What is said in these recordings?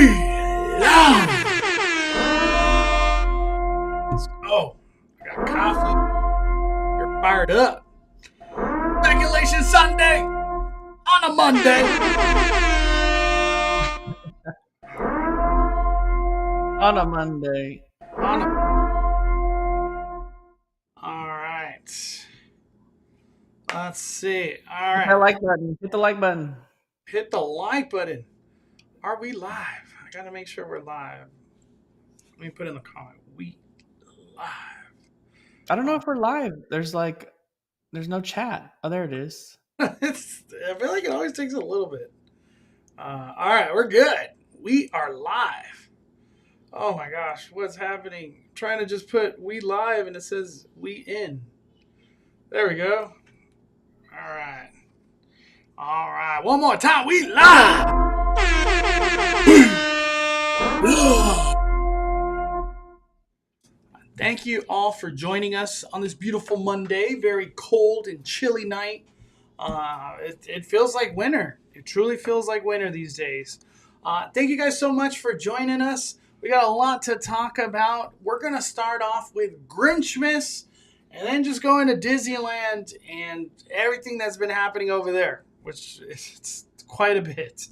live. Let's go. I got coffee. You're fired up. Speculation Sunday on a Monday. On a Monday. All right. Let's see. All Hit that right. like button. Hit the like button. Hit the like button. Are we live? I got to make sure we're live. Let me put in the comment. We live. I don't know if we're live. There's no chat. Oh, there it is. I feel like it always takes a little bit. All right, we're good. We are live. Oh my gosh, what's happening? I'm trying to just put we live and it says we in. There we go. All right. All right. One more time. We live. Thank you all for joining us on this beautiful Monday. Very cold and chilly night. It feels like winter. It truly feels like winter these days. Thank you guys so much for joining us. We got a lot to talk about. We're going to start off with Grinchmas and then just go into Disneyland and everything that's been happening over there, which it's quite a bit.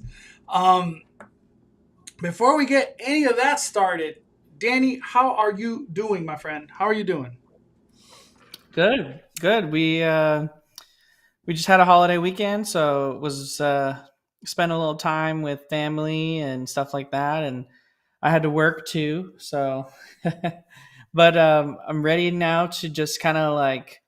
Before we get any of that started, Danny, how are you doing, my friend? How are you doing? Good. We just had a holiday weekend, so it was spent a little time with family and stuff like that, and I had to work too. So, but I'm ready now to just kind of like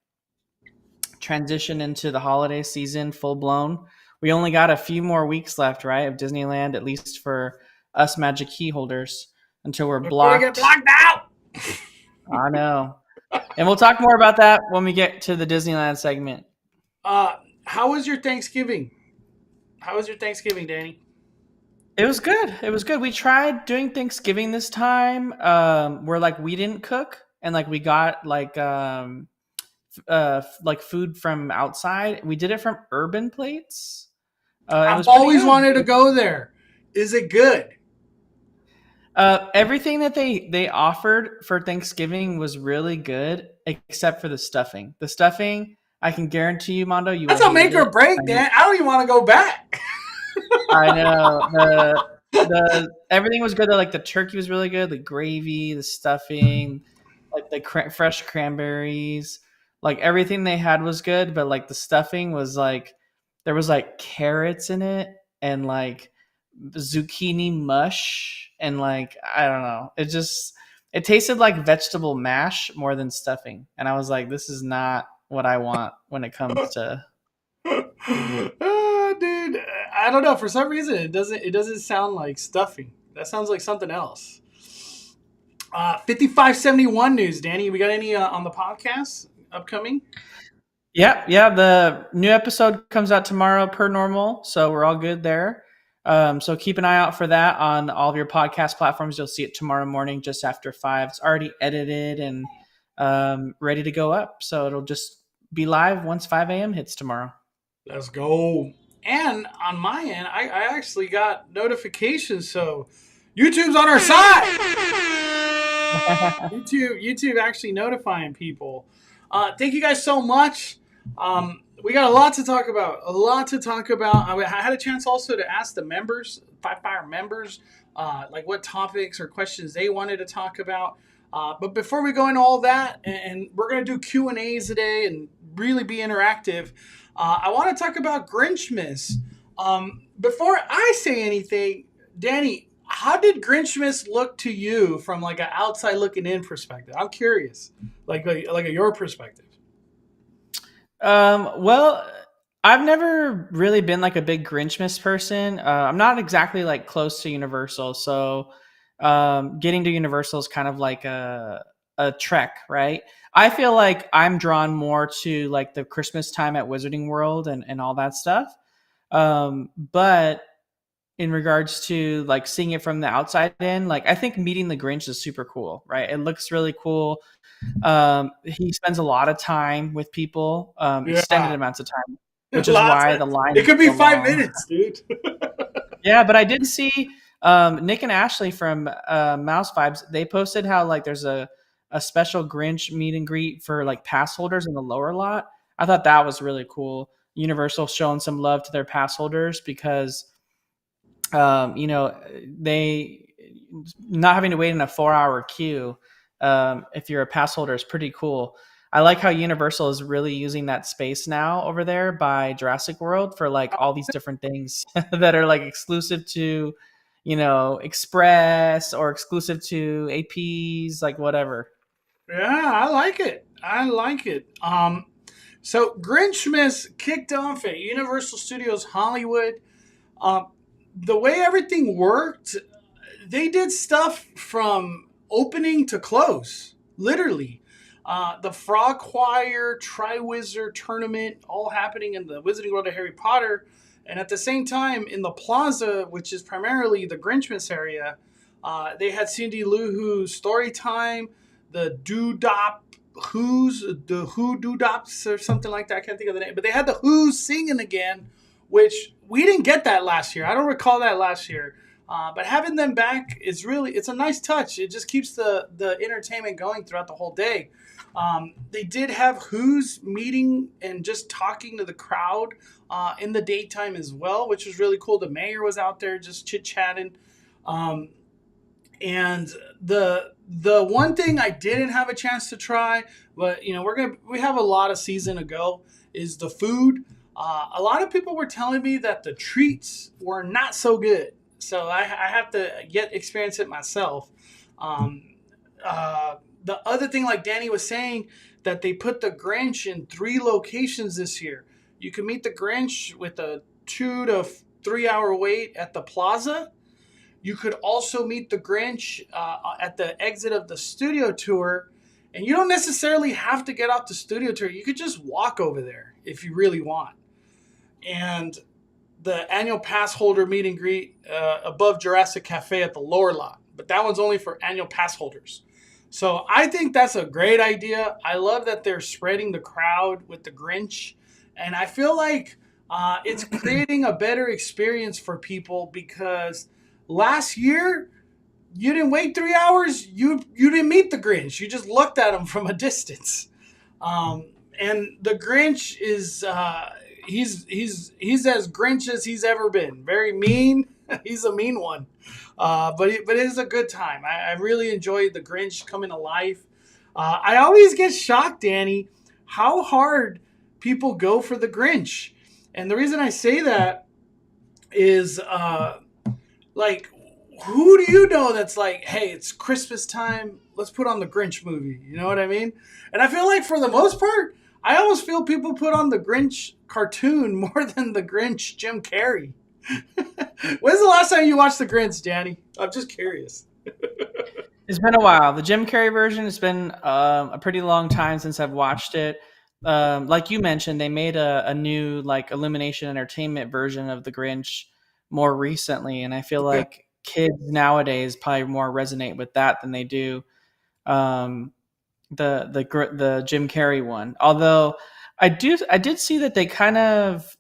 transition into the holiday season full blown. We only got a few more weeks left, right, of Disneyland, at least for us Magic Key holders, until we're Before we get blocked. blocked out. I know. And we'll talk more about that when we get to the Disneyland segment. How was your Thanksgiving? How was your Thanksgiving, Danny? It was good. We tried doing Thanksgiving this time. Where like we didn't cook and like we got like food from outside. We did it from Urban Plates. It I've was pretty always good. wanted to go there. Is it good? Everything that they offered for Thanksgiving was really good, except for the stuffing. The stuffing, I can guarantee you, Mondo, you That's will a make hate or it. break, Dan. I don't even want to go back. I know the everything was good. Like the turkey was really good, the gravy, the stuffing, like the fresh cranberries, like everything they had was good. But like the stuffing was like there was like carrots in it and like zucchini mush and like I don't know. It tasted like vegetable mash more than stuffing, and I was like, this is not what I want when it comes to. Dude, I don't know. For some reason, it doesn't sound like stuffing. That sounds like something else. 5571 news, Danny. We got any on the podcast upcoming? Yeah. The new episode comes out tomorrow per normal, so we're all good there. So keep an eye out for that on all of your podcast platforms. You'll see it tomorrow morning just after 5. It's already edited and ready to go up, so it'll just be live once 5 a.m. hits tomorrow. Let's go. And on my end, I actually got notifications, so YouTube's on our side. YouTube actually notifying people. Thank you guys so much. We got a lot to talk about. I had a chance also to ask the members, Five Fire members, like what topics or questions they wanted to talk about. But before we go into all that, and we're going to do Q&As today and really be interactive, I want to talk about Grinchmas. Before I say anything, Danny, how did Grinchmas look to you from like an outside looking in perspective? I'm curious, like your perspective. Well, I've never really been like a big Grinchmas person. I'm not exactly like close to Universal, so getting to Universal is kind of like a trek, right? I feel like I'm drawn more to like the Christmas time at Wizarding World and all that stuff. But in regards to like seeing it from the outside in, like I think meeting the Grinch is super cool, right? It looks really cool. He spends a lot of time with people, extended Yeah, amounts of time, which is why the line it is could be so 5 long. minutes, dude. Yeah, but I did see Nick and Ashley from Mouse Vibes, they posted how like there's a special Grinch meet and greet for like pass holders in the lower lot. I thought that was really cool. Universal showing some love to their pass holders because you know, they not having to wait in a 4 hour queue if you're a pass holder is pretty cool. I like how Universal is really using that space now over there by Jurassic World for like all these different things that are like exclusive to, you know, Express or exclusive to APs, like whatever. Yeah, I like it. I like it. So Grinchmas kicked off at Universal Studios Hollywood. Um, the way everything worked, they did stuff from opening to close, literally. The Frog Choir, Triwizard Tournament, all happening in the Wizarding World of Harry Potter. And at the same time, in the plaza, which is primarily the Grinchmas area, they had Cindy Lou Who's Story Time, the Doodop Who's, the Who Doodops or something like that. I can't think of the name. But they had the Who's singing again, which we didn't get that last year. I don't recall that last year. But having them back is it's a nice touch. It just keeps the entertainment going throughout the whole day. They did have Who's meeting and just talking to the crowd in the daytime as well, which was really cool. The mayor was out there just chit chatting. And the one thing I didn't have a chance to try, but you know we have a lot of season to go, is the food. A lot of people were telling me that the treats were not so good, so I have to yet experience it myself. The other thing, like Danny was saying, that they put the Grinch in 3 locations this year. You can meet the Grinch with a 2 to 3 hour wait at the plaza. You could also meet the Grinch at the exit of the studio tour. And you don't necessarily have to get off the studio tour. You could just walk over there if you really want. And the annual pass holder meet and greet above Jurassic Cafe at the lower lot. But that one's only for annual pass holders. So I think that's a great idea. I love that they're spreading the crowd with the Grinch. And I feel like it's creating a better experience for people because last year, you didn't wait 3 hours. You didn't meet the Grinch. You just looked at him from a distance. And the Grinch is he's as Grinch as he's ever been. Very mean. He's a mean one. But it is a good time. I really enjoyed the Grinch coming to life. I always get shocked, Danny, how hard people go for the Grinch. And the reason I say that is like, who do you know that's like, hey, it's Christmas time, let's put on the Grinch movie? You know what I mean? And I feel like for the most part, I almost feel people put on the Grinch cartoon more than the Grinch Jim Carrey. When's the last time you watched the Grinch, Danny? I'm just curious. It's been a while. The Jim Carrey version, it's been a pretty long time since I've watched it. Like you mentioned, they made a new like Illumination Entertainment version of the Grinch more recently, and I feel Yeah. like kids nowadays probably more resonate with that than they do um, the Jim Carrey one. Although I did see that they kind of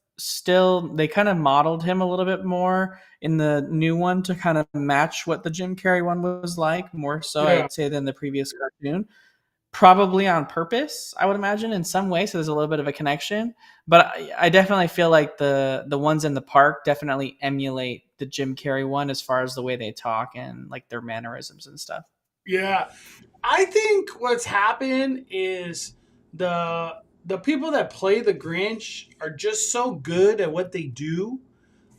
modeled him a little bit more in the new one to kind of match what the Jim Carrey one was like, more so Yeah. I'd say than the previous cartoon. Probably on purpose, I would imagine, in some way. So there's a little bit of a connection. But I definitely feel like the ones in the park definitely emulate the Jim Carrey one as far as the way they talk and like their mannerisms and stuff. Yeah. I think what's happened is the people that play the Grinch are just so good at what they do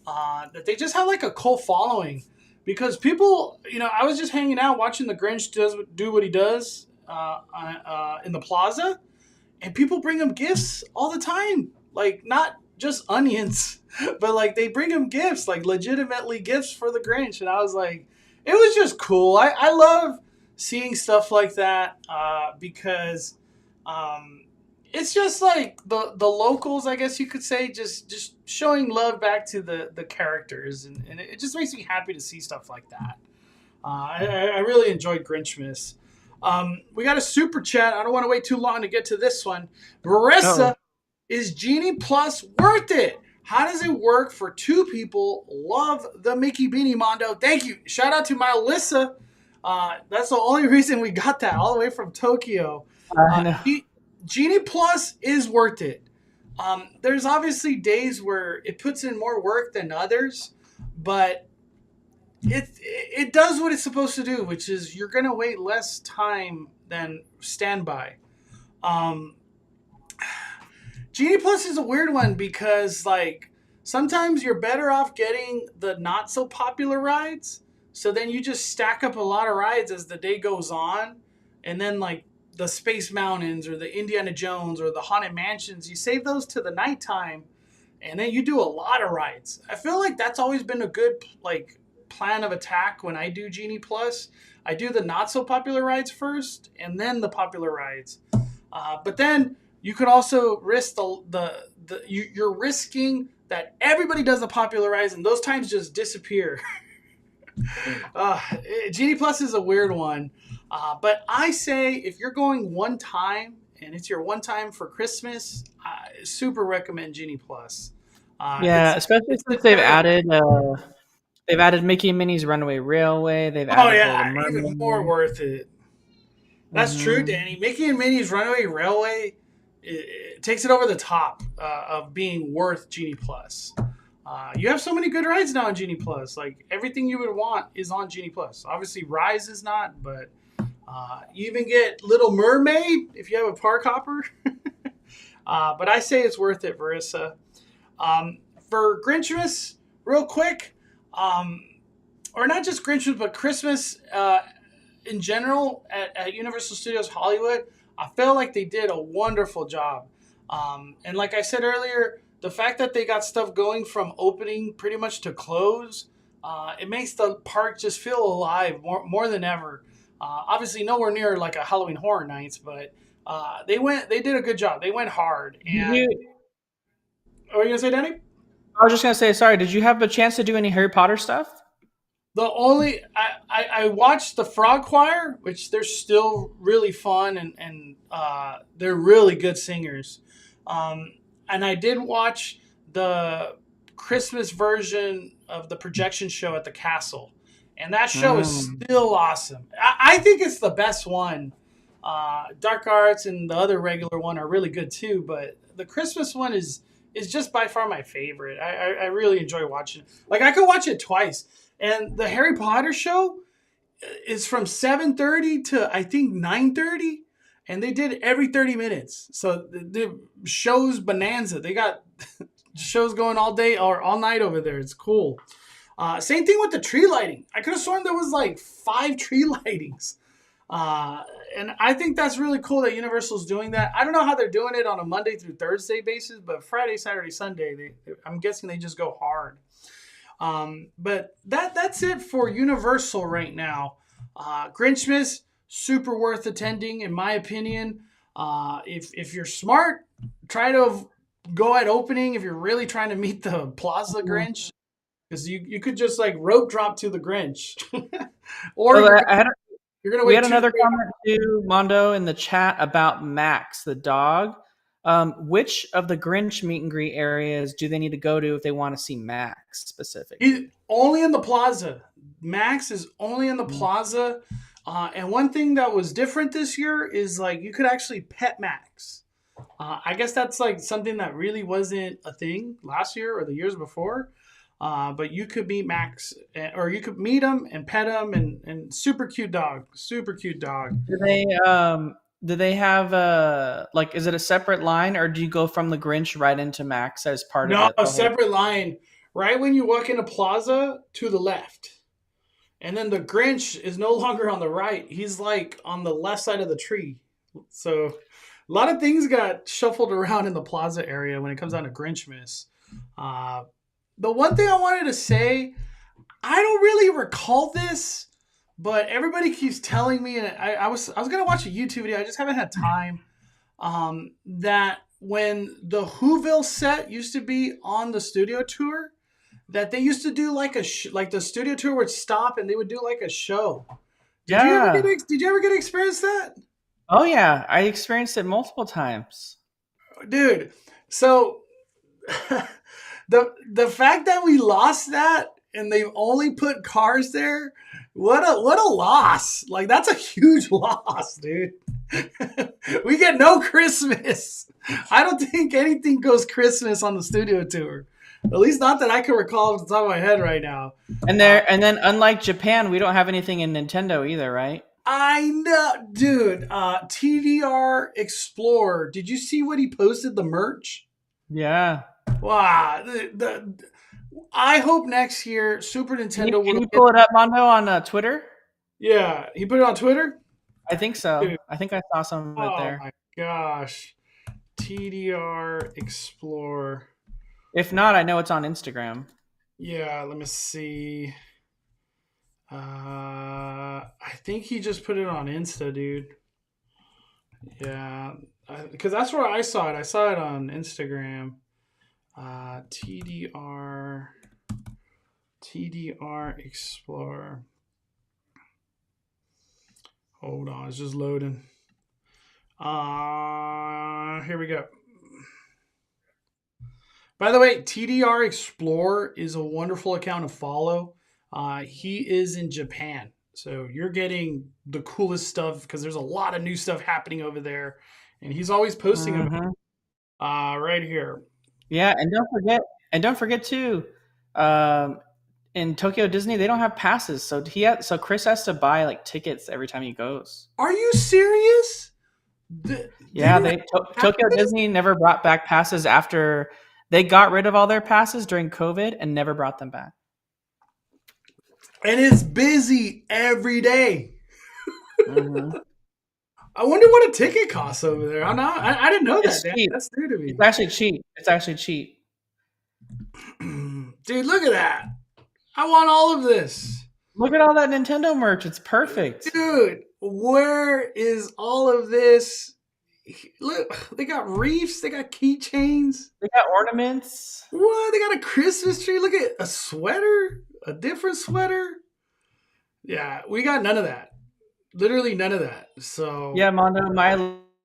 that they just have like a cult following. Because people, I was just hanging out watching the Grinch do what he does in the plaza, and people bring him gifts all the time. Like, not just onions, but like they bring him gifts, like legitimately gifts for the Grinch. And I was like, it was just cool. I love seeing stuff like that because it's just like the locals, I guess you could say, just showing love back to the characters, and it just makes me happy to see stuff like that. I really enjoyed Grinchmas. We got a super chat. I don't want to wait too long to get to this one. Marissa, Oh, is Genie Plus worth it? How does it work for two people? Love the Mickey Beanie Mondo. Thank you. Shout out to my Alyssa. That's the only reason we got that all the way from Tokyo. I know. Genie Plus is worth it. There's obviously days where it puts in more work than others, but it does what it's supposed to do, which is you're going to wait less time than standby. Um, Genie Plus is a weird one because like sometimes you're better off getting the not so popular rides. So then you just stack up a lot of rides as the day goes on, and then like the Space Mountains or the Indiana Jones or the Haunted Mansions, you save those to the nighttime, and then you do a lot of rides. I feel like that's always been a good like plan of attack when I do Genie Plus. I do the not so popular rides first, and then the popular rides. But then you could also risk you're risking that everybody does the popular rides, and those times just disappear. uh, Genie Plus is a weird one, but I say if you're going one time and it's your one time for Christmas, I super recommend Genie Plus. Yeah, especially since they've added Mickey and Minnie's Runaway Railway. They've oh added the Little yeah, even more Mermaid. worth it. That's true, Mm-hmm. Danny. Mickey and Minnie's Runaway Railway it takes it over the top of being worth Genie Plus. You have so many good rides now on Genie Plus. Like everything you would want is on Genie Plus. Obviously, Rise is not, but you even get Little Mermaid if you have a park hopper. But I say it's worth it, Marissa. For Grinchmas, real quick, or not just Grinchmas, but Christmas in general at Universal Studios Hollywood, I feel like they did a wonderful job. And like I said earlier, the fact that they got stuff going from opening pretty much to close, it makes the park just feel alive more than ever. Obviously, nowhere near like a Halloween Horror Nights, but they did a good job. They went hard. And You, what are you gonna say, Danny? I was just gonna say, sorry. Did you have a chance to do any Harry Potter stuff? The only I watched the Frog Choir, which they're still really fun and they're really good singers. And I did watch the Christmas version of the projection show at the castle, and that show is Mm. still awesome. I think it's the best one. Dark Arts and the other regular one are really good too, but the Christmas one is just by far my favorite. I really enjoy watching it. Like I could watch it twice. And the Harry Potter show is from 7:30 to I think 9:30, and they did every 30 minutes. So the show's bonanza. They got shows going all day or all night over there. It's cool. Same thing with the tree lighting. I could have sworn there was like 5 tree lightings. Uh, and I think that's really cool that Universal's doing that. I don't know how they're doing it on a Monday through Thursday basis, but Friday, Saturday, Sunday, I'm guessing they just go hard. But that's it for Universal right now. Grinchmas, super worth attending, in my opinion. If you're smart, try to go at opening if you're really trying to meet the Plaza Grinch, because you could just like rope drop to the Grinch, or So you're gonna we wait had two. another comment too, Mondo, in the chat about Max, the dog. Which of the Grinch meet and greet areas do they need to go to if they want to see Max specifically? He's only in the Plaza. Max is only in the Plaza. And one thing that was different this year is like you could actually pet Max. I guess that's like something that really wasn't a thing last year or the years before. But you could meet Max, or you could meet him and pet him, and super cute dog, super cute dog. Do they have like, is it a separate line, or do you go from the Grinch right into Max as part of No, it a the whole? separate line. Right when you walk into Plaza, to the left. And then the Grinch is no longer on the right. He's like on the left side of the tree. So a lot of things got shuffled around in the Plaza area when it comes down to Grinchmas. Uh, the one thing I wanted to say, I don't really recall this, but everybody keeps telling me, and I was gonna watch a YouTube video. I just haven't had time. That when the Whoville set used to be on the studio tour, that they used to do like like the studio tour would stop and they would do like a show. Yeah. Did you ever get to experience that, Oh yeah, I experienced it multiple times. dude? So The fact that we lost that and they've only put cars there, what a loss. Like that's a huge loss, dude. We get no Christmas. I don't think anything goes Christmas on the studio tour. At least not that I can recall off the top of my head right now. And then unlike Japan, we don't have anything in Nintendo either, right? I know, dude. TDR Explorer. Did you see what he posted? The merch. Yeah. Wow. I hope next year Super Nintendo Can you pull it up, Mondo, on Twitter? Yeah, he put it on Twitter. I think so. Dude. I think I saw some of it there. Oh my gosh, TDR Explorer. If not, I know it's on Instagram. Yeah, let me see. I think he just put it on Insta, dude. Yeah, because that's where I saw it. I saw it on Instagram. TDR Explorer. Hold on, it's just loading. Here we go. By the way, TDR Explorer is a wonderful account to follow. He is in Japan, so you're getting the coolest stuff because there's a lot of new stuff happening over there, and he's always posting about right here. Yeah, and don't forget too, in Tokyo Disney they don't have passes, so Chris has to buy like tickets every time he goes. Are you serious? Tokyo Disney never brought back passes after they got rid of all their passes during COVID and never brought them back. And it's busy every day. I wonder what a ticket costs over there. I didn't know that. Cheap. That's new to me. It's actually cheap. Dude, look at that. I want all of this. Look at all that Nintendo merch. It's perfect. Dude, where is all of this? Look, they got reefs. They got keychains. They got ornaments. What? They got a Christmas tree. Look at a sweater. A different sweater. Yeah, we got none of that. Literally none of that. So yeah, Mondo, my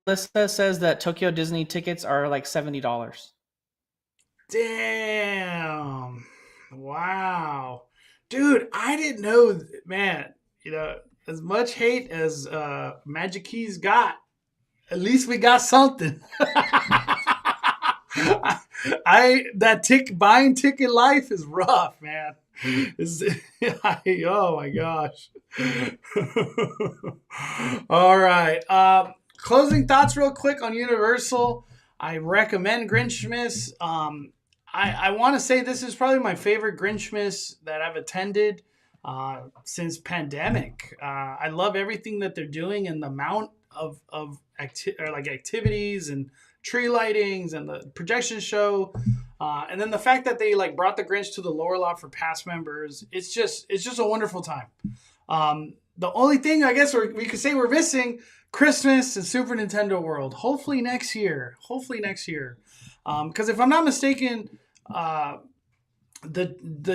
lista says that Tokyo Disney tickets are like $70. Damn. Wow. Dude, I didn't know, man, as much hate as Magic Keys got, at least we got something. Buying ticket life is rough, man. Oh my gosh. All right. Closing thoughts real quick on Universal. I recommend Grinchmas. I want to say this is probably my favorite Grinchmas that I've attended since pandemic. I love everything that they're doing and the amount of activities and tree lightings and the projection show, and then the fact that they brought the Grinch to the lower lot for past members. It's just a wonderful time. The only thing I guess we could say we're missing Christmas and Super Nintendo World. Hopefully next year. Because if I'm not mistaken, the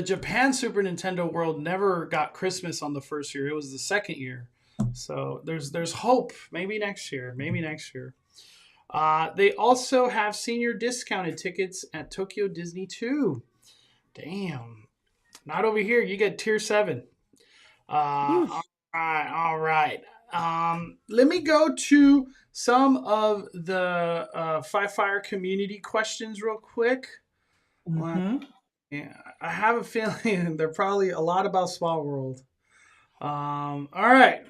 Japan Super Nintendo World never got Christmas on the first year. It was the second year. So there's hope. Maybe next year. They also have senior discounted tickets at Tokyo Disney too. Damn. Not over here. You get tier 7. All right. Let me go to some of the Five Fire community questions real quick. Yeah, I have a feeling they're probably a lot about Small World. All right.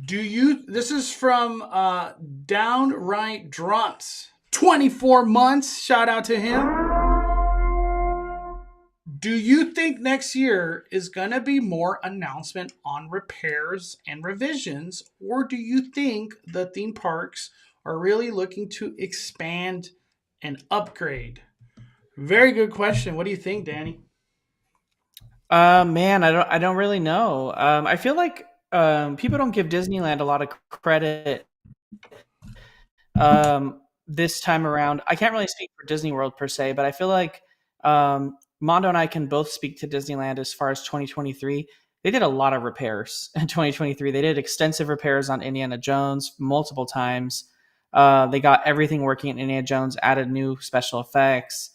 This is from Downright Drums. 24 months. Shout out to him. Do you think next year is going to be more announcement on repairs and revisions, or do you think the theme parks are really looking to expand and upgrade? Very good question. What do you think, Danny? Man, I don't really know. I feel like people don't give Disneyland a lot of credit this time around. I can't really speak for Disney World per se, but I feel like Mondo and I can both speak to Disneyland as far as 2023. They did a lot of repairs in 2023. They did extensive repairs on Indiana Jones multiple times. They got everything working in Indiana Jones, added new special effects.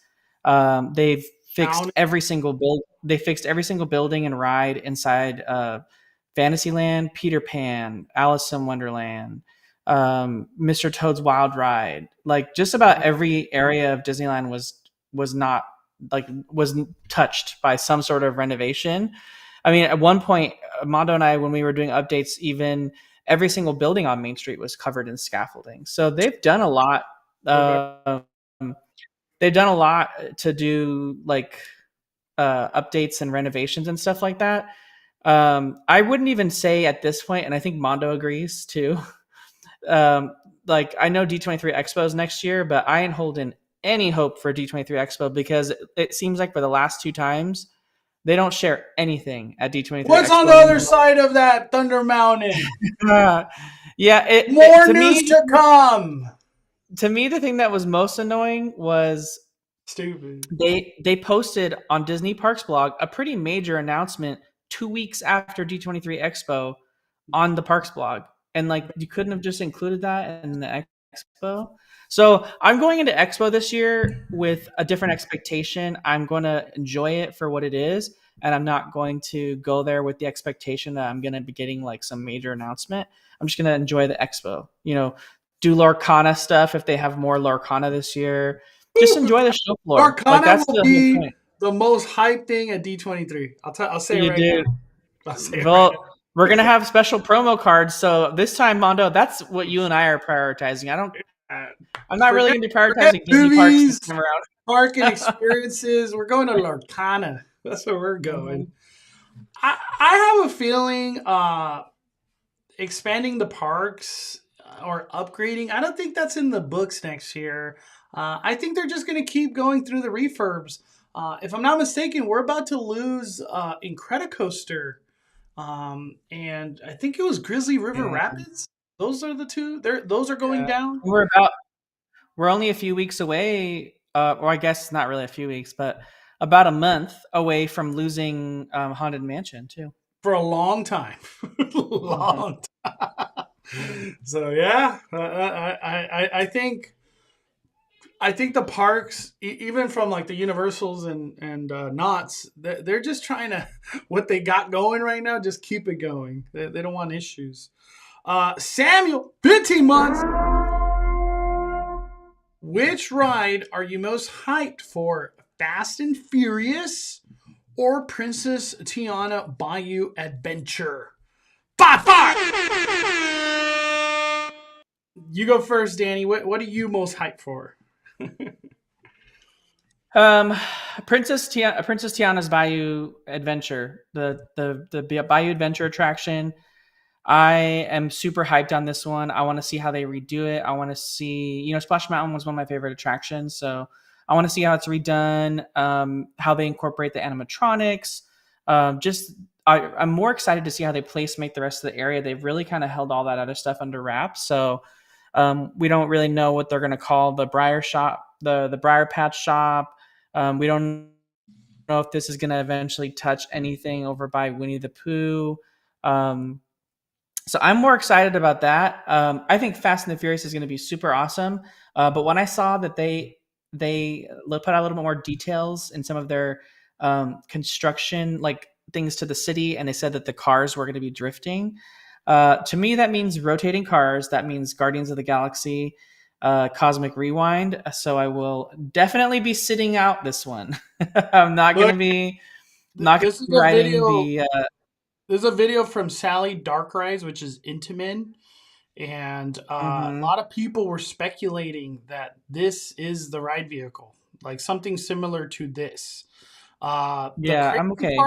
They've fixed every single build. They fixed every single building and ride inside Fantasyland, Peter Pan, Alice in Wonderland, Mr. Toad's Wild Ride. Like just about every area of Disneyland was not like was touched by some sort of renovation. I mean, at one point, Mondo and I, when we were doing updates, even every single building on Main Street was covered in scaffolding. So they've done a lot. They've done a lot to do like updates and renovations and stuff like that. I wouldn't even say at this point, and I think Mondo agrees too. Like I know D23 Expo is next year, but I ain't holding any hope for D23 Expo because it seems like for the last 2 times they don't share anything at D23. What's Expo on the other side of that Thunder Mountain? Yeah, more news to come. To me, the thing that was most annoying was stupid. They posted on Disney Parks blog a pretty major announcement 2 weeks after D23 Expo on the Parks blog. And like you couldn't have just included that in the Expo. So I'm going into Expo this year with a different expectation. I'm going to enjoy it for what it is. And I'm not going to go there with the expectation that I'm going to be getting like some major announcement. I'm just going to enjoy the Expo, you know, do Lorcana stuff if they have more Lorcana this year. Just enjoy the show floor. Lorcana like, that's will be the most hyped thing at D23. I'll say it right now. I'll say it right now. We're going to have special promo cards. So this time, Mondo, that's what you and I are prioritizing. I'm not really going to be prioritizing Disney Parks this time around. Park and experiences. We're going to Lorcana. That's where we're going. I have a feeling expanding the parks or upgrading, I don't think that's in the books next year. I think they're just going to keep going through the refurbs. If I'm not mistaken, we're about to lose Incredicoaster. And I think it was Grizzly River Rapids. Those are the two. Those are going down. We're only a few weeks away, or I guess not really a few weeks, but about a month away from losing Haunted Mansion too. For a long time. Long time. So yeah, I think the parks, even from like the Universals and Knotts, they're just trying to, what they got going right now, just keep it going. They don't want issues. Samuel, 15 months. Which ride are you most hyped for? Fast and Furious or Princess Tiana Bayou Adventure? 5. You go first, Danny. What are you most hyped for? Princess Tiana's Bayou Adventure, the Bayou Adventure attraction. I am super hyped on this one. I want to see how they redo it. I want to see, Splash Mountain was one of my favorite attractions, so I want to see how it's redone, how they incorporate the animatronics. I'm more excited to see how they make the rest of the area. They've really kind of held all that other stuff under wraps, so we don't really know what they're going to call the Briar Shop, the Briar Patch Shop. We don't know if this is going to eventually touch anything over by Winnie the Pooh. So I'm more excited about that. I think Fast and the Furious is going to be super awesome. But when I saw that they put out a little bit more details in some of their construction, like things to the city, and they said that the cars were going to be drifting. To me, that means rotating cars. That means Guardians of the Galaxy, Cosmic Rewind. So I will definitely be sitting out this one. I'm not going to be riding the. There's a video from Sally Darkrise, which is Intamin, and a lot of people were speculating that this is the ride vehicle, like something similar to this. I'm okay.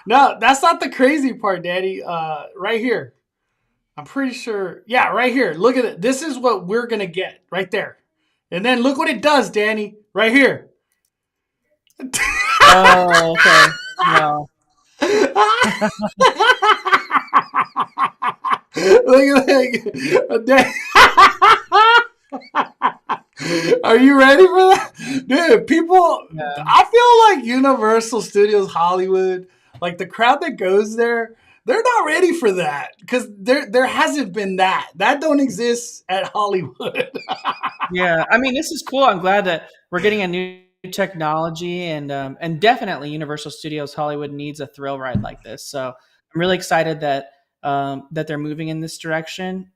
No, that's not the crazy part, Daddy. Right here. I'm pretty sure. Yeah, right here. Look at it. This is what we're going to get right there. And then look what it does, Danny. Right here. Oh, okay. No. Are you ready for that? Dude, people, I feel like Universal Studios Hollywood, like the crowd that goes there, they're not ready for that because there hasn't been that. That don't exist at Hollywood. Yeah, I mean, this is cool. I'm glad that we're getting a new technology, and definitely Universal Studios Hollywood needs a thrill ride like this. So I'm really excited that that they're moving in this direction.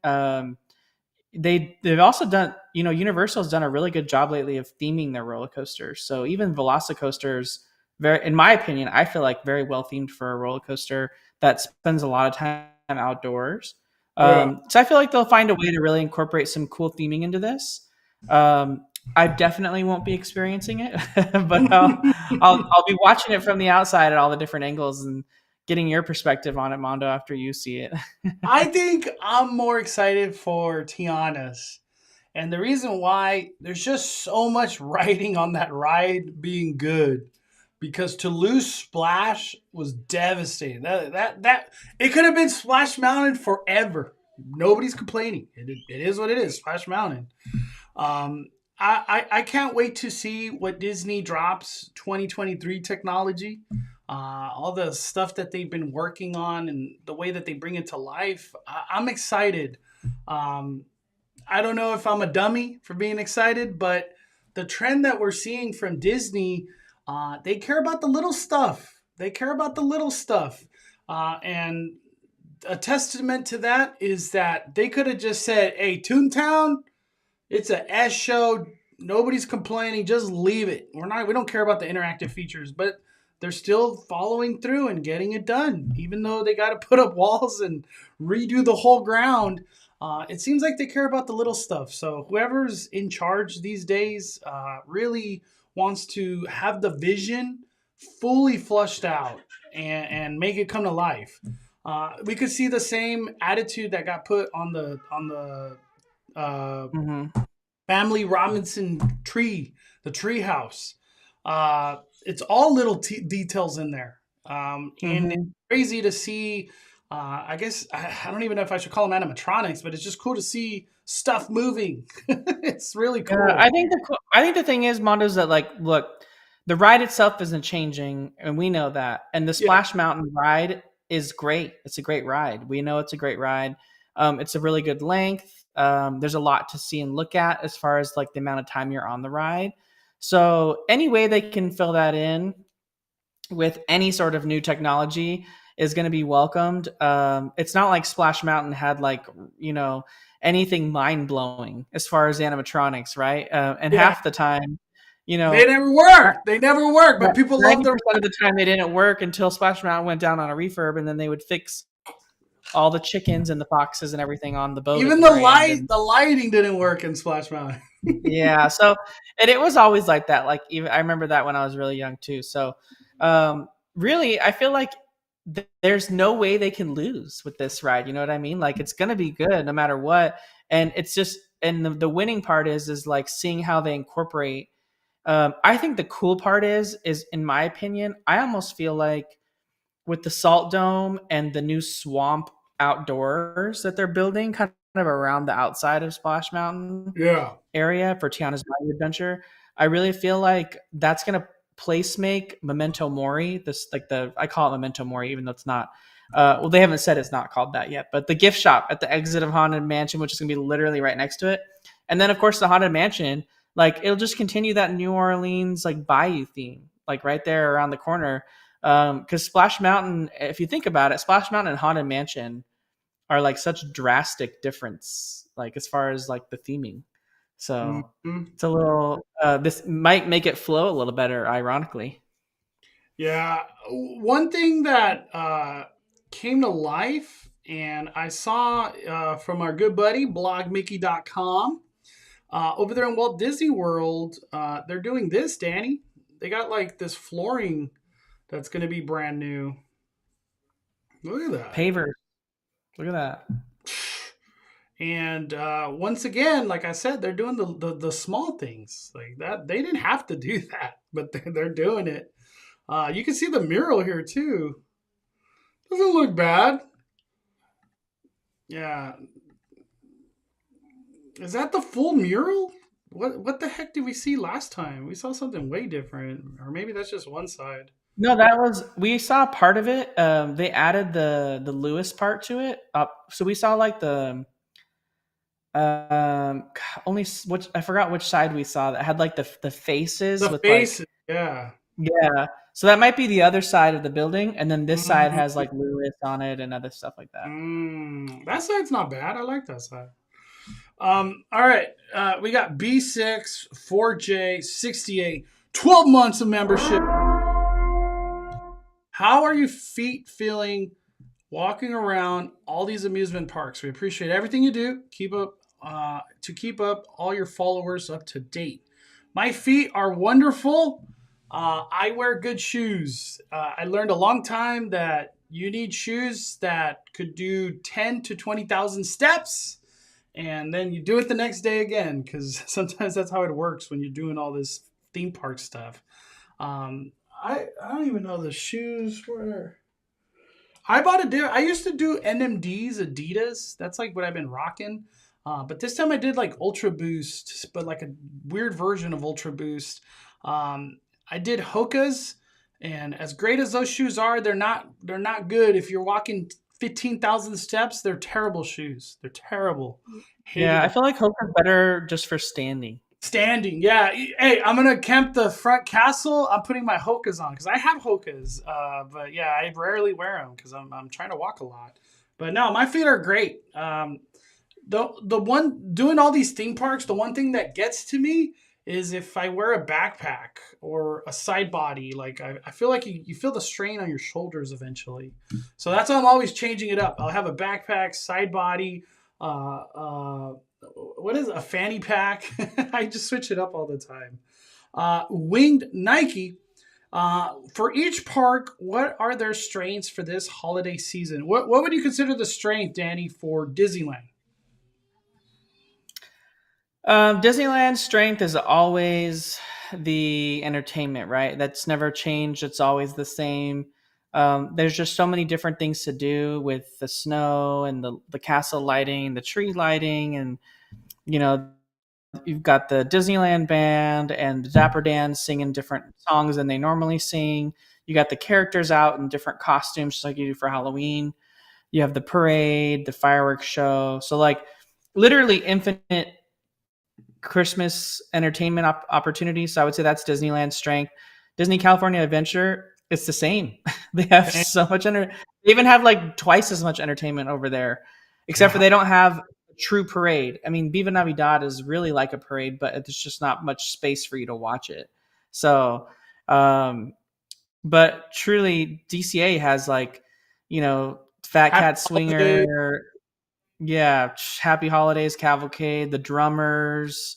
They've also done, Universal's done a really good job lately of theming their roller coasters. So even Velocicoasters, very, in my opinion, I feel like very well themed for a roller coaster that spends a lot of time outdoors. Yeah. So I feel like they'll find a way to really incorporate some cool theming into this. Um, I definitely won't be experiencing it, but I'll be watching it from the outside at all the different angles and getting your perspective on it, Mondo, after you see it. I think I'm more excited for Tiana's. And the reason why, there's just so much writing on that ride being good. Because to lose Splash was devastating. That it could have been Splash Mountain forever. Nobody's complaining. It is what it is. Splash Mountain. Um, I can't wait to see what Disney drops 2023 technology. All the stuff that they've been working on and the way that they bring it to life. I'm excited. Um, I don't know if I'm a dummy for being excited, but the trend that we're seeing from Disney, they care about the little stuff. They care about the little stuff. And a testament to that is that they could have just said, hey, Toontown, it's a S show. Nobody's complaining. Just leave it. We don't care about the interactive features, but they're still following through and getting it done, even though they got to put up walls and redo the whole ground. It seems like they care about the little stuff. So whoever's in charge these days really wants to have the vision fully flushed out and make it come to life. We could see the same attitude that got put on the Mhm. family Robinson tree, the tree house. It's all little details in there. And it's Mhm. crazy to see. I guess I don't even know if I should call them animatronics, but it's just cool to see stuff moving. It's really Yeah, cool. I think the thing is, Mondo, is that, like, look, the ride itself isn't changing, and we know that. And the Yeah. Splash Mountain ride is great. It's a great ride. We know it's a great ride. It's a really good length. There's a lot to see and look at as far as like the amount of time you're on the ride. So any way they can fill that in with any sort of new technology is going to be welcomed. It's not like Splash Mountain had, like, anything mind blowing as far as animatronics, right? And Yeah. half the time, you They know, never work. They never work, but people love 90% of the time they didn't work until Splash Mountain went down on a refurb, and then they would fix all the chickens and the foxes and everything on the boat at even the the very end. And the lighting didn't work in Splash Mountain. yeah, so, and it was always like that. Like, even I remember that when I was really young too. So really, I feel like there's no way they can lose with this ride. You know what I mean? Like, it's gonna be good no matter what. And it's just, and the winning part is like seeing how they incorporate. I think the cool part is in my opinion, I almost feel like with the Salt Dome and the new swamp outdoors that they're building kind of around the outside of Splash Mountain Yeah. area for Tiana's Bayou Adventure, I really feel like that's going to place make Memento Mori, this, like, the, I call it Memento Mori, even though it's not. Well, they haven't said it's not called that yet, but the gift shop at the exit of Haunted Mansion, which is going to be literally right next to it. And then, of course, the Haunted Mansion, like, it'll just continue that New Orleans, like, bayou theme, like, right there around the corner. Because Splash Mountain, if you think about it, Splash Mountain and Haunted Mansion are like such drastic difference, like as far as like the theming. So Mhm. it's a little. This might make it flow a little better, ironically. Yeah. One thing that came to life, and I saw from our good buddy, blogmickey.com, over there in Walt Disney World, they're doing this, Danny. They got like this flooring that's going to be brand new. Look at that. Pavers. Look at that. And once again, like I said, they're doing the small things like that. They didn't have to do that, but they're doing it. You can see the mural here too. Doesn't look bad. Yeah. Is that the full mural? What the heck did we see last time? We saw something way different. Or maybe that's just one side. No, that was, we saw part of it. They added the Lewis part to it. So we saw like the Um, only which I forgot which side we saw that had like the faces The with like faces, yeah. yeah. So that might be the other side of the building, and then this side Mm, has like Lewis on it and other stuff like that. that side's not bad. I like that side. All right. We got B6, 4J, 68, 12 months of membership. How are your feet feeling walking around all these amusement parks? We appreciate everything you do. Keep up all your followers up to date. My feet are wonderful. I wear good shoes. I learned a long time that you need shoes that could do 10 to 20,000 steps, and then you do it the next day again, because sometimes that's how it works when you're doing all this theme park stuff. I don't even know the shoes were. I used to do NMDs, Adidas. That's like what I've been rocking. But this time I did like Ultra Boost, but like a weird version of Ultra Boost. I did Hoka's, and as great as those shoes are, they're not good if you're walking 15,000 steps. They're terrible shoes. They're terrible. Hated Yeah, I them. feel like Hoka's better just for standing. Standing, yeah. Hey, I'm gonna camp the front castle. I'm putting my Hokas on because I have Hokas, but yeah, I rarely wear them because I'm trying to walk a lot. But no, my feet are great. The one doing all these theme parks, the one thing that gets to me is if I wear a backpack or a side body. Like I feel like you feel the strain on your shoulders eventually. So that's why I'm always changing it up. I'll have a backpack, side body. What is a fanny pack? I just switch it up all the time. Winged Nike. For each park, what are their strengths for this holiday season? What would you consider the strength, Danny, for Disneyland? Disneyland's strength is always the entertainment, right? That's never changed. It's always the same. There's just so many different things to do with the snow and the castle lighting, the tree lighting, and you know, you've got the Disneyland band and the Dapper Dan singing different songs than they normally sing. You got the characters out in different costumes, just like you do for Halloween. You have the parade, the fireworks show. So, like, literally infinite Christmas entertainment opportunities. So I would say that's Disneyland's strength. Disney California Adventure, it's the same. They have so much they even have like twice as much entertainment over there, except for Yeah. they don't have a true parade. I mean, Viva Navidad is really like a parade, but there's just not much space for you to watch it. So, but truly, DCA has like, Fat Happy Cat holiday. Swinger, yeah, Happy Holidays Cavalcade, the Drummers,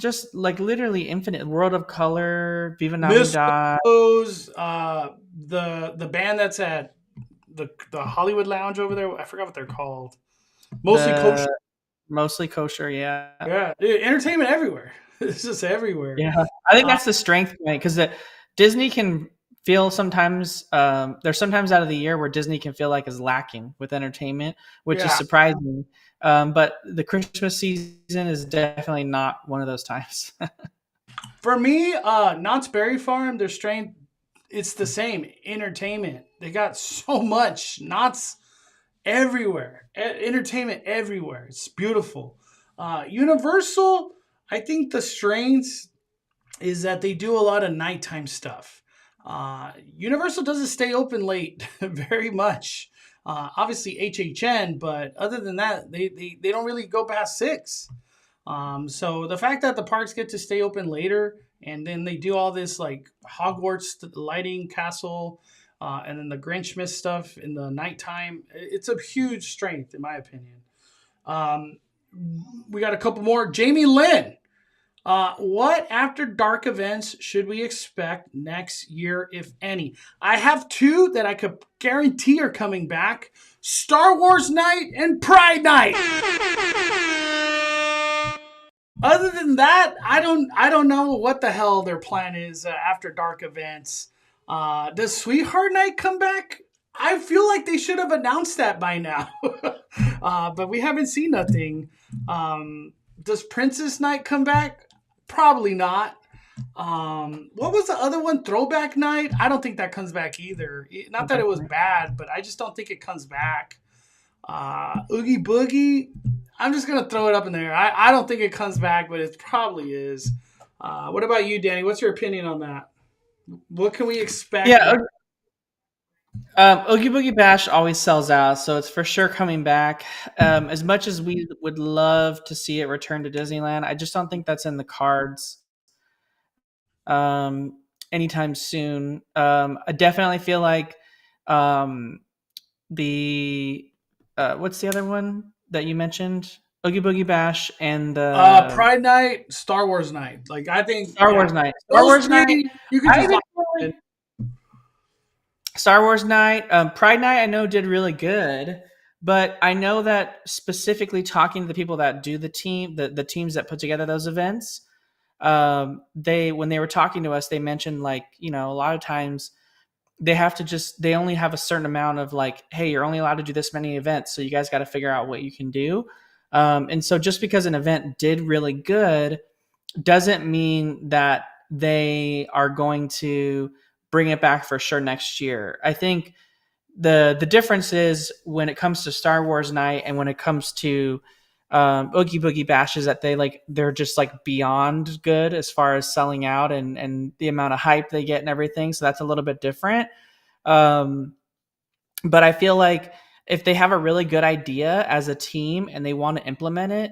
just like literally infinite World of Color, Viva Navidad. Mistletoes, the band that's at the Hollywood Lounge over there. I forgot what they're called. Mostly kosher. The Mostly Kosher, yeah. Yeah, dude, entertainment everywhere. It's just everywhere. Yeah. I think Uh, that's the strength, right? Because Disney can feel sometimes, there's sometimes out of the year where Disney can feel like is lacking with entertainment, which is yeah, surprising. But the Christmas season is definitely not one of those times. for me, Knott's Berry Farm, their strength, it's the same entertainment. They got so much Knott's everywhere, entertainment everywhere. It's beautiful. Universal, I think the strengths is that they do a lot of nighttime stuff. Universal doesn't stay open late very much. Obviously HHN, but other than that, they don't really go past 6. So the fact that the parks get to stay open later, and then they do all this like Hogwarts lighting castle, and then the Grinchmas stuff in the nighttime, it's a huge strength in my opinion. Um, we got a couple more. Jamie Lynn. What after dark events should we expect next year, if any? I have 2 that I could guarantee are coming back: Star Wars Night and Pride Night. Other than that, I don't know what the hell their plan is after dark events. Does Sweetheart Night come back? I feel like they should have announced that by now, but we haven't seen nothing. Does Princess Night come back? Probably not. What was the other one? Throwback Night? I don't think that comes back either. Not that it was bad, but I just don't think it comes back. Oogie Boogie? I'm just gonna throw it up in there. I don't think it comes back, but it probably is. What about you, Danny? What's your opinion on that? What can we expect? Yeah, Oogie Boogie Bash always sells out, so it's for sure coming back. As much as we would love to see it return to Disneyland, I just don't think that's in the cards um, anytime soon. I definitely feel like um, the what's the other one that you mentioned? Oogie Boogie Bash and the Pride Night, Star Wars Night. Like I think, Star yeah, Wars Night. Star those Wars Night. three you could I just even lock feel in. like Star Wars Night, Pride Night. I know did really good, but I know that specifically talking to the people that do the teams that put together those events, they when they were talking to us, they mentioned like a lot of times they only have a certain amount of like, hey, you're only allowed to do this many events, so you guys got to figure out what you can do. And so just because an event did really good doesn't mean that they are going to bring it back for sure next year. I think the difference is when it comes to Star Wars Night and when it comes to Oogie Boogie Bash is that they're just like beyond good as far as selling out and the amount of hype they get and everything. So that's a little bit different. Um, but I feel like if they have a really good idea as a team and they want to implement it,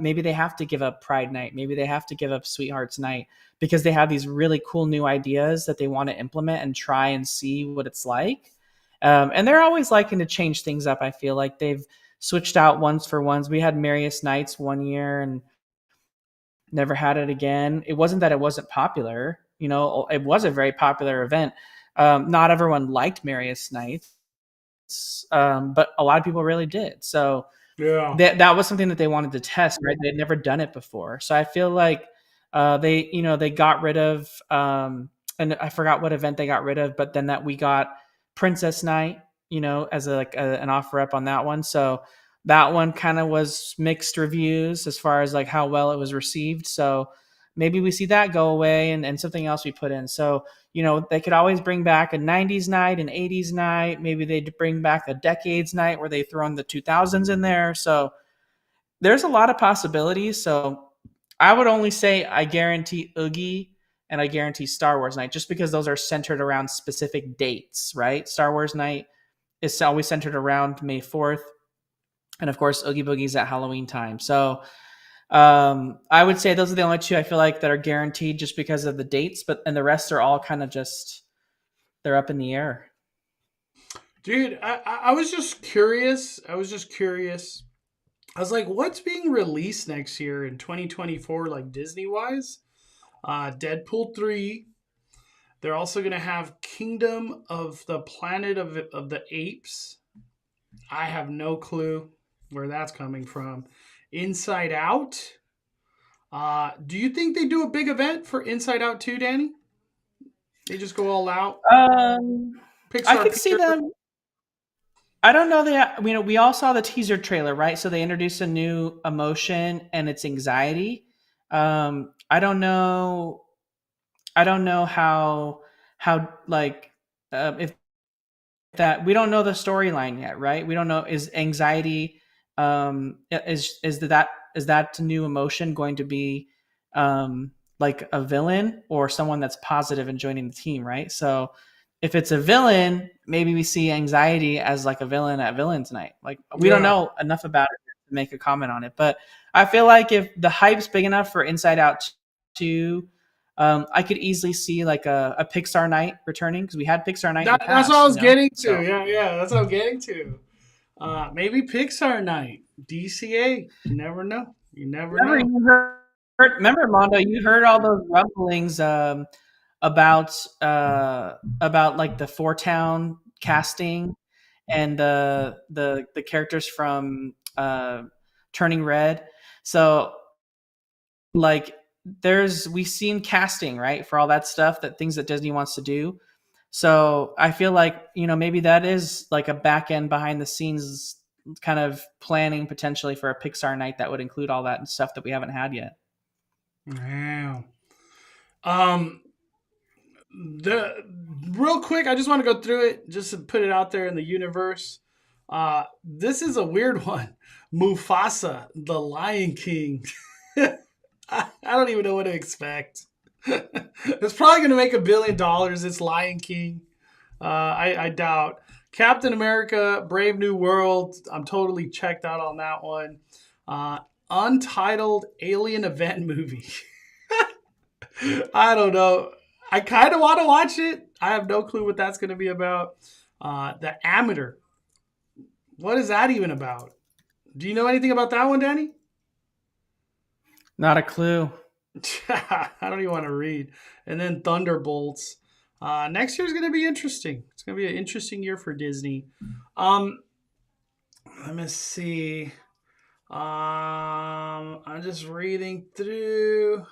maybe they have to give up Pride Night. Maybe they have to give up Sweethearts Night because they have these really cool new ideas that they want to implement and try and see what it's like. And they're always liking to change things up. I feel like they've switched out ones for ones. We had Merriest Nights one year and never had it again. It wasn't that it wasn't popular. It was a very popular event. Not everyone liked Merriest Nights, but a lot of people really did. So Yeah. that was something that they wanted to test, right? They'd never done it before. So I feel like they got rid of, and I forgot what event they got rid of, but then that we got Princess Night, as an offer up on that one. So that one kind of was mixed reviews as far as like how well it was received. So maybe we see that go away and something else we put in. So they could always bring back a 90s night, an 80s night. Maybe they'd bring back a decades night where they throw in the 2000s in there. So there's a lot of possibilities. So I would only say I guarantee Oogie and I guarantee Star Wars Night just because those are centered around specific dates, right? Star Wars Night is always centered around May 4th. And of course, Oogie Boogie's at Halloween time. So I would say those are the only two I feel like that are guaranteed just because of the dates, and the rest are all kind of just they're up in the air. Dude, I was just curious. I was like, what's being released next year in 2024, like Disney wise? Deadpool 3. They're also going to have Kingdom of the Planet of the Apes. I have no clue where that's coming from. Inside Out. Do you think they do a big event for Inside Out 2, Danny? They just go all out? Um, I Pixar could see Picture? them. I don't know that we all saw the teaser trailer, right? So they introduced a new emotion and it's anxiety. I don't know. I don't know how like if that we don't know the storyline yet, right? We don't know is anxiety is that new emotion going to be like a villain or someone that's positive and joining the team, right? So if it's a villain, maybe we see anxiety as like a villain at villains night. Like we don't Yeah. know enough about it to make a comment on it, but I feel like if the hype's big enough for Inside Out 2, I could easily see like a Pixar night returning because we had Pixar night in the That's what I past, was getting to. So Yeah, yeah, that's what I'm getting to. Maybe Pixar night, DCA. You never know. You never remember know. you remember Mondo, you heard all those rumblings about about like the Four Town casting and the characters from Turning Red. So like we've seen casting right for all that stuff that things that Disney wants to do. So I feel like maybe that is like a back end behind the scenes kind of planning potentially for a Pixar night that would include all that and stuff that we haven't had yet. Wow. Um, the real quick, I just want to go through it just to put it out there in the universe. This is a weird one. Mufasa, the Lion King. I don't even know what to expect. It's probably going to make $1 billion. It's Lion King. I doubt. Captain America, Brave New World. I'm totally checked out on that one. Uh, Untitled Alien Event movie. I don't know. I kind of want to watch it. I have no clue what that's going to be about. The Amateur. What is that even about? Do you know anything about that one, Danny? Not a clue. I don't even want to read. And then Thunderbolts. Next year's going to be interesting. It's going to be an interesting year for Disney. Let me see. I'm just reading through.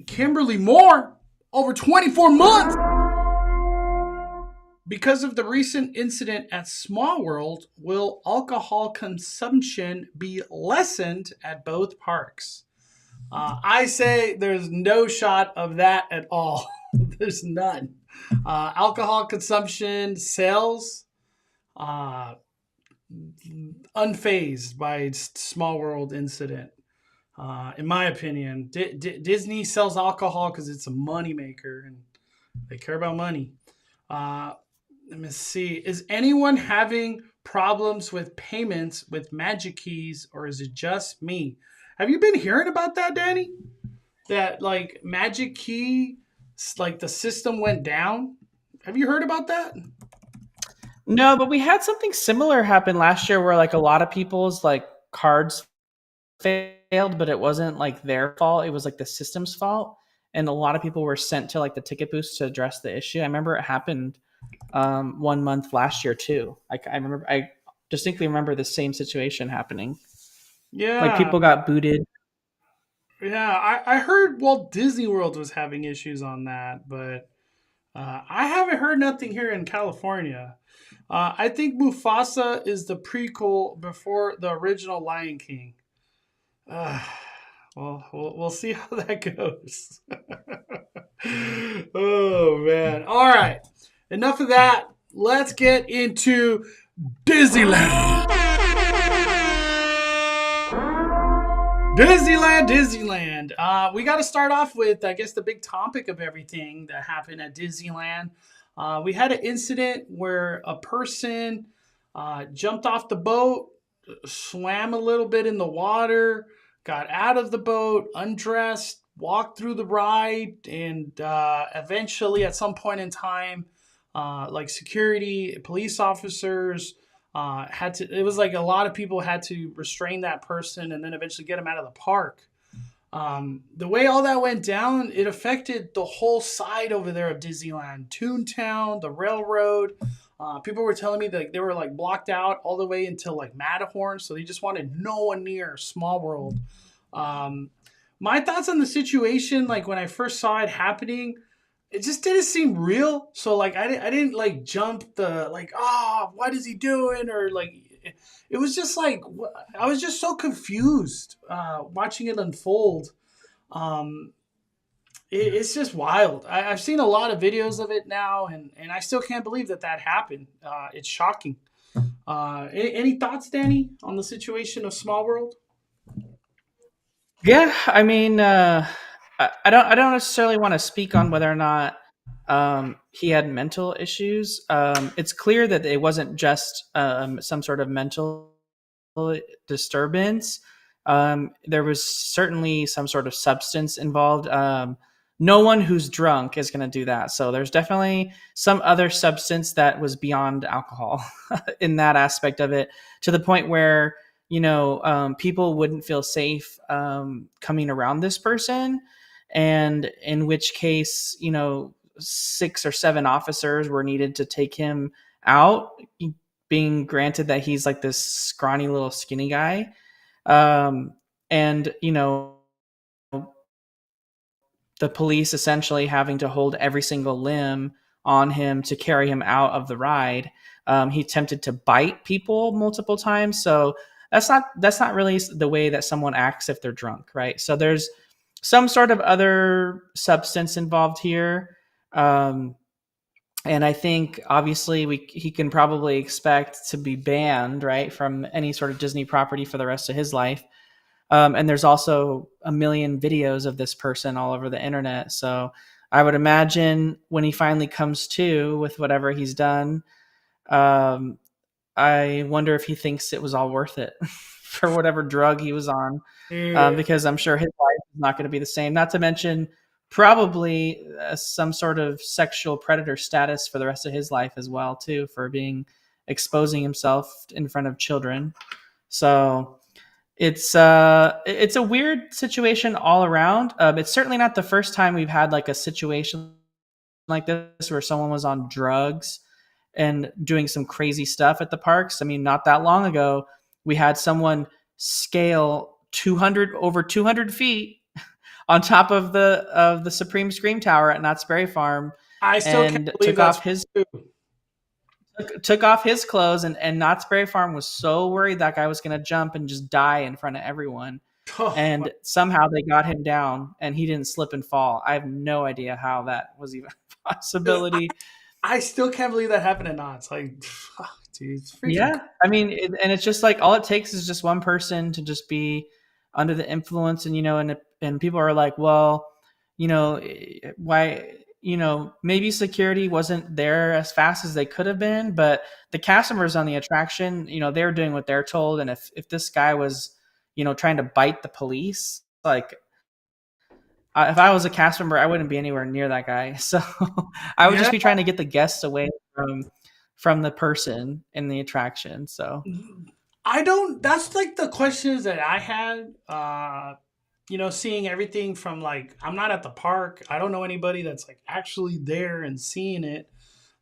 Kimberly Moore, over 24 months. Because of the recent incident at Small World, will alcohol consumption be lessened at both parks? I say there's no shot of that at all. There's none. Alcohol consumption, sales, unfazed by Small World incident. In my opinion, Disney sells alcohol because it's a moneymaker and they care about money. Let me see. Is anyone having problems with payments with Magic Keys, or is it just me? Have you been hearing about that, Danny? That like Magic Key, like the system went down. Have you heard about that? No, but we had something similar happen last year where like a lot of people's like cards failed, but it wasn't like their fault. It was like the system's fault. And a lot of people were sent to like the ticket booths to address the issue. I remember it happened 1 month last year too. I distinctly remember the same situation happening. Like Yeah, people got booted. yeah. I heard Walt Disney World was having issues on that, but I haven't heard nothing here in California. I think Mufasa is the prequel before the original Lion King. Uh, we'll see how that goes. Oh man! All right, enough of that. Let's get into Disneyland. Disneyland. We got to start off with, I guess, the big topic of everything that happened at Disneyland. We had an incident where a person jumped off the boat, swam a little bit in the water, got out of the boat, undressed, walked through the ride, and eventually, at some point in time, like security, police officers, had to. It was like a lot of people had to restrain that person and then eventually get him out of the park. The way all that went down, it affected the whole side over there of Disneyland, Toontown, the railroad. People were telling me that they were like blocked out all the way until like Matterhorn, so they just wanted no one near Small World. Um, my thoughts on the situation, like when I first saw it happening, it just didn't seem real. So like I didn't like jump the like, oh, what is he doing, or like it was just like I was just so confused watching it unfold. Um, it's just wild. I've seen a lot of videos of it now, and I still can't believe that that happened. It's shocking. Any thoughts, Danny, on the situation of Small World? Yeah, I mean, I don't necessarily want to speak on whether or not he had mental issues. It's clear that it wasn't just some sort of mental disturbance. There was certainly some sort of substance involved. No one who's drunk is going to do that. So there's definitely some other substance that was beyond alcohol in that aspect of it, to the point where people wouldn't feel safe coming around this person, and in which case 6 or 7 officers were needed to take him out, being granted that he's like this scrawny little skinny guy. And the police essentially having to hold every single limb on him to carry him out of the ride. He attempted to bite people multiple times. So that's not really the way that someone acts if they're drunk, right? So there's some sort of other substance involved here. And I think obviously he can probably expect to be banned, right, from any sort of Disney property for the rest of his life. And there's also a million videos of this person all over the internet. So I would imagine when he finally comes to with whatever he's done, um, I wonder if he thinks it was all worth it for whatever drug he was on, Yeah. because I'm sure his life is not going to be the same. Not to mention, probably some sort of sexual predator status for the rest of his life as well, too, for being exposing himself in front of children. So it's a weird situation all around. It's certainly not the first time we've had like a situation like this where someone was on drugs and doing some crazy stuff at the parks. I mean, not that long ago, we had someone scale 200 feet on top of the Supreme Scream Tower at Knott's Berry Farm I still can't and believe that's true. took off his clothes, and Knott's Berry Farm was so worried that guy was going to jump and just die in front of everyone. Oh, my. And somehow they got him down and he didn't slip and fall. I have no idea how that was even a possibility. I still can't believe that happened at Knott's. Like, dude, it's freaking. Yeah, I mean, and it's just like all it takes is just one person to just be under the influence, and and people are like, well, why, maybe security wasn't there as fast as they could have been, but the cast members on the attraction, they're doing what they're told, and if this guy was, trying to bite the police, like if I was a cast member, I wouldn't be anywhere near that guy. So I would Yeah. just be trying to get the guests away from the person in the attraction. So I don't. That's like the questions that I had. Seeing everything from like, I'm not at the park. I don't know anybody that's like actually there and seeing it.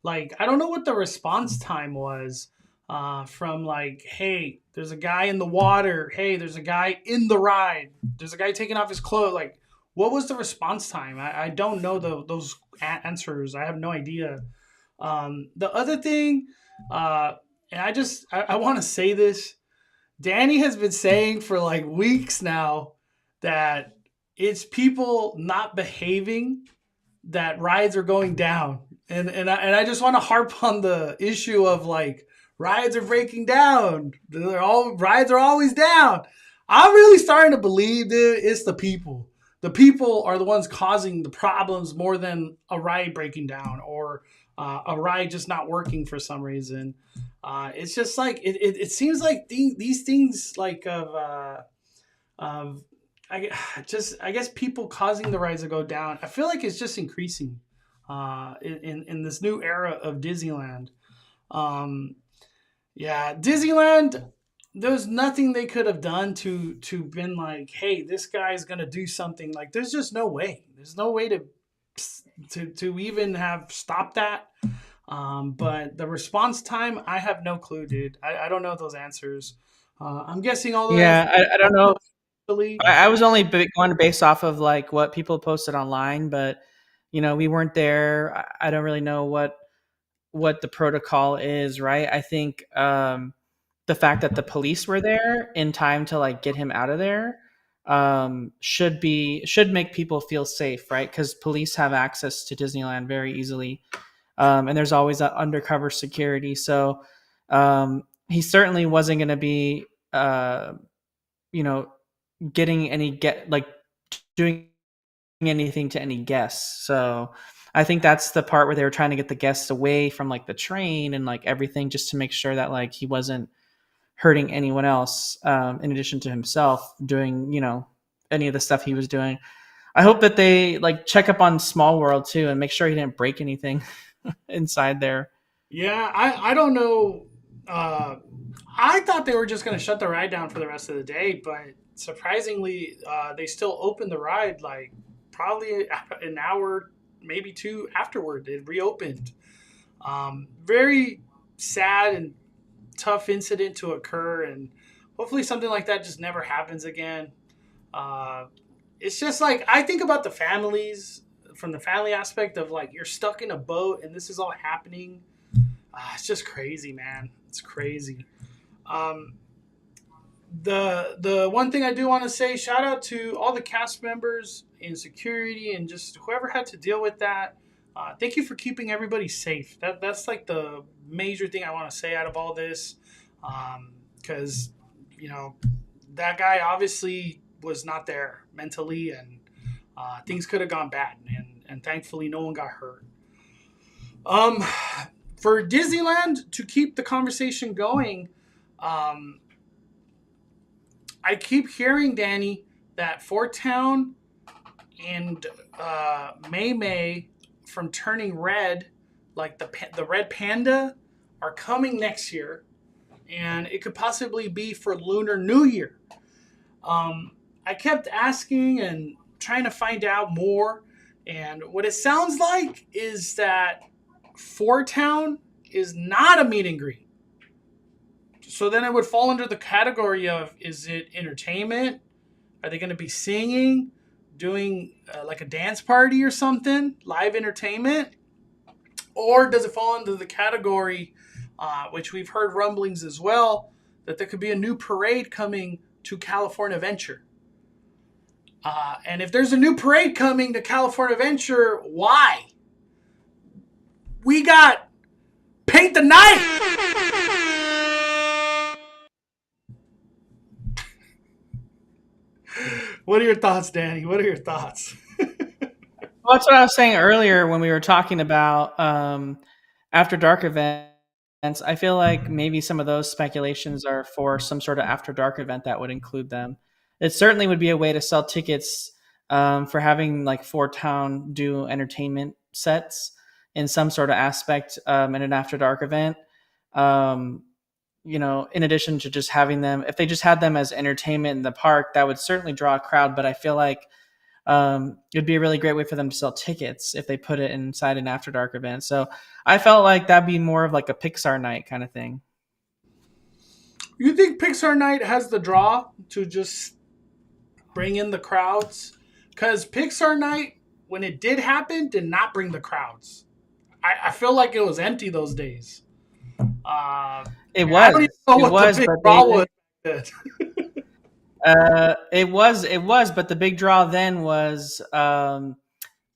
Like, I don't know what the response time was from like, hey, there's a guy in the water. Hey, there's a guy in the ride. There's a guy taking off his clothes. Like, what was the response time? I don't know those answers. I have no idea. The other thing, and I want to say this. Danny has been saying for like weeks now that it's people not behaving that rides are going down. And I just want to harp on the issue of like rides are breaking down. Rides are always down. I'm really starting to believe, dude, it's the people. The people are the ones causing the problems more than a ride breaking down or a ride just not working for some reason. It's just like it seems like these things like of I guess people causing the rides to go down. I feel like it's just increasing in this new era of Disneyland. Um, yeah, Disneyland. There's nothing they could have done to been like, hey, this guy's gonna do something. Like, there's just no way. There's no way to even have stopped that. But the response time, I have no clue, dude. I don't know those answers. I'm guessing all the yeah, I don't know. information. I was only going based off of like what people posted online, but we weren't there. I don't really know what the protocol is, right? I think the fact that the police were there in time to like get him out of there should make people feel safe, right? Because police have access to Disneyland very easily, and there's always that undercover security. So he certainly wasn't going to be, you know, getting any get like doing anything to any guests. So I think that's the part where they were trying to get the guests away from like the train and like everything, just to make sure that like he wasn't hurting anyone else, in addition to himself doing any of the stuff he was doing. I hope that they like check up on Small World too and make sure he didn't break anything inside there. Yeah, I don't know. Uh, I thought they were just going to shut the ride down for the rest of the day, but surprisingly, they still opened the ride like probably an hour, maybe two afterward. It reopened. Very sad and tough incident to occur, and hopefully something like that just never happens again. Uh, it's just like I think about the families from the family aspect of like you're stuck in a boat and this is all happening. It's just crazy, man. It's crazy. Um, the one thing I do want to say, shout out to all the cast members in security and just whoever had to deal with that. Thank you for keeping everybody safe. That's like the major thing I want to say out of all this, because you know that guy obviously was not there mentally, and things could have gone bad, and thankfully no one got hurt. Um, for Disneyland to keep the conversation going, um, I keep hearing, Danny, that Fort Town and May May from Turning Red, like the Red Panda, are coming next year, and it could possibly be for Lunar New Year. I kept asking and trying to find out more, and what it sounds like is that Fort Town is not a meet and greet. So then it would fall under the category of, is it entertainment? Are they going to be singing, doing like a dance party or something, live entertainment? Or does it fall into the category, which we've heard rumblings as well, that there could be a new parade coming to California Adventure? And if there's a new parade coming to California Adventure, why? We got Paint the Night! What are your thoughts, Danny? What are your thoughts? Well, that's what I was saying earlier when we were talking about after dark events. I feel like maybe some of those speculations are for some sort of after dark event that would include them. It certainly would be a way to sell tickets for having like Fort Town do entertainment sets in some sort of aspect in an after dark event. Um, in addition to just having them, if they just had them as entertainment in the park, that would certainly draw a crowd. But I feel like it'd be a really great way for them to sell tickets if they put it inside an after dark event. So I felt like that'd be more of like a Pixar night kind of thing. You think Pixar Night has the draw to just bring in the crowds? Because Pixar Night, when it did happen, did not bring the crowds. I feel like it was empty those days. It I don't even was, know it what was, the big but draw was. it was, but the big draw then was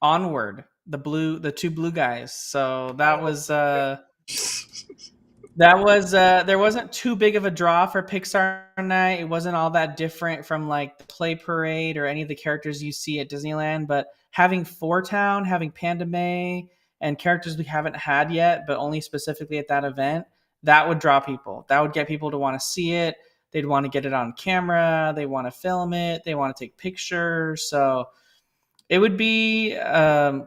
Onward, the two blue guys. So that was there wasn't too big of a draw for Pixar Night. It wasn't all that different from like the Play Parade or any of the characters you see at Disneyland. But having Four Town, having Panda May, and characters we haven't had yet, but only specifically at that event, that would draw people. That would get people to want to see it. They'd want to get it on camera. They want to film it. They want to take pictures. So it would be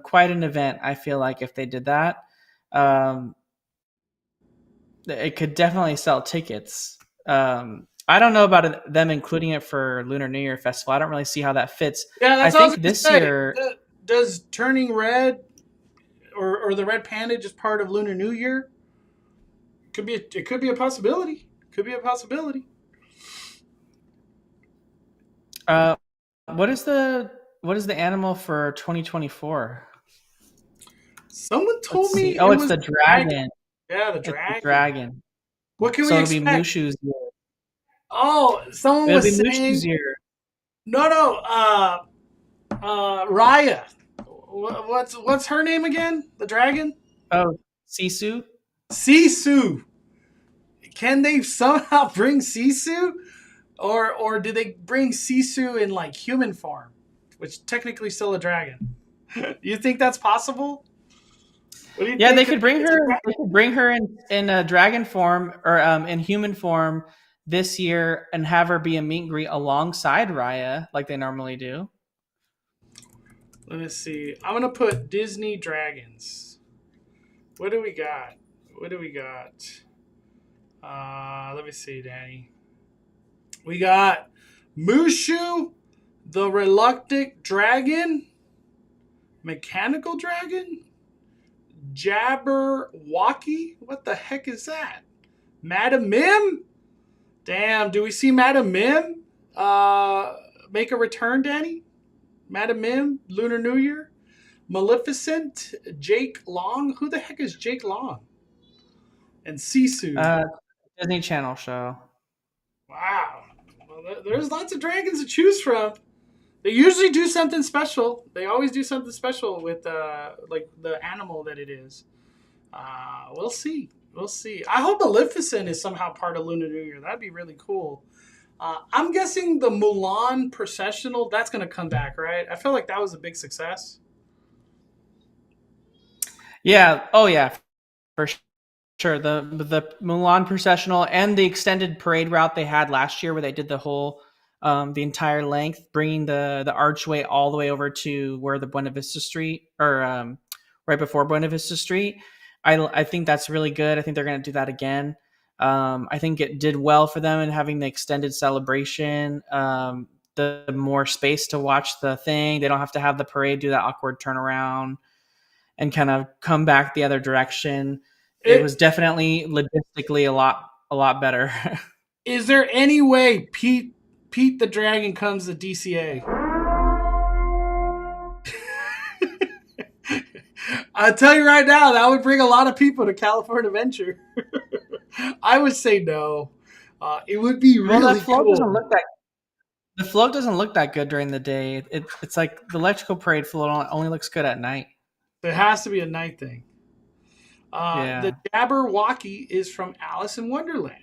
quite an event, I feel like, if they did that. Um, it could definitely sell tickets. I don't know about them including it for Lunar New Year Festival. I don't really see how that fits. Yeah, I that's what I was think going to this say. year, Does Turning Red or the Red Panda just part of Lunar New Year? It could be a possibility. Could be a possibility. uh, what is the animal for 2024? Someone Let's told see. me Oh, it it's was the dragon. Yeah, the It's the dragon. dragon. What can So we it'll be expect? Mushu's year. Oh, someone It'll was be Mushu's saying year. no. Raya. What's her name again? The dragon. Oh, Sisu. Sisu. Can they somehow bring Sisu, or do they bring Sisu in like human form, which technically still a dragon? You think that's possible? What do you Yeah, think? they could bring her. They could bring her in a dragon form or in human form this year, and have her be a meet and greet alongside Raya, like they normally do. Let me see. I'm gonna put Disney dragons. What do we got? What do we got? Let me see, Danny. We got Mushu, the reluctant dragon, mechanical dragon, Jabberwocky. What the heck is that? Madam Mim? Damn, do we see Madam Mim make a return, Danny? Madam Mim, Lunar New Year? Maleficent, Jake Long. Who the heck is Jake Long? And Sisu. Uh, Disney Channel show. Wow. Well, there's lots of dragons to choose from. They usually do something special. They always do something special with like the animal that it is. We'll see. We'll see. I hope Maleficent is somehow part of Lunar New Year. That'd be really cool. I'm guessing the Mulan processional, that's going to come back, right? I feel like that was a big success. Yeah. Oh yeah. For sure. The Mulan processional and the extended parade route they had last year, where they did the whole the entire length, bringing the archway all the way over to where the Buena Vista Street, or right before Buena Vista Street. I think that's really good. I think they're going to do that again. I think it did well for them in having the extended celebration. The more space to watch the thing. They don't have to have the parade do that awkward turnaround and kind of come back the other direction. It was definitely logistically a lot better. Is there any way Pete the Dragon comes to DCA? I'll tell you right now, that would bring a lot of people to California Adventure. I would say no. It would be really cool. The float doesn't look that good during the day. It's like the electrical parade float only looks good at night. It has to be a night thing. Yeah. The Jabberwocky is from Alice in Wonderland.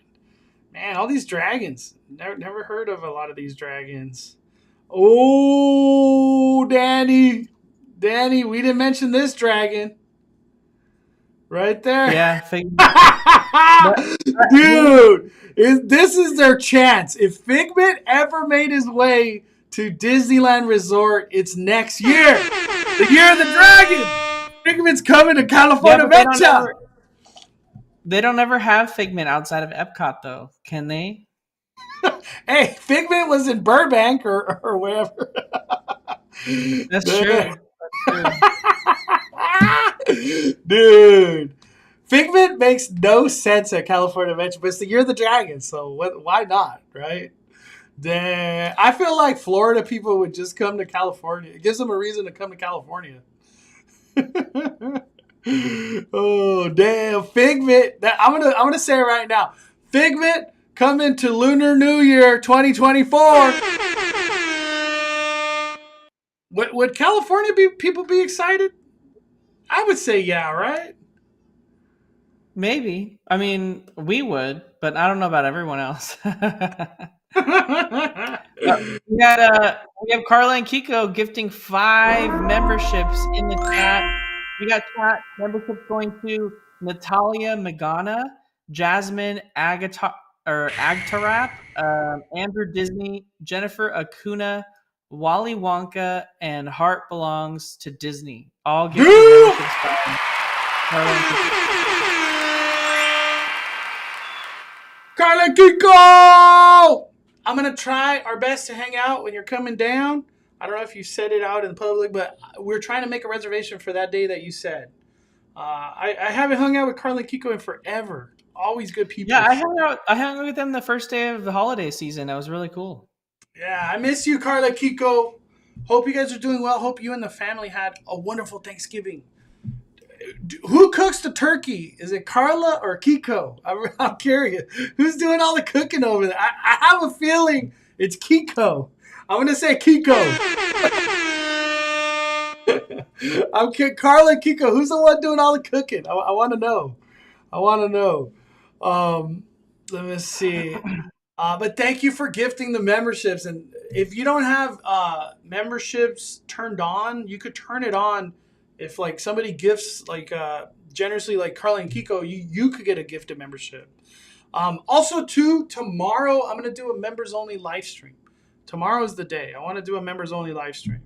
Man, all these dragons. Never heard of a lot of these dragons. Oh, Danny, we didn't mention this dragon. Right there. Yeah. Dude, this is their chance. If Figment ever made his way to Disneyland Resort, it's next year. The year of the dragon. Figment's coming to California Adventure. They don't ever have Figment outside of Epcot, though. Can they? Hey, Figment was in Burbank or wherever. That's true. Dude. Figment makes no sense at California Adventure, but it's the year of the dragon, so why not, right? Damn. I feel like Florida people would just come to California. It gives them a reason to come to California. Oh, damn. Figment. I'm gonna say it right now. Figment coming to Lunar New Year 2024. Would California people be excited? I would say yeah, right? Maybe. I mean, we would, but I don't know about everyone else. We have Carla and Kiko gifting 5 memberships in the chat. We got chat memberships going to Natalia Magana, Jasmine Agtarap, Andrew Disney, Jennifer Acuna, Wally Wonka, and Heart Belongs to Disney. All gifting memberships from Carla and Kiko. Carla and Kiko! I'm going to try our best to hang out when you're coming down. I don't know if you said it out in public, but we're trying to make a reservation for that day that you said. I haven't hung out with Carla and Kiko in forever. Always good people. Yeah, I hung out with them the first day of the holiday season. That was really cool. Yeah, I miss you, Carla, Kiko. Hope you guys are doing well. Hope you and the family had a wonderful Thanksgiving. Who cooks the turkey? Is it Carla or Kiko? I'm curious. Who's doing all the cooking over there? I have a feeling it's Kiko. I'm going to say Kiko. I'm kidding. Carla and Kiko, who's the one doing all the cooking? I want to know. Let me see. But thank you for gifting the memberships. And if you don't have memberships turned on, you could turn it on. If like somebody gifts like generously like Carla and Kiko, you could get a gifted membership. Also too, tomorrow I'm going to do a members only live stream. Tomorrow's the day. I want to do a members only live stream.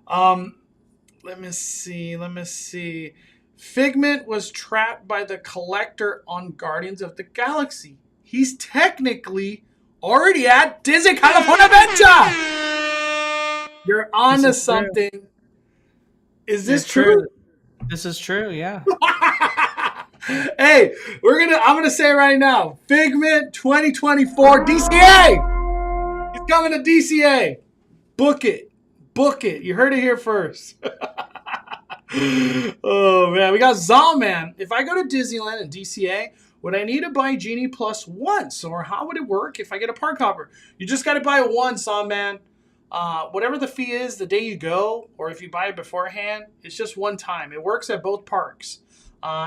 Let me see. Figment was trapped by the collector on Guardians of the Galaxy. He's technically already at Disney California Adventure. You're on to something. Is this true? This is true, yeah. Hey, I'm gonna say it right now. Figment 2024 DCA. He's coming to DCA. Book it. You heard it here first. Oh man, we got Zalman. If I go to Disneyland and DCA, would I need to buy Genie Plus once, or how would it work if I get a park hopper? You just got to buy it once, Zalman. Whatever the fee is the day you go, or if you buy it beforehand, it's just one time. It works at both parks.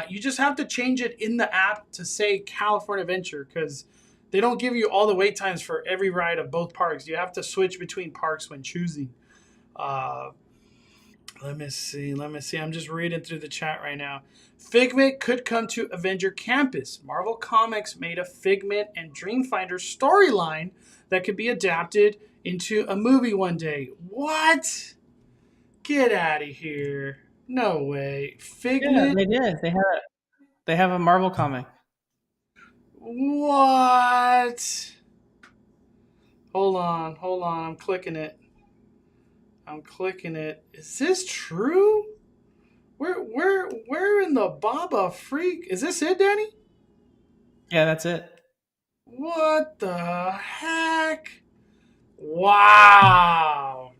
You just have to change it in the app to say California Adventure because they don't give you all the wait times for every ride of both parks. You have to switch between parks when choosing. Uh, Let me see. Let me see. I'm just reading through the chat right now. Figment could come to Avenger Campus. Marvel Comics made a Figment and Dreamfinder storyline that could be adapted into a movie one day. What? Get out of here. No way. Yeah, Figment? they did. They have a Marvel comic. What? Hold on. Hold on. I'm clicking it. I'm clicking it. Is this true? Where in the Baba freak? Is this it, Danny? Yeah, that's it. What the heck? Wow.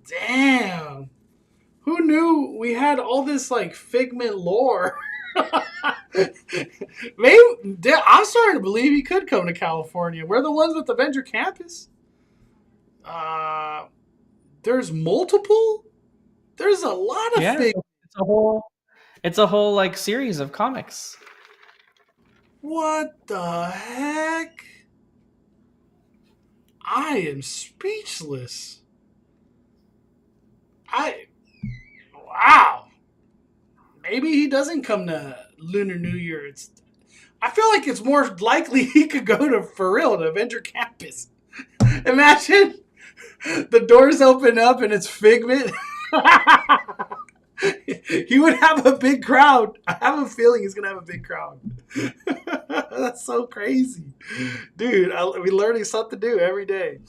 Damn. Who knew we had all this like Figment lore? Maybe I'm starting to believe he could come to California. We're the ones with Avenger Campus. Uh, there's multiple. There's a lot of Yeah, Fig. it's a whole like series of comics. What the heck? I am speechless. I wow. Maybe he doesn't come to Lunar New Year. I feel like it's more likely he could go to for real to Avenger Campus. Imagine the doors open up and it's Figment. He would have a big crowd. I have a feeling he's gonna have a big crowd. That's so crazy, dude. We're learning something new every day.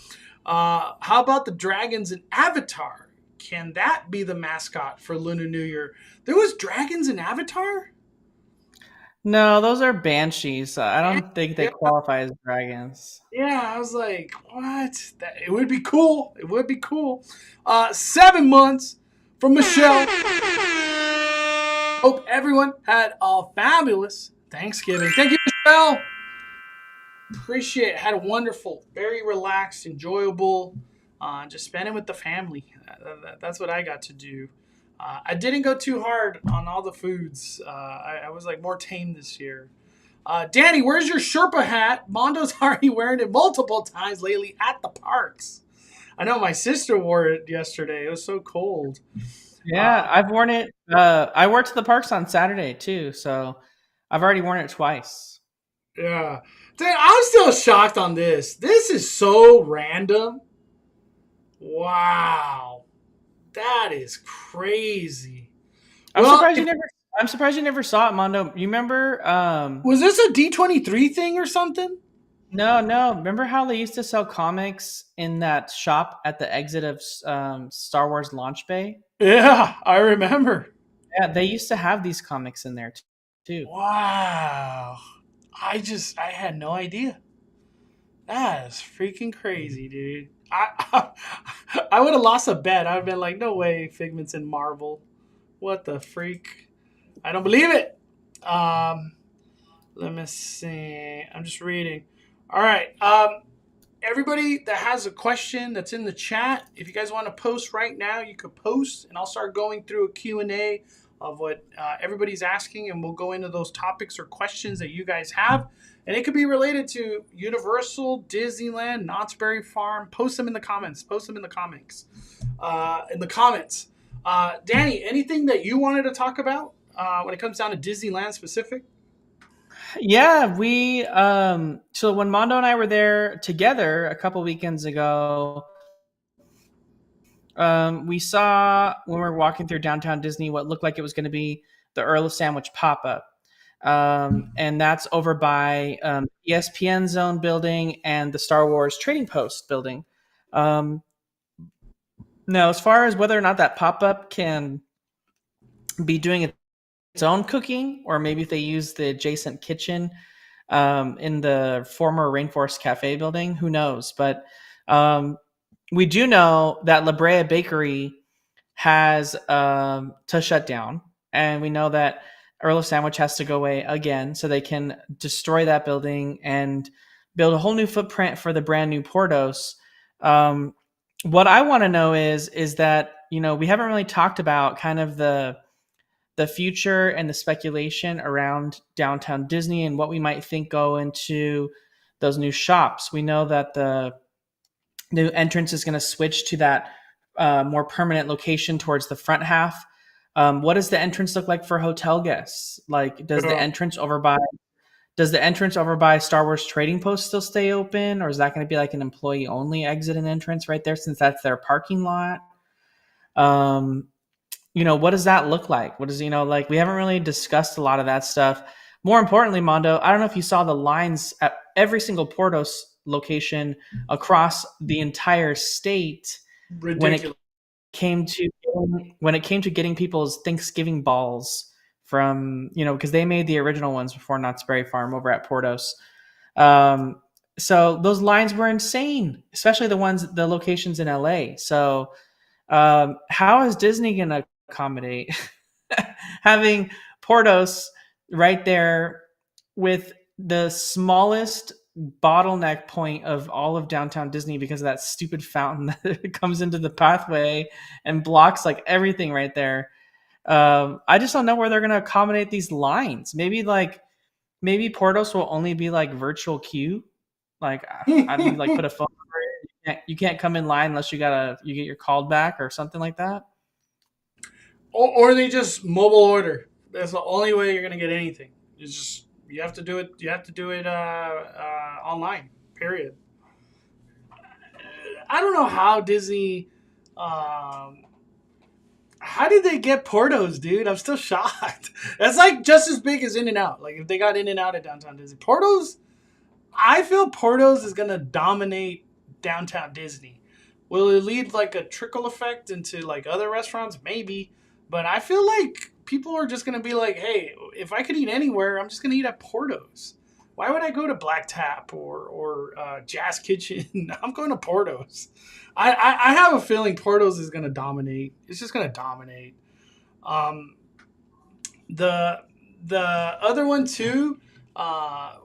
How about the dragons in Avatar? Can that be the mascot for Lunar New Year? There was dragons in Avatar. No, those are banshees. I don't think they Yeah, qualify as dragons. yeah. I was like, what? It would be cool. It would be cool. 7 months from Michelle. Hope everyone had a fabulous Thanksgiving. Thank you, Michelle. Appreciate it. Had a wonderful, very relaxed, enjoyable, just spending with the family. That's what I got to do. I didn't go too hard on all the foods. I was like more tame this year. Danny, where's your Sherpa hat? Mondo's already wearing it multiple times lately at the parks. I know my sister wore it yesterday. It was so cold. Yeah, I've worn it. I wore it to the parks on Saturday too, so I've already worn it twice. Yeah. Dude, I'm still shocked on this. This is so random. Wow. That is crazy. I'm Well, surprised you never. I'm surprised you never saw it, Mondo. You remember? was this a D23 thing or something? No, no. Remember how they used to sell comics in that shop at the exit of Star Wars Launch Bay? Yeah, I remember. Yeah, they used to have these comics in there too. Wow. I had no idea. That is freaking crazy, dude. I would have lost a bet. I'd have been like, no way, Figment's in Marvel. What the freak? I don't believe it. Let me see. I'm just reading. All right. Everybody that has a question that's in the chat, if you guys want to post right now, you could post, and I'll start going through a Q&A of what everybody's asking, and we'll go into those topics or questions that you guys have. And it could be related to Universal, Disneyland, Knott's Berry Farm. Post them in the comments. Post them in the comics. In the comments. Danny, anything that you wanted to talk about when it comes down to Disneyland specific? Yeah, we so when Mondo and I were there together a couple weekends ago, we saw when we were walking through downtown Disney what looked like it was going to be the Earl of Sandwich pop-up. And that's over by ESPN Zone building and the Star Wars Trading Post building. Now, as far as whether or not that pop-up can be doing its own cooking, or maybe if they use the adjacent kitchen in the former Rainforest Cafe building, who knows? But we do know that La Brea Bakery has to shut down, and we know that Earl of Sandwich has to go away again, so they can destroy that building and build a whole new footprint for the brand new Portos. what I want to know is that, we haven't really talked about kind of the future and the speculation around downtown Disney and what we might think go into those new shops. We know that the new entrance is going to switch to that more permanent location towards the front half. What does the entrance look like for hotel guests? Like, Yeah. does the entrance over by Star Wars Trading Post still stay open, or is that going to be like an employee only exit and entrance right there since that's their parking lot? Um, what does that look like? What is, like we haven't really discussed a lot of that stuff. More importantly, Mondo, I don't know if you saw the lines at every single Portos location across the entire state when it Ridiculous. came to getting people's Thanksgiving balls from, because they made the original ones before Knott's Berry Farm over at Portos. Um, so those lines were insane, especially the locations in LA. So how is Disney going to accommodate having Portos right there with the smallest bottleneck point of all of downtown Disney because of that stupid fountain that comes into the pathway and blocks like everything right there? I just don't know where they're going to accommodate these lines. Maybe Portos will only be like virtual queue. Like, I don't know, like put a phone number in. You can't come in line unless you get your called back or something like that. Or they just mobile order. That's the only way you're gonna get anything. It's just you have to do it. You have to do it online. Period. I don't know how Disney. Um, how did they get Portos, dude? I'm still shocked. That's like just as big as In and Out. Like if they got In and Out at downtown Disney, Portos. I feel Portos is gonna dominate downtown Disney. Will it lead like a trickle effect into like other restaurants? Maybe, but I feel like people are just gonna be like, "Hey, if I could eat anywhere, I'm just gonna eat at Portos. Why would I go to Black Tap or Jazz Kitchen? I'm going to Portos." I have a feeling Portos is gonna dominate. It's just gonna dominate. Um, the the other one too,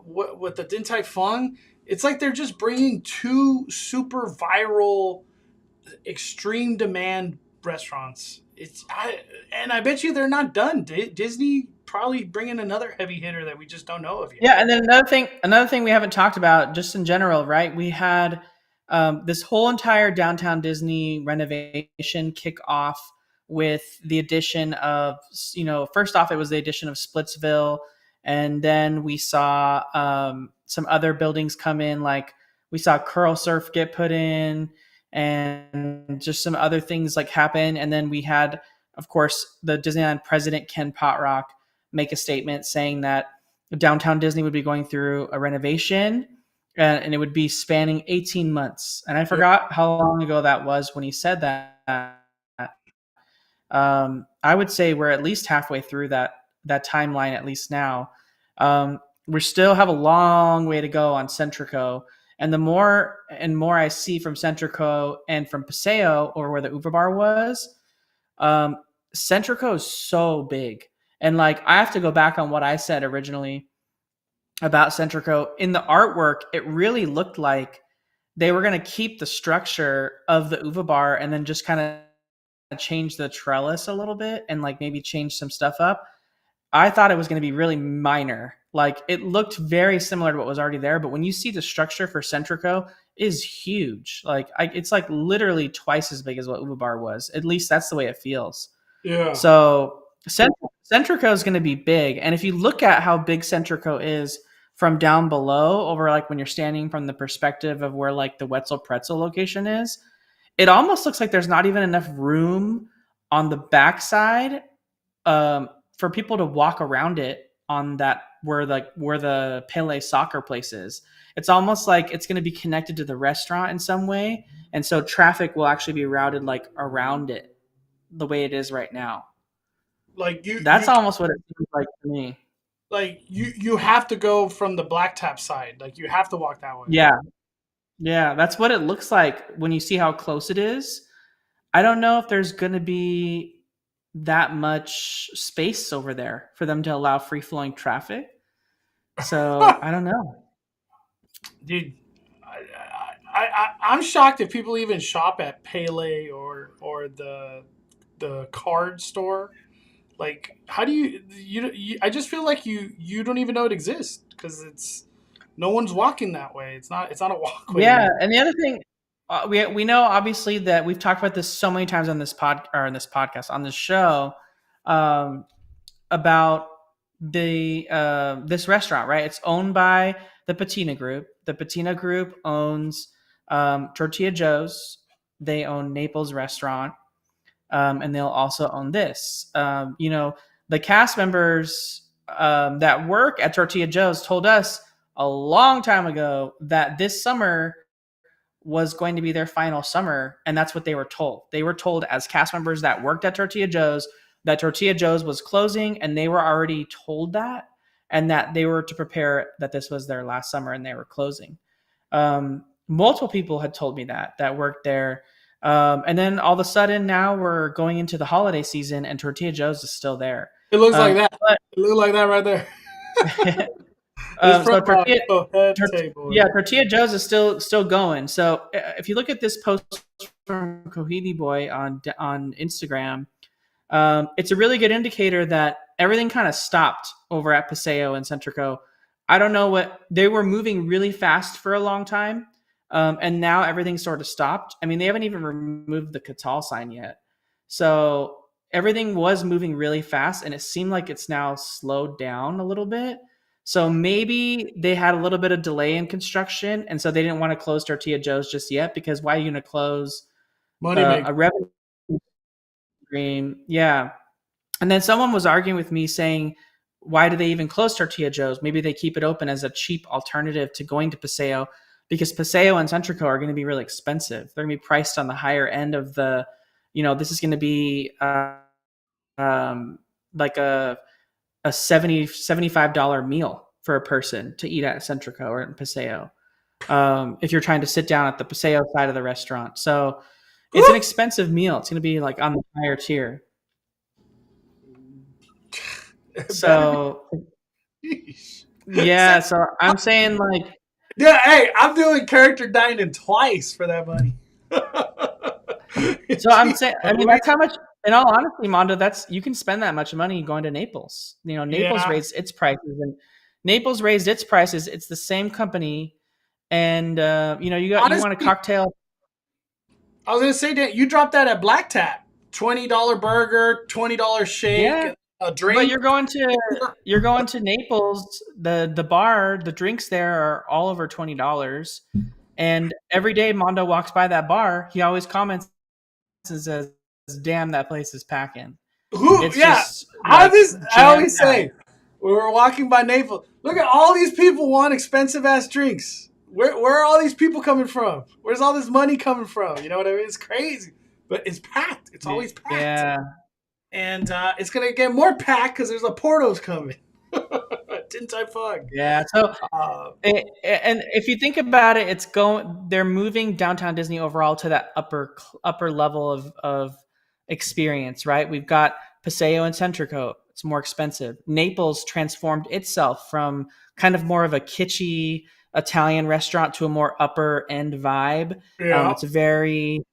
with the Din Tai Fung, it's like they're just bringing two super viral, extreme demand restaurants. And I bet you they're not done. Disney probably bringing another heavy hitter that we just don't know of yet. Yeah, and then another thing we haven't talked about, just in general, right? We had this whole entire downtown Disney renovation kick off with the addition of, first off, it was the addition of Splitsville, and then we saw some other buildings come in, like we saw Curl Surf get put in, and just some other things like happen, and then we had, of course, the Disneyland president Ken Potrock make a statement saying that downtown Disney would be going through a renovation, and it would be spanning 18 months. And I Yep. forgot how long ago that was when he said that. I would say we're at least halfway through that timeline, at least now. We still have a long way to go on Centrico. And the more and more I see from Centrico and from Paseo, or where the Uva Bar was, um, Centrico is so big. And like, I have to go back on what I said originally about Centrico. In the artwork, it really looked like they were going to keep the structure of the Uva Bar and then just kind of change the trellis a little bit and like maybe change some stuff up. I thought it was going to be really minor. Like, it looked very similar to what was already there, but when you see the structure for Centrico, it is huge. Like, it's like literally twice as big as what Uva Bar was. At least that's the way it feels. Yeah. So Centrico is going to be big, and if you look at how big Centrico is from down below, over like when you're standing from the perspective of where like the Wetzel Pretzel location is, it almost looks like there's not even enough room on the backside for people to walk around it on that where the Pele soccer place is. It's almost like it's going to be connected to the restaurant in some way, and so traffic will actually be routed like around it the way it is right now. Like you That's almost what it seems like to me. you have to go from the Black Tap side. Like you have to walk that way. Yeah, yeah, that's what it looks like when you see how close it is. I don't know if there's going to be that much space over there for them to allow free flowing traffic. So I don't know. Dude, I'm shocked if people even shop at Pele or the card store. Like, how do you? I just feel like you don't even know it exists because it's no one's walking that way. It's not a walkway Yeah, anymore. and the other thing, we know obviously that we've talked about this so many times on this podcast on this show, um, about the this restaurant, right? It's owned by the Patina Group. The Patina Group owns Tortilla Joes. They own Naples Restaurant, and they'll also own this. The cast members that work at Tortilla Joe's told us a long time ago that this summer was going to be their final summer, and that's what they were told. They were told as cast members that worked at Tortilla Joe's that Tortilla Joe's was closing, and they were already told that, and that they were to prepare that this was their last summer and they were closing. Multiple people had told me that worked there. And then all of a sudden now we're going into the holiday season and Tortilla Joe's is still there. It looks like that. But It looks like that right there. It's so from my Tortilla, head table. yeah, Tortilla Joe's is still going. So if you look at this post from Coheed Boy on Instagram, it's a really good indicator that everything kind of stopped over at Paseo and Centrico. I don't know what they were moving really fast for a long time, and now everything sort of stopped. I mean, they haven't even removed the Catal sign yet, so everything was moving really fast, and it seemed like it's now slowed down a little bit. So maybe they had a little bit of delay in construction, and so they didn't want to close Tortilla Joe's just yet because why are you going to close Money maker. a revenue stream? Yeah. And then someone was arguing with me saying, why do they even close Tortilla Joe's? Maybe they keep it open as a cheap alternative to going to Paseo because Paseo and Centrico are going to be really expensive. They're going to be priced on the higher end of the, this is going to be like a $75 meal for a person to eat at Centrico or in Paseo. If you're trying to sit down at the Paseo side of the restaurant. So it's an expensive meal. It's going to be like on the higher tier. So yeah, so I'm saying like, yeah, hey, I'm doing character dining twice for that money. So I'm saying, I mean, that's how much. In all honesty, Mondo, you can spend that much money going to Naples. Naples raised its prices, and Naples raised its prices. It's the same company, and you want a cocktail. I was gonna say that you dropped that at Black Tap, $20 burger, $20 shake, yeah. A drink. But you're going to Naples. The bar, the drinks there are all over $20, and every day Mondo walks by that bar, he always comments and says, "Damn, that place is packing." I always say when we're walking by Naples, look at all these people want expensive ass drinks. Where are all these people coming from? Where's all this money coming from? You know what I mean? It's crazy, but it's packed. It's always packed. Yeah. And it's gonna get more packed because there's a Porto's coming. Didn't I fuck? Yeah. So, and if you think about it, they're moving downtown Disney overall to that upper level of experience, right? We've got Paseo and Centrico. It's more expensive. Naples transformed itself from kind of more of a kitschy Italian restaurant to a more upper end vibe. Yeah. It's a very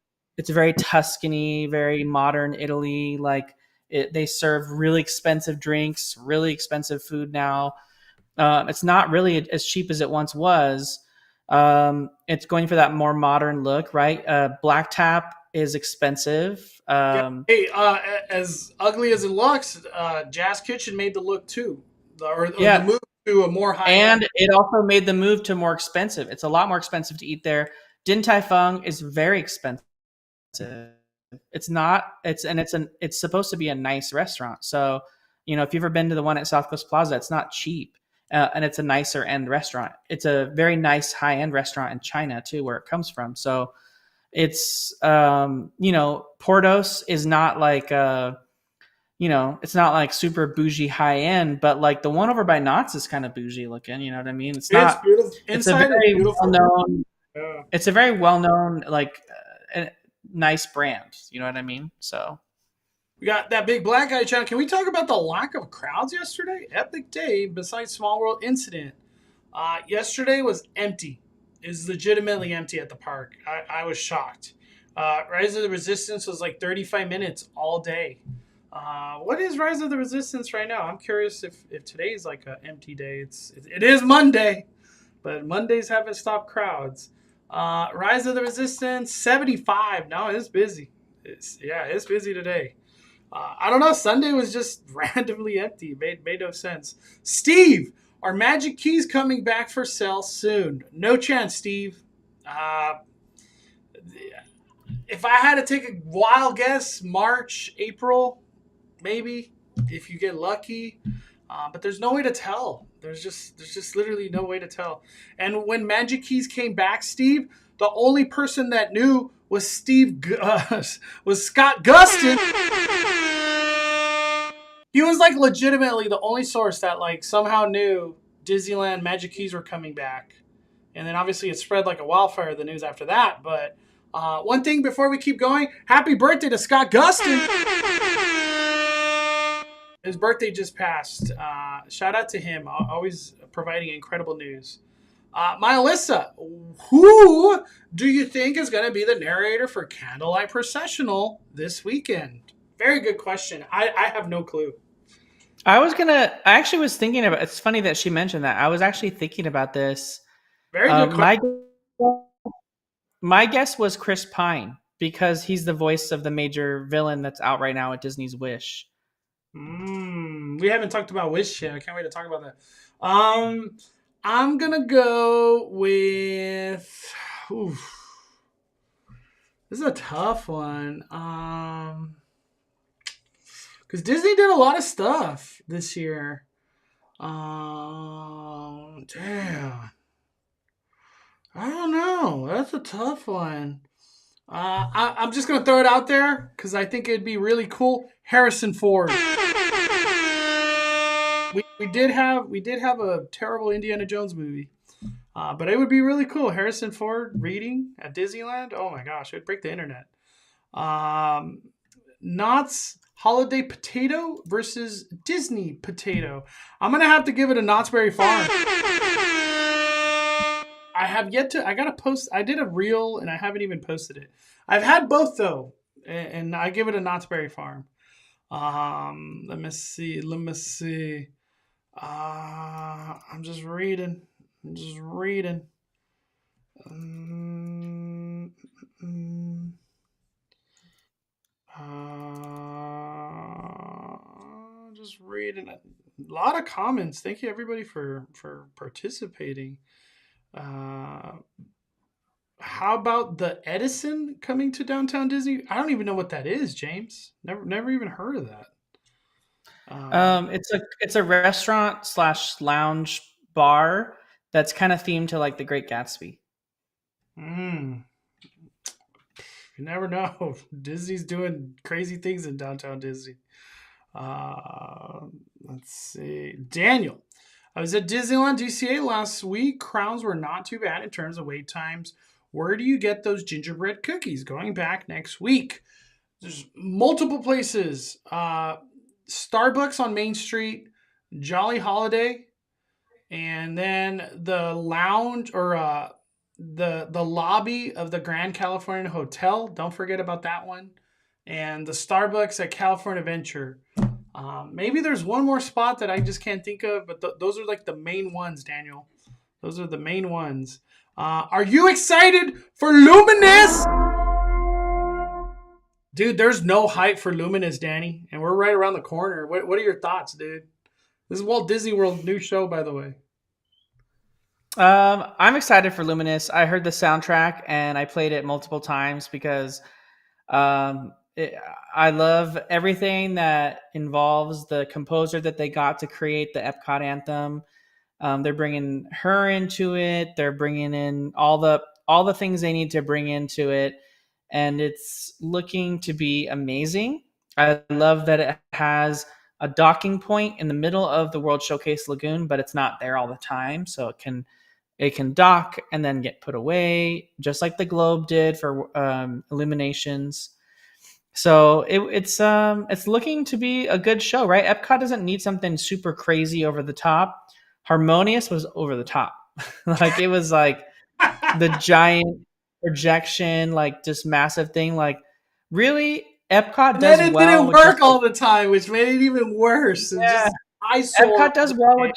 Tuscany, very modern Italy. Like they serve really expensive drinks, really expensive food now. It's not really as cheap as it once was. It's going for that more modern look, right? Black Tap is expensive. Hey, as ugly as it looks, Jazz Kitchen made the look too, the move to a more high. And it also made the move to more expensive. It's a lot more expensive to eat there. Din Tai Fung is very expensive. It's not. It's supposed to be a nice restaurant. So, if you've ever been to the one at South Coast Plaza, it's not cheap, and it's a nicer end restaurant. It's a very nice high end restaurant in China too, where it comes from. So, it's Portos is not like it's not like super bougie high end, but like the one over by Knott's is kind of bougie looking. You know what I mean? It's not. Beautiful. It's a very well known. Yeah. It's a very well known nice brand. You know what I mean? So we got that big black guy channel. Can we talk about the lack of crowds yesterday? Epic day besides Small World incident. Yesterday was empty. is legitimately empty at the park. I was shocked. Rise of the Resistance was like 35 minutes all day. What is Rise of the Resistance right now? I'm curious if today's like an empty day. It is Monday, but Mondays haven't stopped crowds. Rise of the Resistance 75. No, it's busy. It's busy today. I don't know. Sunday was just randomly empty. Made no sense. Steve, are Magic Keys coming back for sale soon? No chance, Steve. Uh, if I had to take a wild guess, March, April, maybe, if you get lucky. But there's no way to tell. There's just literally no way to tell. And when Magic Keys came back, Steve, the only person that knew was was Scott Gustin. He was like legitimately the only source that like somehow knew Disneyland Magic Keys were coming back. And then obviously it spread like a wildfire, the news after that. But one thing before we keep going, happy birthday to Scott Gustin. His birthday just passed. Shout out to him, always providing incredible news. My Alyssa, who do you think is going to be the narrator for Candlelight Processional this weekend? Very good question. I have no clue. I actually was thinking about, it's funny that she mentioned that. I was actually thinking about this. Very good question. My guess was Chris Pine because he's the voice of the major villain that's out right now at Disney's Wish. We haven't talked about Wish yet. I can't wait to talk about that. I'm gonna go with. This is a tough one. Because Disney did a lot of stuff this year. Damn. I don't know. That's a tough one. I'm just gonna throw it out there because I think it'd be really cool. Harrison Ford. We did have a terrible Indiana Jones movie, but it would be really cool. Harrison Ford reading at Disneyland. Oh my gosh, it would break the internet. Knott's Holiday Potato versus Disney Potato. I'm gonna have to give it a Knott's Berry Farm. I have yet to. I gotta post. I did a reel and I haven't even posted it. I've had both though, and I give it a Knott's Berry Farm. Let me see. I'm just reading. Just reading. A lot of comments. Thank you everybody for participating. How about the Edison coming to downtown Disney? I don't even know what that is, James. Never even heard of that. It's a restaurant / lounge bar that's kind of themed to like The Great Gatsby. You never know. Disney's doing crazy things in downtown Disney. Let's see. Daniel, I was at Disneyland DCA last week. Crowns were not too bad in terms of wait times. Where do you get those gingerbread cookies? Going back next week. There's multiple places. Starbucks on Main Street, Jolly Holiday, and then the lounge or the lobby of the Grand California Hotel. Don't forget about that one. And the Starbucks at California Adventure. Maybe there's one more spot that I just can't think of, but those are like the main ones, Daniel. Those are the main ones. Are you excited for Luminous? Dude, there's no hype for Luminous, Danny, and we're right around the corner. What are your thoughts, dude? This is Walt Disney World new show, by the way. I'm excited for Luminous. I heard the soundtrack and I played it multiple times because I love everything that involves the composer that they got to create the Epcot anthem. They're bringing her into it. They're bringing in all the things they need to bring into it. And it's looking to be amazing. I love that it has a docking point in the middle of the World Showcase Lagoon, but it's not there all the time. So it can dock and then get put away, just like the Globe did for Illuminations. So it's looking to be a good show, right? Epcot doesn't need something super crazy over the top. Harmonious was over the top. Like it was like the giant projection, like just massive thing. Like, really, Epcot And then does it well didn't with just work all the time, which made it even worse. And yeah, just eyesore Epcot all does the well time. with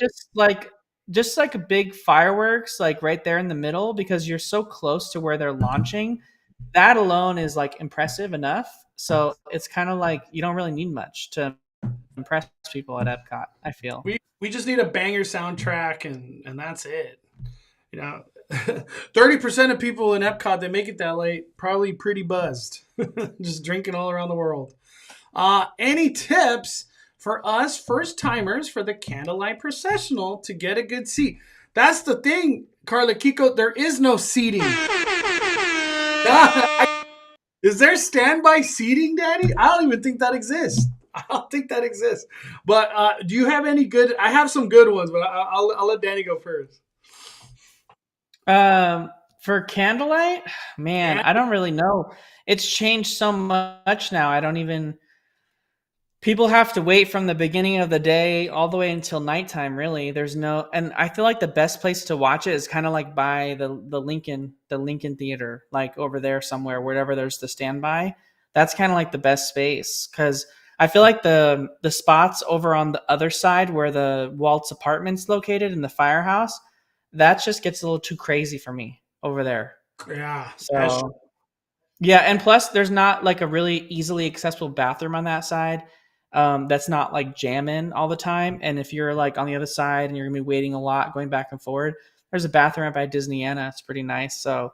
just like a big fireworks, like right there in the middle, because you're so close to where they're launching. That alone is like impressive enough. So it's kind of like you don't really need much to impress people at Epcot, I feel. We just need a banger soundtrack and that's it. You know, 30% of people in Epcot that make it that late probably pretty buzzed, just drinking all around the world. Any tips for us first timers for the candlelight processional to get a good seat? That's the thing, Carla Kiko. There is no seating. Is there standby seating, Daddy? I don't even think that exists. I don't think that exists. But do you have any good? I have some good ones, but I'll let Danny go first. For Candlelight, man, Yeah. I don't really know. It's changed so much now. I don't even. People have to wait from the beginning of the day all the way until nighttime. Really, there's no, and I feel like the best place to watch it is kind of like by the Lincoln Theater, like over there somewhere, wherever there's the standby. That's kind of like the best space because I feel like the spots over on the other side where the Waltz apartment's located in the firehouse, that just gets a little too crazy for me over there. Yeah. So yeah, and plus there's not like a really easily accessible bathroom on that side. That's not like jamming all the time. And if you're like on the other side and you're gonna be waiting a lot, going back and forward, there's a bathroom up by Disneyana. It's pretty nice. So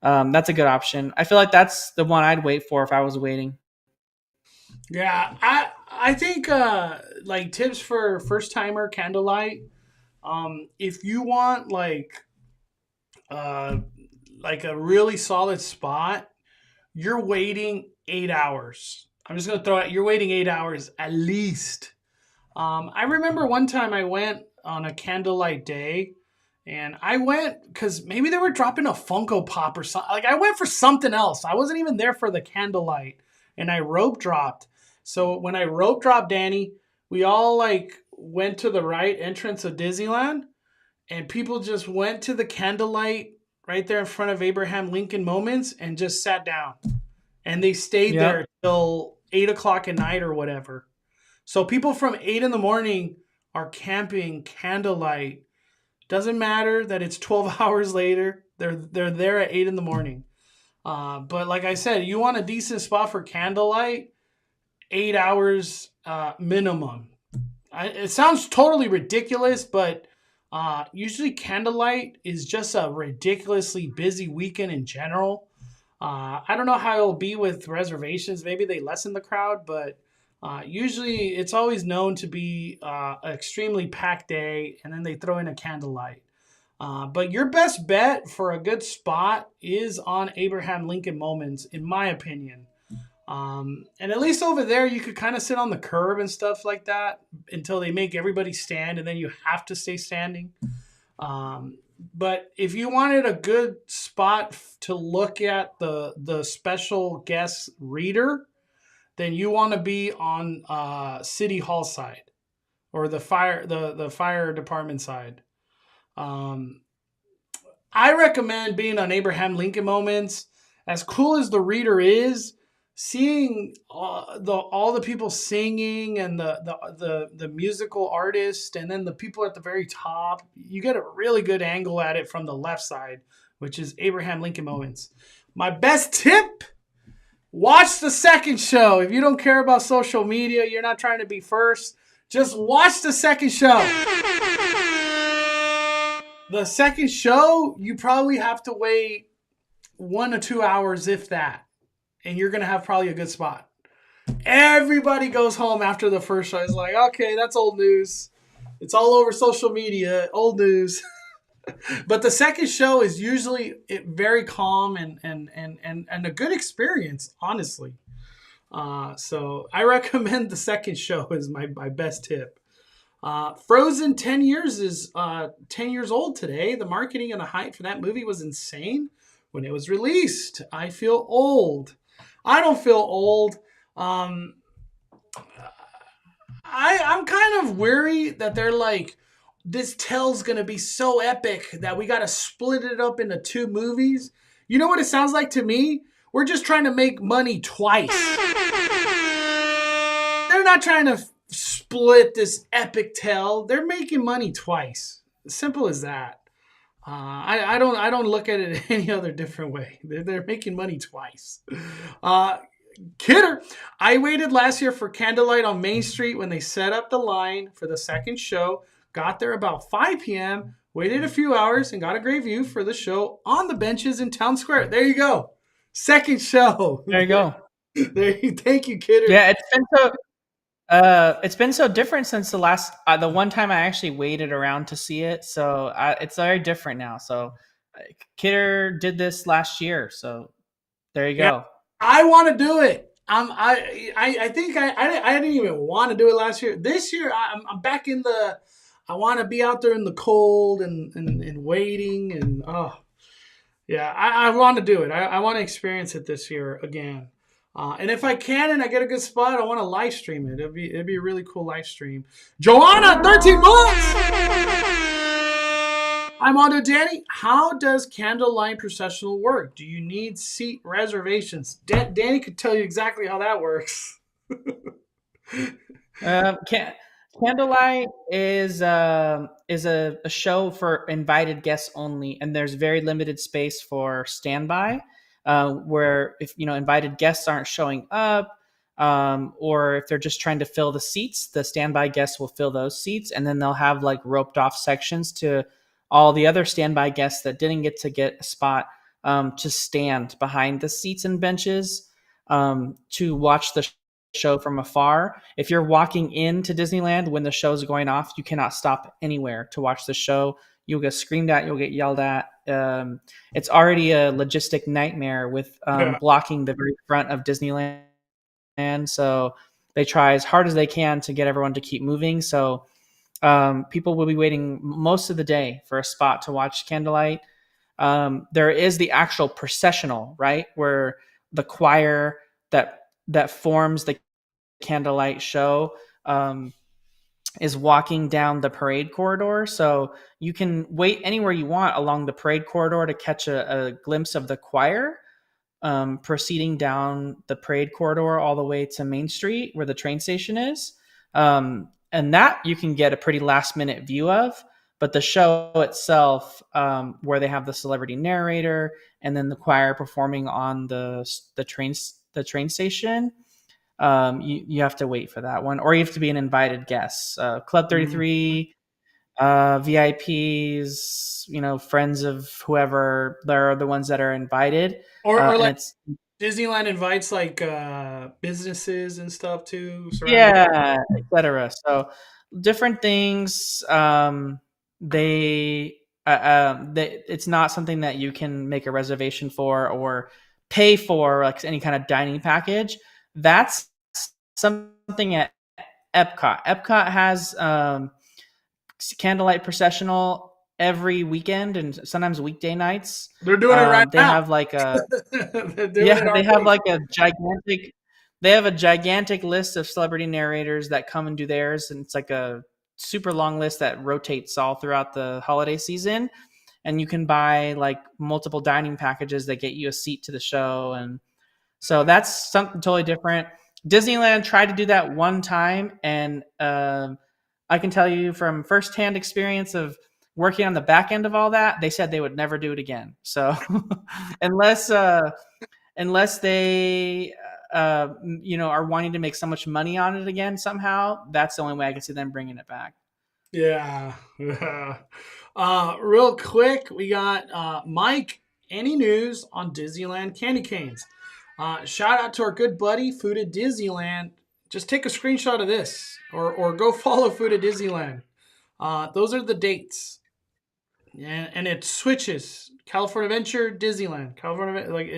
that's a good option. I feel like that's the one I'd wait for if I was waiting. Yeah. I think like tips for first timer candlelight. If you want uh like a really solid spot, you're waiting 8 hours. I'm just gonna throw it. You're waiting 8 hours at least. I remember one time I went on a candlelight day, and I went because maybe they were dropping a Funko Pop or something. Like I went for something else. I wasn't even there for the candlelight, and I rope dropped. So when I rope dropped Danny, we all like went to the right entrance of Disneyland, and people just went to the candlelight right there in front of Abraham Lincoln Moments and just sat down, and they stayed Yep. there till 8 o'clock at night or whatever. So people from 8 in the morning are camping candlelight. Doesn't matter that it's 12 hours later. They're there at 8 in the morning. But like I said, you want a decent spot for candlelight, 8 hours minimum. It sounds totally ridiculous, but usually candlelight is just a ridiculously busy weekend in general. I don't know how it'll be with reservations. Maybe they lessen the crowd, but usually it's always known to be an extremely packed day, and then they throw in a candlelight. But your best bet for a good spot is on Abraham Lincoln Moments, in my opinion. And at least over there, you could kind of sit on the curb and stuff like that until they make everybody stand, and then you have to stay standing. Um, but if you wanted a good spot to look at the special guest reader, then you want to be on City Hall side or the fire department side. Um, I recommend being on Abraham Lincoln Moments. As cool as the reader is, seeing all the people singing and the musical artist, and then the people at the very top, you get a really good angle at it from the left side, which is Abraham Lincoln Moments. My best tip: watch the second show. If you don't care about social media, you're not trying to be first, just watch the second show. The second show, you probably have to wait 1 to 2 hours, if that, and you're gonna have probably a good spot. Everybody goes home after the first show. It's like, okay, that's old news. It's all over social media, old news. But the second show is usually very calm and a good experience, honestly. So I recommend the second show is my best tip. Frozen 10 years is 10 years old today. The marketing and the hype for that movie was insane when it was released. I feel old. I don't feel old. Um, I'm kind of weary that they're like, this tell's gonna be so epic that we gotta split it up into two movies. You know what it sounds like to me? We're just trying to make money twice. They're not trying to split this epic tell. They're making money twice. Simple as that. I don't look at it any other different way. They're making money twice. Uh, Kidder, I waited last year for Candlelight on Main Street when they set up the line for the second show. Got there about 5 p.m., waited a few hours, and got a great view for the show on the benches in Town Square. There you go. Second show. There you go. Thank you, Kidder. Yeah, it's been so different since the one time I actually waited around to see it. So it's very different now. So Kidder did this last year. So there you go. I want to do it. I think I didn't even want to do it last year. This year I'm back in the. I want to be out there in the cold and waiting and I want to do it. I want to experience it this year again. And if I can and I get a good spot, I want to live stream it. It'd be a really cool live stream. Joanna, 13 months. I'm on to Danny. How does Candlelight Processional work? Do you need seat reservations? Danny could tell you exactly how that works. Candlelight is a show for invited guests only, and there's very limited space for standby. Where if invited guests aren't showing up, or if they're just trying to fill the seats, the standby guests will fill those seats, and then they'll have like roped off sections to all the other standby guests that didn't get a spot to stand behind the seats and benches to watch the show from afar. If you're walking into Disneyland when the show's going off, you cannot stop anywhere to watch the show. You'll get screamed at, you'll get yelled at. It's already a logistic nightmare with blocking the very front of Disneyland. So they try as hard as they can to get everyone to keep moving. So people will be waiting most of the day for a spot to watch Candlelight. There is the actual processional, right? Where the choir that forms the Candlelight show is walking down the parade corridor. So you can wait anywhere you want along the parade corridor to catch a glimpse of the choir proceeding down the parade corridor all the way to Main Street where the train station is. And that you can get a pretty last minute view of. But the show itself, where they have the celebrity narrator and then the choir performing on the train station, you have to wait for that one, or you have to be an invited guest. Club 33, VIPs, friends of whoever, they're the ones that are invited. Or like Disneyland invites like businesses and stuff too. Yeah, etc. So different things. It's not something that you can make a reservation for or pay for, like any kind of dining package. That's something at Epcot. Epcot has Candlelight Processional every weekend and sometimes weekday nights. They're doing it right now. They have like a gigantic list of celebrity narrators that come and do theirs, and it's like a super long list that rotates all throughout the holiday season. And you can buy like multiple dining packages that get you a seat to the show, and so that's something totally different. Disneyland tried to do that one time, and I can tell you from firsthand experience of working on the back end of all that, they said they would never do it again. So unless they are wanting to make so much money on it again somehow, that's the only way I can see them bringing it back. Yeah. Real quick, we got Mike. Any news on Disneyland candy canes? Shout out to our good buddy Food at Disneyland. Just take a screenshot of this or go follow Food at Disneyland. Those are the dates. And it switches. California Adventure, Disneyland. California, like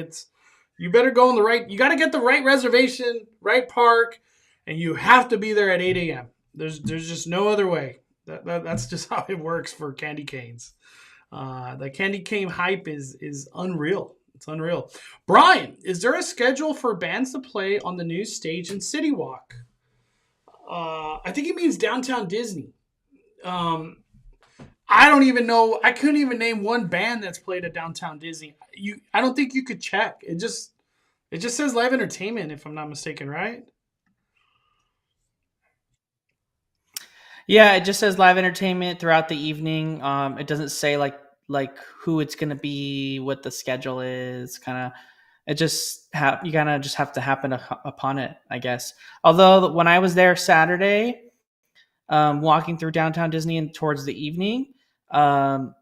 you better go on the right. You got to get the right reservation, right park, and you have to be there at 8 a.m. There's just no other way. That's just how it works for candy canes. The candy cane hype is unreal. It's unreal. Brian, is there a schedule for bands to play on the new stage in City Walk? I think it means Downtown Disney. I don't even know. I couldn't even name one band that's played at Downtown Disney. I don't think you could check. It just says live entertainment, if I'm not mistaken, right? Yeah, it just says live entertainment throughout the evening. It doesn't say like who it's gonna be, what the schedule is. Kind of, it just you kind of just have to happen upon it, I guess. Although when I was there Saturday, walking through downtown Disney and towards the evening, um,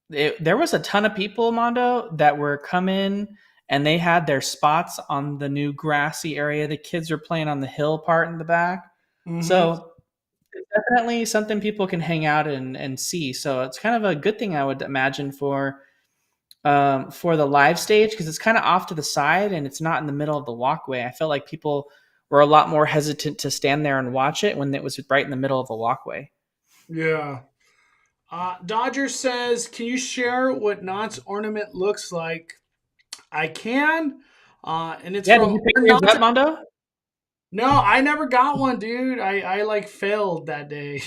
there was a ton of people, Mondo, that were coming and they had their spots on the new grassy area. The kids were playing on the hill part in the back. Mm-hmm. So it's definitely something people can hang out and see. So it's kind of a good thing, I would imagine, for the live stage, because it's kind of off to the side and it's not in the middle of the walkway. I felt like people were a lot more hesitant to stand there and watch it when it was right in the middle of the walkway. Yeah. Dodger says, "Can you share what Knott's ornament looks like?" I can. And it's Yeah, did from you pick our yours Knott's. up, Mondo? No, I never got one, dude. I like failed that day.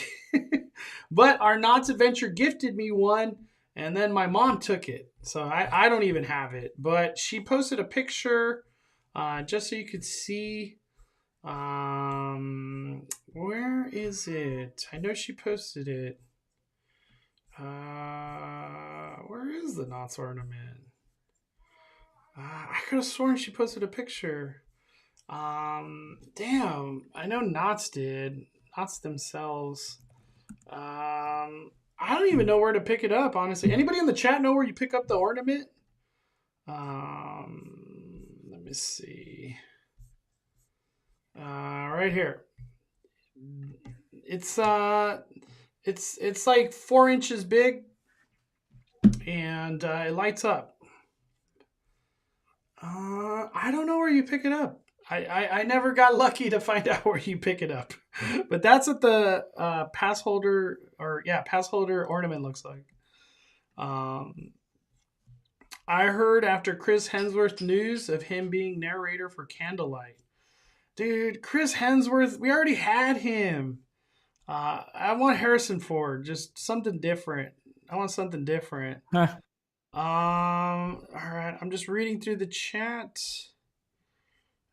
But our Knott's Adventure gifted me one, and then my mom took it. So I don't even have it. But she posted a picture just so you could see. Where is it? I know she posted it. Where is the Knott's ornament? I could have sworn she posted a picture. Damn, I know Knott's did. Knott's themselves. I don't even know where to pick it up, honestly. Anybody in the chat know where you pick up the ornament? Let me see. Right here. It's it's like 4 inches big, and it lights up. I don't know where you pick it up. I never got lucky to find out where you pick it up, but that's what the pass holder, or yeah, pass holder ornament looks like. Um, I heard after Chris Hemsworth news of him being narrator for Candlelight. Dude, Chris Hemsworth, we already had him. I want Harrison Ford, just something different. I want something different. Huh. All right, I'm just reading through the chat.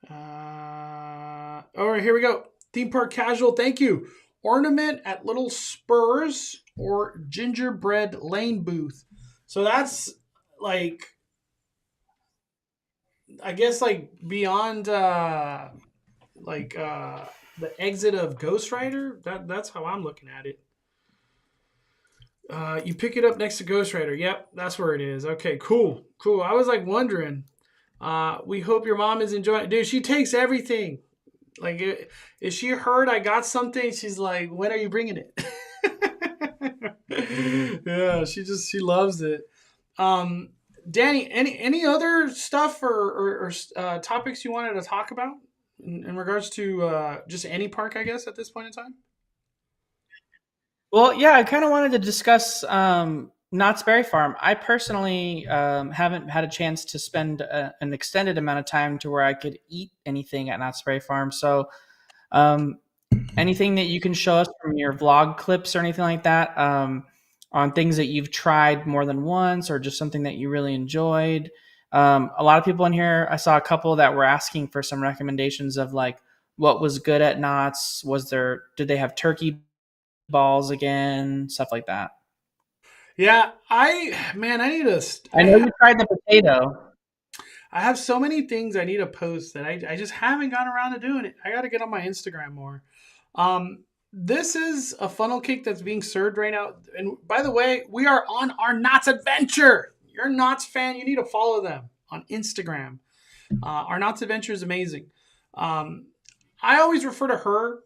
All right, here we go. Theme park casual, thank you. Ornament at Little Spurs or gingerbread lane booth. So that's like, I guess like beyond the exit of Ghost Rider. That's how I'm looking at it. You pick it up next to Ghost Rider. Yep, that's where it is. Okay, cool, cool. I was like wondering. We hope your mom is enjoying. Dude, she takes everything. Like, if she heard I got something, she's like, "When are you bringing it?" Yeah, she loves it. Um, Danny, any other stuff or topics you wanted to talk about in regards to just any park, I guess, at this point in time? Well, yeah, I kind of wanted to discuss Knott's Berry Farm. I personally haven't had a chance to spend an extended amount of time to where I could eat anything at Knott's Berry Farm. So, um, anything that you can show us from your vlog clips or anything like that, on things that you've tried more than once or just something that you really enjoyed. A lot of people in here, I saw a couple that were asking for some recommendations of like what was good at Knott's. Did they have turkey balls again, stuff like that? Yeah, man, I need to. I know you tried the potato. I have so many things I need to post that I just haven't gotten around to doing it. I got to get on my Instagram more. This is a funnel cake that's being served right now. And by the way, we are on our Knott's Adventure. You're a Knott's fan, you need to follow them on Instagram. Our Knott's Adventure is amazing. Um, I always refer to her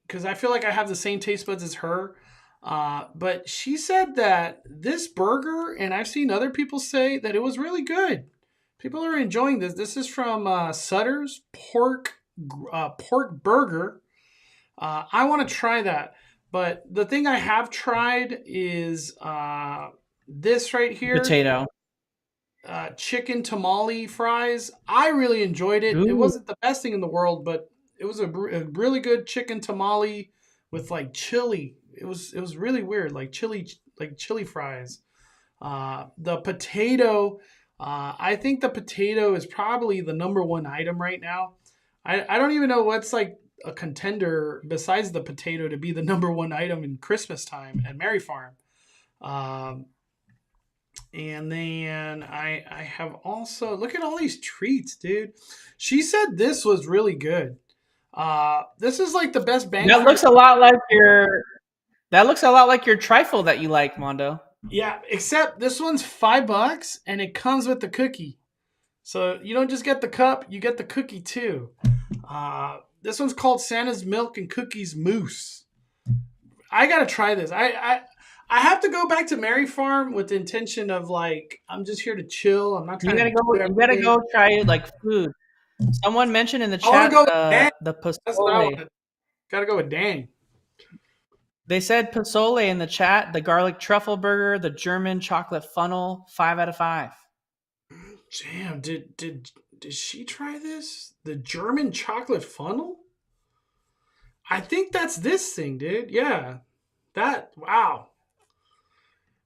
because I feel like I have the same taste buds as her. But she said that this burger, and I've seen other people say that it was really good. People are enjoying this. This is from Sutter's pork burger. I want to try that. But the thing I have tried is this right here, Potato. chicken tamale fries. I really enjoyed it. It Ooh. wasn't the best thing in the world, but it was a really good chicken tamale with like chili. It was really weird, like chili like chili fries. The potato, I think the potato is probably the number one item right now. I don't even know what's like a contender besides the potato to be the number one item in Christmas time at Mary Farm. Um, and then I have also look at all these treats, dude. She said this was really good. This is like the best bang That for looks a lot like your that looks a lot like your trifle that you like, Mondo. yeah, except this one's $5 and it comes with the cookie. So you don't just get the cup, you get the cookie too. This one's called Santa's Milk and Cookies Mousse. I gotta try this. I have to go back to Mary Farm with the intention of like I'm just here to chill. I'm not You trying to gotta go. do You gotta everything. go try it like food. Someone mentioned in the I want to chat go with Dan. the That's what I pozole. want. Gotta go with Dan. They said pozole in the chat. The garlic truffle burger, the German chocolate funnel, 5 out of 5. Damn, did she try this? The German chocolate funnel? I think that's this thing, dude. Yeah. That wow.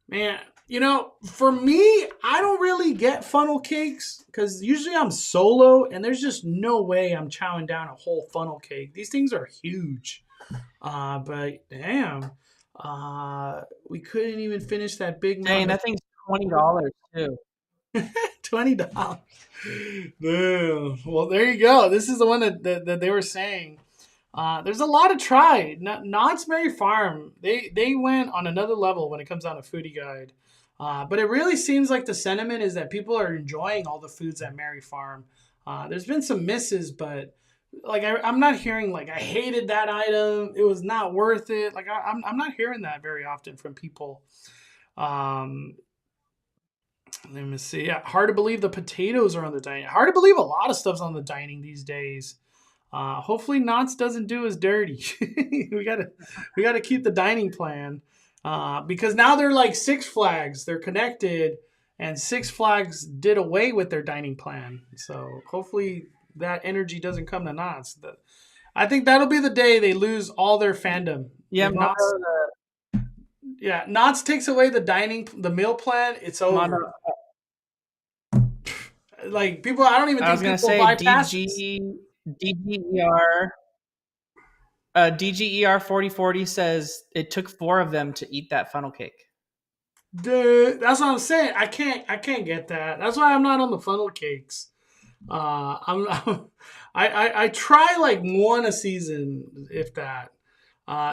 Man, for me, I don't really get funnel cakes because usually I'm solo and there's just no way I'm chowing down a whole funnel cake. These things are huge. But damn, we couldn't even finish that big Dang, mug of that thing's $20 too. $20. Damn. Well, there you go. This is the one that they were saying. There's a lot to try. Knott's Berry Farm, they went on another level when it comes down to foodie guide. But it really seems like the sentiment is that people are enjoying all the foods at Mary Farm. There's been some misses, but like I'm not hearing like I hated that item. It was not worth it. Like I'm not hearing that very often from people. Um, Let me see. Yeah, hard to believe the potatoes are on the dining. Hard to believe a lot of stuff's on the dining these days. Hopefully Knott's doesn't do us dirty. we gotta keep the dining plan because now they're like Six Flags. They're connected, and Six Flags did away with their dining plan. So hopefully that energy doesn't come to Knott's. I think that'll be the day they lose all their fandom. Yeah, If Knott's, yeah, Knott's takes away the meal plan. It's Mondo, over. Like people, I don't even I was think gonna people say bypass this. DGER DGER 4040 says it took 4 of them to eat that funnel cake. Dude, that's what I'm saying. I can't get that. That's why I'm not on the funnel cakes. I try like one a season, if that.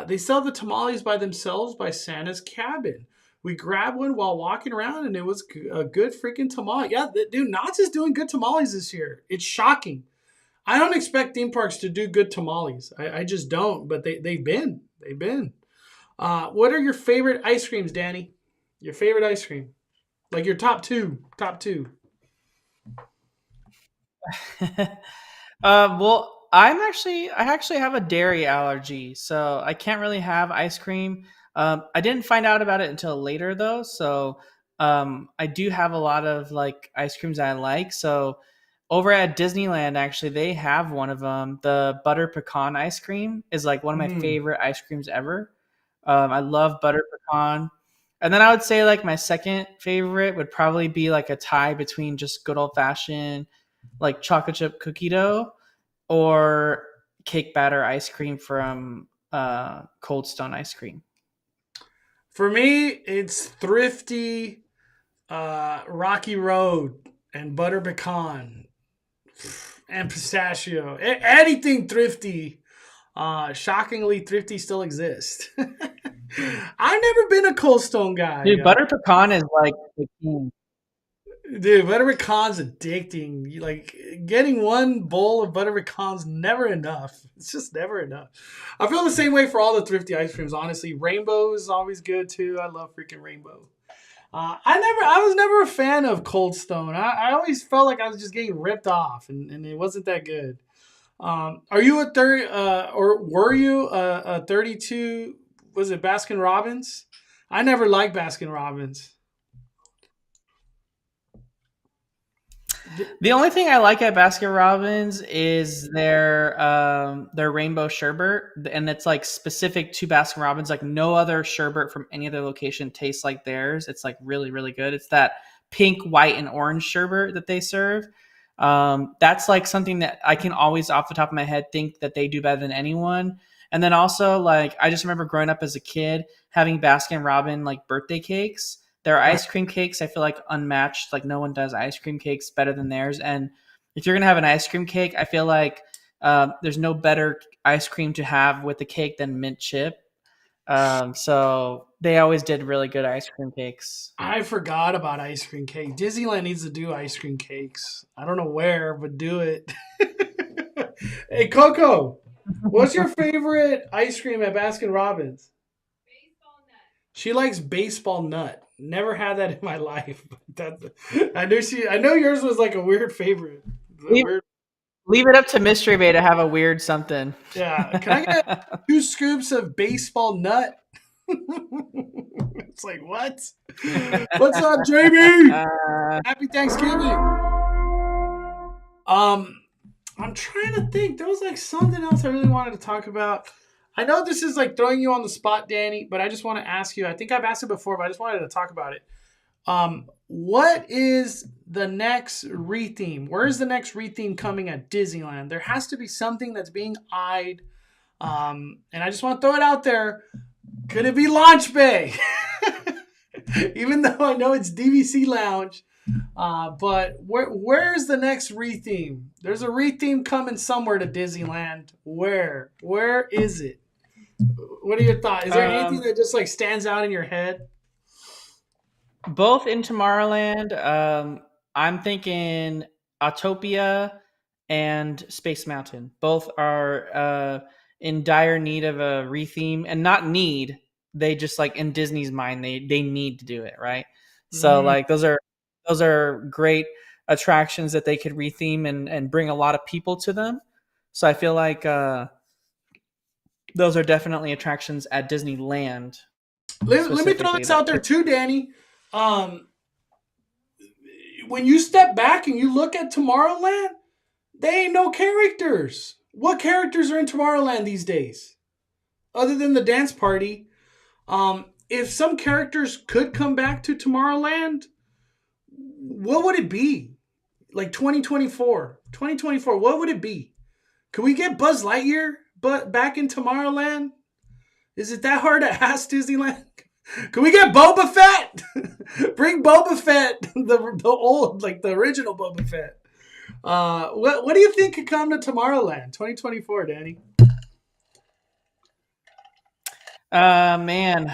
They sell the tamales by themselves by Santa's Cabin. We grabbed one while walking around, and it was a good freaking tamale. Yeah, dude, Knott's is doing good tamales this year. It's shocking. I don't expect theme parks to do good tamales. I just don't. But they've been. They've been. What are your favorite ice creams, Danny? Your favorite ice cream, like your top two. Top two. Well, I actually have a dairy allergy, so I can't really have ice cream. I didn't find out about it until later though, so I do have a lot of like ice creams that I like. So over at Disneyland, actually, they have one of them. The butter pecan ice cream is like one of my Mm. favorite ice creams ever. I love butter pecan. And then I would say like my second favorite would probably be like a tie between just good old fashioned like chocolate chip cookie dough or cake batter ice cream from Cold Stone Ice Cream. For me, it's Thrifty, Rocky Road, and butter pecan and pistachio. Anything Thrifty. Shockingly, Thrifty still exists. I've never been a Cold Stone guy. Dude, butter pecan is like the king. Dude, butter pecan's addicting. Like getting one bowl of butter pecan's never enough. It's just never enough. I feel the same way for all the Thrifty ice creams. Honestly, Rainbow is always good too. I love freaking Rainbow. I was never a fan of Cold Stone. I always felt like I was just getting ripped off, and it wasn't that good. Are you a or were you a 32? Was it Baskin Robbins? I never liked Baskin Robbins. The only thing I like at Baskin Robbins is their rainbow sherbet, and it's like specific to Baskin Robbins. Like no other sherbet from any other location tastes like theirs. It's like really really good. It's that pink, white, and orange sherbet that they serve. That's like something that I can always off the top of my head think that they do better than anyone. And then also like I just remember growing up as a kid having Baskin Robbins like birthday cakes. Their Right. ice cream cakes, I feel like unmatched. Like no one does ice cream cakes better than theirs. And if you're gonna have an ice cream cake, I feel like there's no better ice cream to have with the cake than mint chip. So they always did really good ice cream cakes. I forgot about ice cream cake. Disneyland needs to do ice cream cakes. I don't know where, but do it. Hey, Coco, what's your favorite ice cream at Baskin Robbins? She likes baseball nut. Never had that in my life. That's, I knew she. I know yours was like a weird favorite. A Leave, weird. leave it up to Mystery Bay to have a weird something. Yeah. Can I get 2 scoops of baseball nut? It's like what? What's up, Jamie? Uh, Happy Thanksgiving. Um, I'm trying to think. There was like something else I really wanted to talk about. I know this is like throwing you on the spot, Danny, but I just want to ask you. I think I've asked it before, but I just wanted to talk about it. What is the next retheme? Where is the next retheme coming at Disneyland? There has to be something that's being eyed. And I just want to throw it out there. Could it be Launch Bay? Even though I know it's DVC Lounge. But where's the next retheme? There's a retheme coming somewhere to Disneyland. Where? Where is it? What are your thoughts? Is there anything that just like stands out in your head? both in Tomorrowland. I'm thinking Autopia and Space Mountain. Both are in dire need of a retheme, and not need. They just like in Disney's mind, they need to do it right. So Mm. like those are great attractions that they could retheme and bring a lot of people to them. So I feel like those are definitely attractions at Disneyland Let me throw specifically. this out there too, Danny. Um, when you step back and you look at Tomorrowland, they ain't no characters. What characters are in Tomorrowland these days? Other than the dance party. If some characters could come back to Tomorrowland, what would it be? Like 2024. 2024, what would it be? Could we get Buzz Lightyear but back in Tomorrowland? Is it that hard to ask Disneyland? Can we get Boba Fett? Bring Boba Fett, the old, like the original Boba Fett. What do you think could come to Tomorrowland 2024, Danny? Man,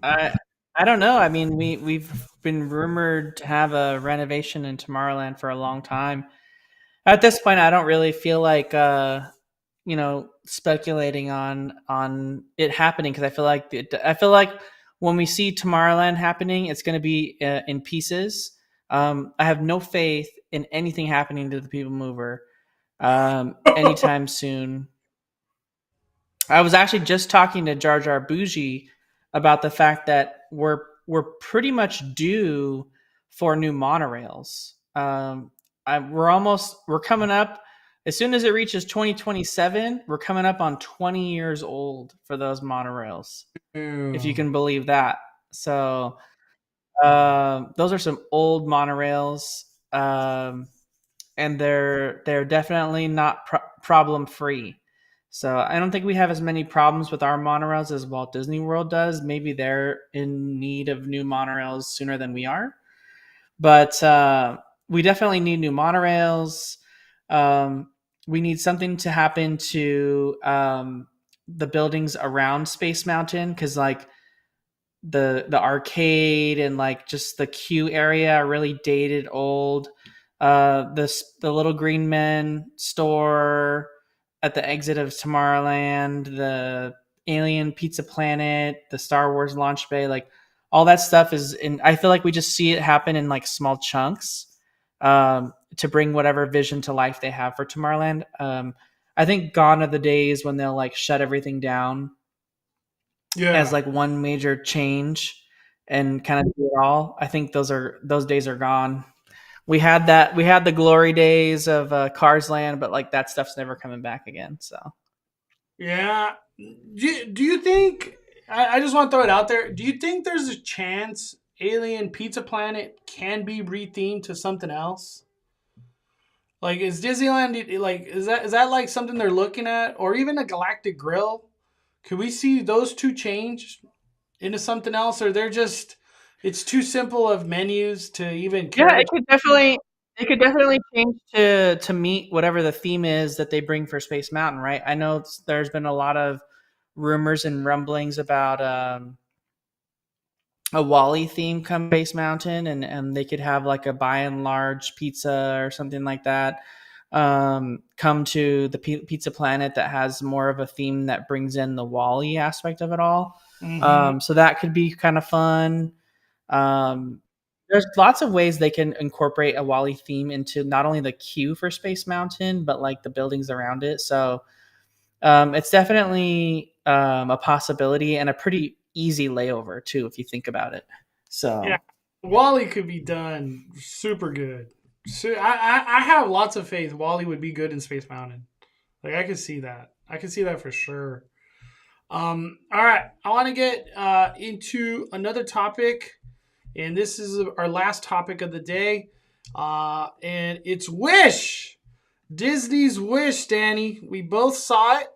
I I don't know. I mean, we've been rumored to have a renovation in Tomorrowland for a long time. At this point, I don't really feel like speculating on it happening because I feel like when we see Tomorrowland happening, it's going to be in pieces. I have no faith in anything happening to the People Mover anytime soon. I was actually just talking to Jar Jar Bougie about the fact that we're pretty much due for new monorails. We're coming up as soon as it reaches 2027. We're coming up on 20 years old for those monorails, if you can believe that. So those are some old monorails, and they're definitely not problem free. So I don't think we have as many problems with our monorails as Walt Disney World does. Maybe they're in need of new monorails sooner than we are, but we definitely need new monorails. We need something to happen to the buildings around Space Mountain because like the arcade and like just the queue area are really dated, old. The little green men store at the exit of Tomorrowland, the Alien Pizza Planet, the Star Wars launch bay, like all that stuff is in. I feel like we just see it happen in like small chunks to bring whatever vision to life they have for Tomorrowland. I think gone are the days when they'll like shut everything down as Yeah. like one major change and kind of do it all. I think those days are gone. We had the glory days of Cars Land, but like that stuff's never coming back again. So Yeah. Do you think? I just want to throw it out there. Do you think there's a chance Alien Pizza Planet can be rethemed to something else? Like, is Disneyland like is that like something they're looking at, or even a Galactic Grill? Could we see those two change into something else, or they're just it's too simple of menus to even care yeah, to? it could definitely change to meet whatever the theme is that they bring for Space Mountain, right? I know there's been a lot of rumors and rumblings about a Wally theme come Space Mountain, and they could have like a by and large pizza or something like that come to the Pizza Planet that has more of a theme that brings in the Wally aspect of it all. Mm-hmm. So that could be kind of fun. Um, there's lots of ways they can incorporate a Wally theme into not only the queue for Space Mountain, but like the buildings around it. So it's definitely a possibility and a pretty easy layover too, if you think about it. Yeah, So Wally could be done super good. So I have lots of faith Wally would be good in Space Mountain. Like I could see that. I could see that for sure. All right, I want to get into another topic, and this is our last topic of the day, and it's Wish. Disney's Wish, Danny. We both saw it,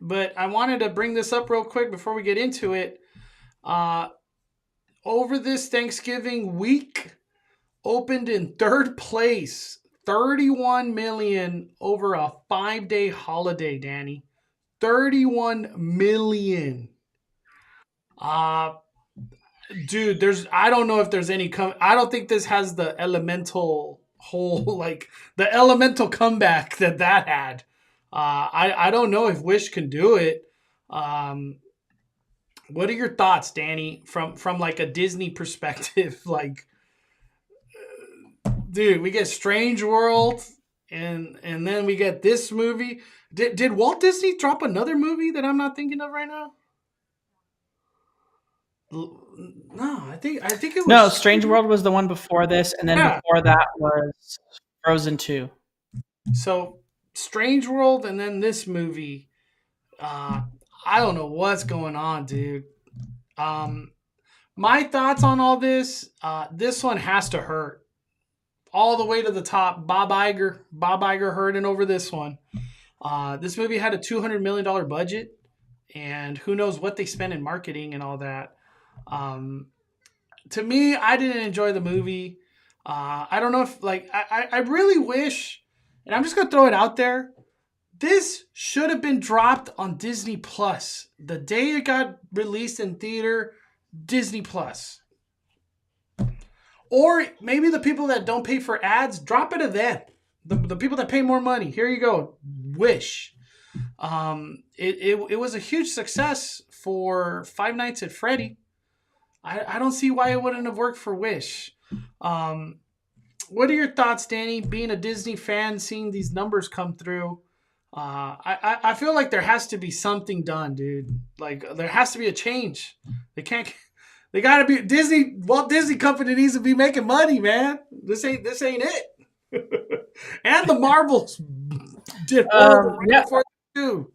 but I wanted to bring this up real quick before we get into it. Uh, Over this Thanksgiving week, opened in third place, 31 million over a 5-day holiday, Danny. 31 million. Uh dude, I don't know if there's any I don't think this has the elemental whole like the elemental comeback that had. I don't know if Wish can do it. Um what are your thoughts, Danny, from like a Disney perspective? Like, dude, we get Strange World, and then we get this movie. Did Walt Disney drop another movie that I'm not thinking of right now? No, I think it no, was Strange World was the one before this, and then yeah. before that was Frozen 2. So Strange World, and then this movie. Uh, I don't know what's going on, dude. Um, my thoughts on all this. This one has to hurt all the way to the top. Bob Iger hurting over this one. This movie had a $200 million budget, and who knows what they spent in marketing and all that. Um, to me, I didn't enjoy the movie. I don't know if like I really wish, and I'm just gonna throw it out there. This should have been dropped on Disney Plus the day it got released in theater. Disney Plus, or maybe the people that don't pay for ads, drop it to them. The people that pay more money. Here you go. Wish. It was a huge success for Five Nights at Freddy. I don't see why it wouldn't have worked for Wish. Um, what are your thoughts, Danny? Being a Disney fan, seeing these numbers come through, I feel like there has to be something done, dude. Like there has to be a change. They can't. They gotta be Disney. Walt Disney Company needs to be making money, man. This ain't it. And the Marvels did horrible right Yeah. before too.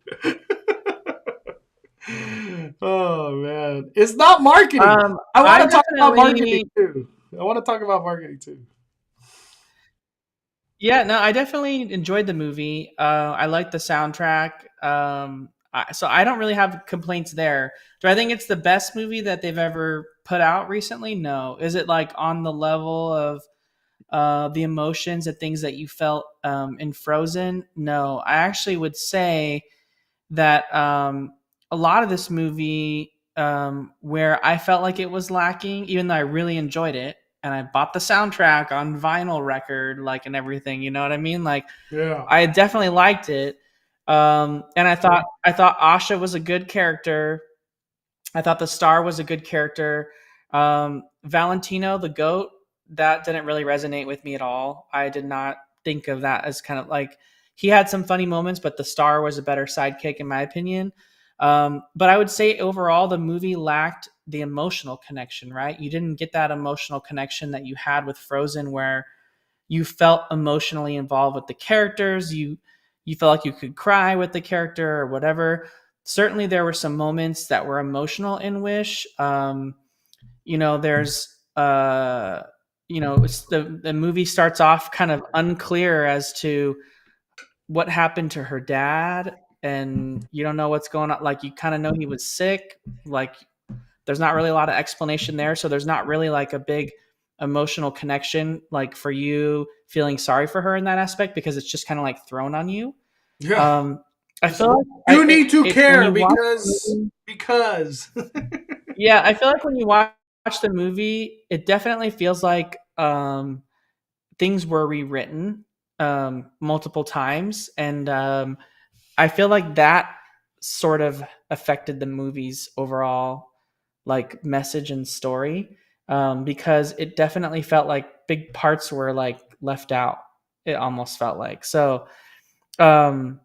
Oh man, it's not marketing. I want I to talk about marketing definitely, too. I want to talk about marketing too. yeah, no, I definitely enjoyed the movie. I like the soundtrack. So I don't really have complaints there. Do I think it's the best movie that they've ever put out recently? No. Is it like on the level of the emotions and things that you felt in Frozen? No. I actually would say that a lot of this movie, where I felt like it was lacking, even though I really enjoyed it, and I bought the soundtrack on vinyl record, like and everything. You know what I mean? Like Yeah. I definitely liked it, and I thought Asha was a good character. I thought the star was a good character. Valentino, the goat, that didn't really resonate with me at all. I did not think of that as kind of like he had some funny moments, but the star was a better sidekick in my opinion. But I would say overall the movie lacked the emotional connection, right? You didn't get that emotional connection that you had with Frozen, where you felt emotionally involved with the characters. You felt like you could cry with the character or whatever. Certainly, there were some moments that were emotional in Wish. There's the movie starts off kind of unclear as to what happened to her dad, and you don't know what's going on. Like, you kind of know he was sick. Like, there's not really a lot of explanation there, so there's not really like a big emotional connection like for you feeling sorry for her in that aspect, because it's just kind of like thrown on you. Yeah. I feel like You need to when care you watch because yeah, I feel like when you watch the movie, it definitely feels like things were rewritten multiple times, and I feel like that sort of affected the movie's overall like message and story, because it definitely felt like big parts were like left out. It almost felt like so. Um,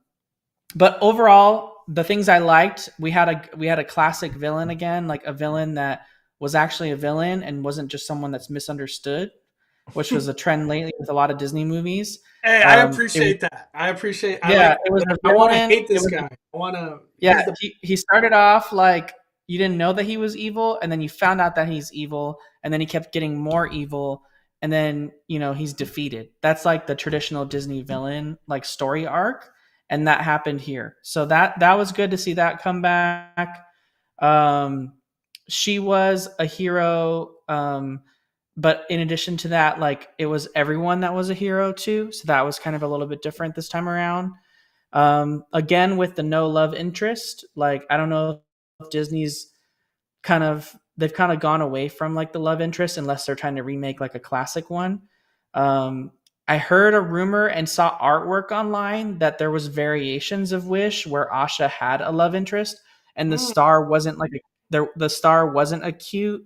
but overall, the things I liked, we had a classic villain again, like a villain that was actually a villain and wasn't just someone that's misunderstood, which was a trend lately with a lot of Disney movies. hey, I It was appreciate that. I yeah, like it was a I want to villain. hate It this was guy. I want to Yeah, he's the he started off like you didn't know that he was evil, and then you found out that he's evil, and then he kept getting more evil, and then he's defeated. That's like the traditional Disney villain like story arc, and that happened here. So that was good to see that come back. Um, she was a hero, but in addition to that, like it was everyone that was a hero too. So that was kind of a little bit different this time around. Again, with the no love interest, like I don't know if Disney's they've kind of gone away from like the love interest, unless they're trying to remake like a classic one. I heard a rumor and saw artwork online that there was variations of Wish where Asha had a love interest, and the star wasn't like the star wasn't a cute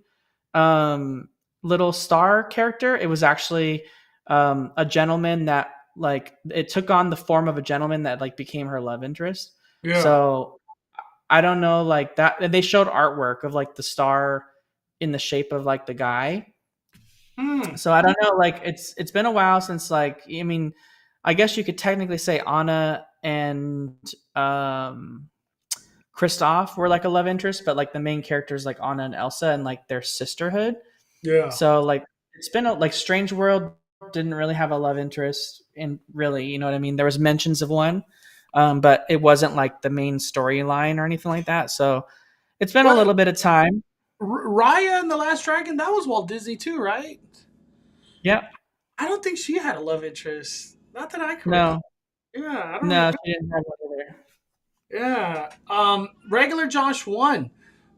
um, little star character. It was actually a gentleman that like it took on the form of a gentleman that like became her love interest. yeah. So I don't know, like that. And they showed artwork of like the star in the shape of like the guy. Hmm. So I don't know, like it's been a while since like I mean, I guess you could technically say Anna and um Kristoff were like a love interest, but like the main characters like Anna and Elsa and like their sisterhood. Yeah. So like it's been like Strange World didn't really have a love interest in really, you know what I mean? There was mentions of one, but it wasn't like the main storyline or anything like that. So it's been a But little bit of time. Raya and the Last Dragon, that was Walt Disney too, right? Yep. I don't think she had a love interest. Not that I can recall. No, Yeah, I don't no, remember. she didn't have one either. Yeah. Regular Josh 1,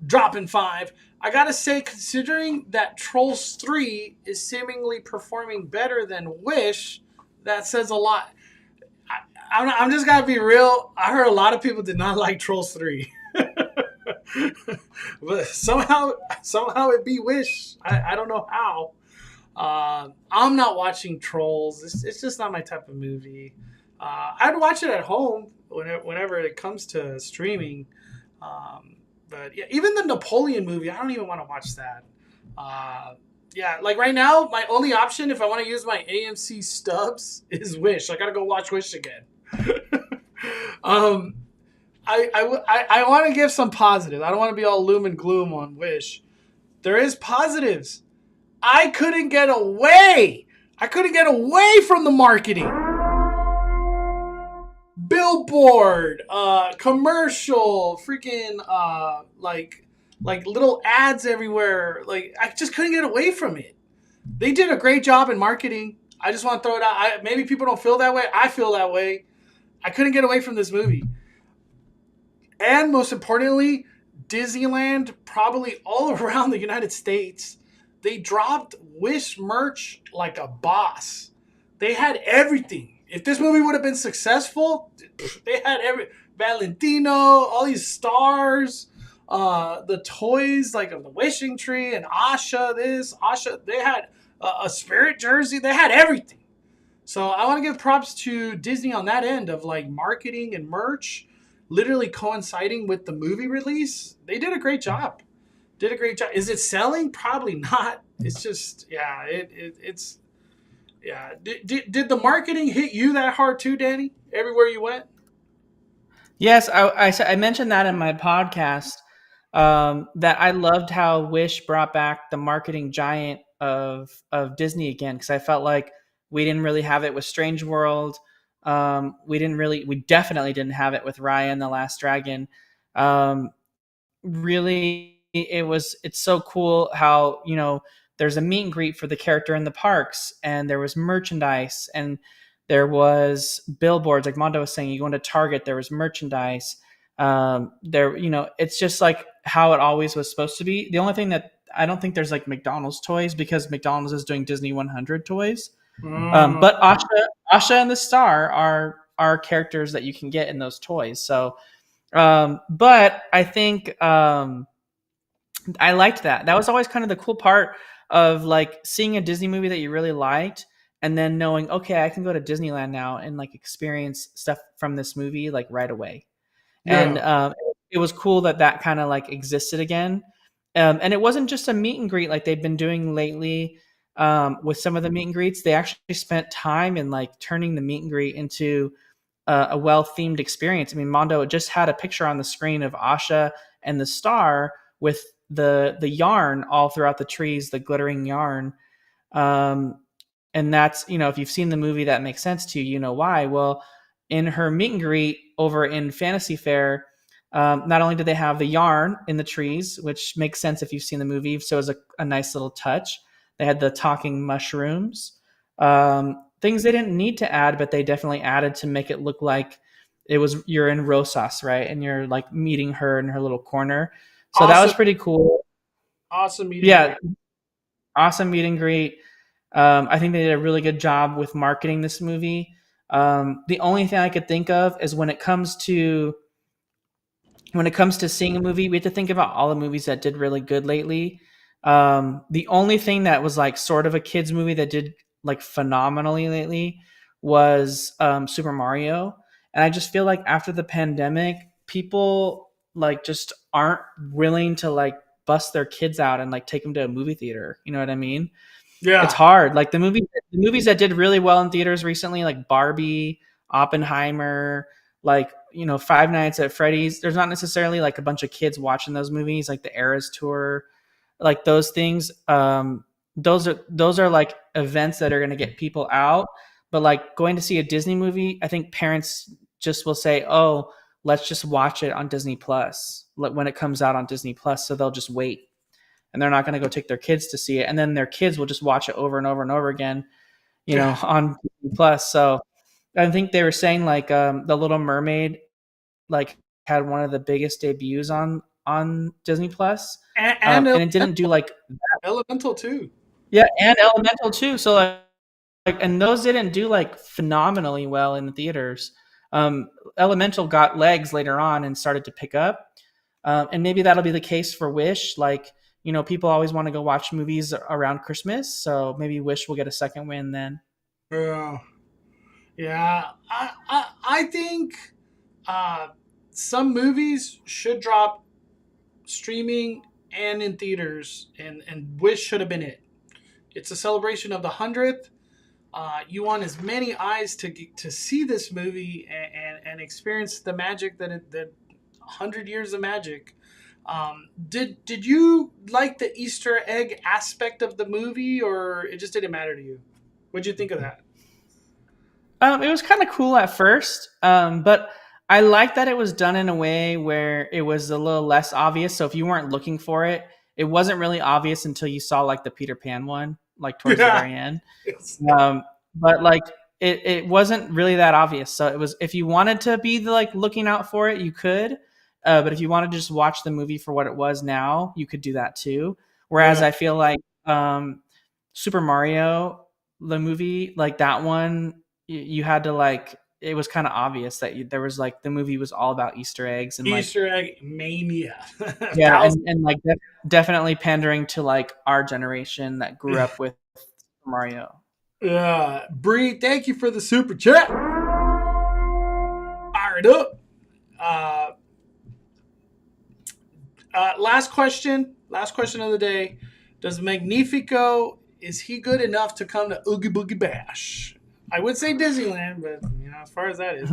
dropping 5. I gotta say, considering that Trolls 3 is seemingly performing better than Wish, that says a lot. I'm just gotta be real. I heard a lot of people did not like Trolls 3. But somehow it be Wish. I don't know how. I'm not watching Trolls. It's just not my type of movie. I'd watch it at home whenever it comes to streaming. But yeah, even the Napoleon movie, I don't even want to watch that. Yeah, like right now, my only option if I want to use my AMC stubs is Wish. I gotta go watch Wish again. um, I want to give some positives. I don't want to be all loom and gloom on Wish. There is positives. I couldn't get away. I couldn't get away from the marketing. Billboard, commercial, freaking like little ads everywhere. Like I just couldn't get away from it. They did a great job in marketing. I just want to throw it out. Maybe people don't feel that way. I feel that way. I couldn't get away from this movie. And most importantly, Disneyland, probably all around the United States, they dropped Wish merch like a boss. They had everything. If this movie would have been successful, they had Valentino, all these stars, the toys like of the wishing tree and Asha. They had a spirit jersey. They had everything. So I want to give props to Disney on that end of like marketing and merch, literally coinciding with the movie release. They did a great job. Did a great job. Is it selling? Probably not. It's just yeah. It's yeah. Did the marketing hit you that hard too, Danny? Everywhere you went. Yes, I mentioned that in my podcast, that I loved how Wish brought back the marketing giant of Disney again, because I felt like we didn't really have it with Strange World. We definitely didn't have it with Raya and the Last Dragon. Um, Really, it's so cool how, there's a meet and greet for the character in the parks, and there was merchandise, and there was billboards, like Mondo was saying. You go into Target, there was merchandise. There, it's just like how it always was supposed to be. The only thing that I don't think there's like McDonald's toys, because McDonald's is doing Disney 100 toys. But Asha and the Star are characters that you can get in those toys. So but I think I liked that. That was always kind of the cool part of like seeing a Disney movie that you really liked, and then knowing, okay, I can go to Disneyland now and like experience stuff from this movie like right away. And Yeah. it was cool that that kind of like existed again. And it wasn't just a meet and greet like they've been doing lately. With some of the meet and greets, they actually spent time in like turning the meet and greet into a well-themed experience. I mean, Mondo just had a picture on the screen of Asha and the star with the yarn all throughout the trees, the glittering yarn. Um, and that's, if you've seen the movie, that makes sense to you. You know why? Well, in her meet and greet over in Fantasy Fair, not only did they have the yarn in the trees, which makes sense if you've seen the movie, so it was a nice little touch. They had the talking mushrooms. Things they didn't need to add, but they definitely added to make it look like you're in Rosas, right? And you're like meeting her in her little corner. So that was Awesome. pretty cool. Awesome meeting. Yeah, awesome meet and greet. I think they did a really good job with marketing this movie. The only thing I could think of is when it comes to seeing a movie, we have to think about all the movies that did really good lately. The only thing that was like sort of a kids movie that did like phenomenally lately was Super Mario. And I just feel like after the pandemic, people like just aren't willing to like bust their kids out and like take them to a movie theater. You know what I mean? It's Yeah. hard. Like the movies that did really well in theaters recently, like Barbie, Oppenheimer, like, Five Nights at Freddy's. There's not necessarily like a bunch of kids watching those movies, like the Eras Tour, like those things. Those are like events that are going to get people out. But like going to see a Disney movie, I think parents just will say, "Oh, let's just watch it on Disney Plus when it comes out on Disney Plus." So they'll just wait, and they're not going to go take their kids to see it, and then their kids will just watch it over and over and over again, Yeah. on Disney Plus. So I think they were saying like the Little Mermaid like had one of the biggest debuts on Disney Plus, And and it didn't do like, Elemental too. yeah, and Elemental too. So and those didn't do like phenomenally well in the theaters. Elemental got legs later on and started to pick up, and maybe that'll be the case for Wish. Like, people always want to go watch movies around Christmas, so maybe Wish will get a second win then. Yeah. Yeah. I think uh, some movies should drop streaming and in theaters, and Wish should have been it. It's a celebration of the 100th. You want as many eyes to see this movie and experience the magic that 100 years of magic. Did you like the Easter egg aspect of the movie, or it just didn't matter to you? What'd you think of that? It was kind of cool at first, but I like that it was done in a way where it was a little less obvious. So if you weren't looking for it, it wasn't really obvious until you saw like the Peter Pan one, like towards the Yeah. very end. Um, but like it wasn't really that obvious. So it was, if you wanted to be like looking out for it, you could. But if you wanted to just watch the movie for what it was now, you could do that too. Whereas Yeah. I feel like Super Mario, the movie, like that one, you had to like, it was kind of obvious that there was like the movie was all about Easter eggs and like, Easter egg mania. yeah, and, Thousand. and like definitely pandering to like our generation that grew up with Mario. Yeah. Bree, thank you for the super chat. Fired up. Uh, last question. Last question of the day. Does Magnifico, is he good enough to come to Oogie Boogie Bash? I would say Disneyland, but as far as that is,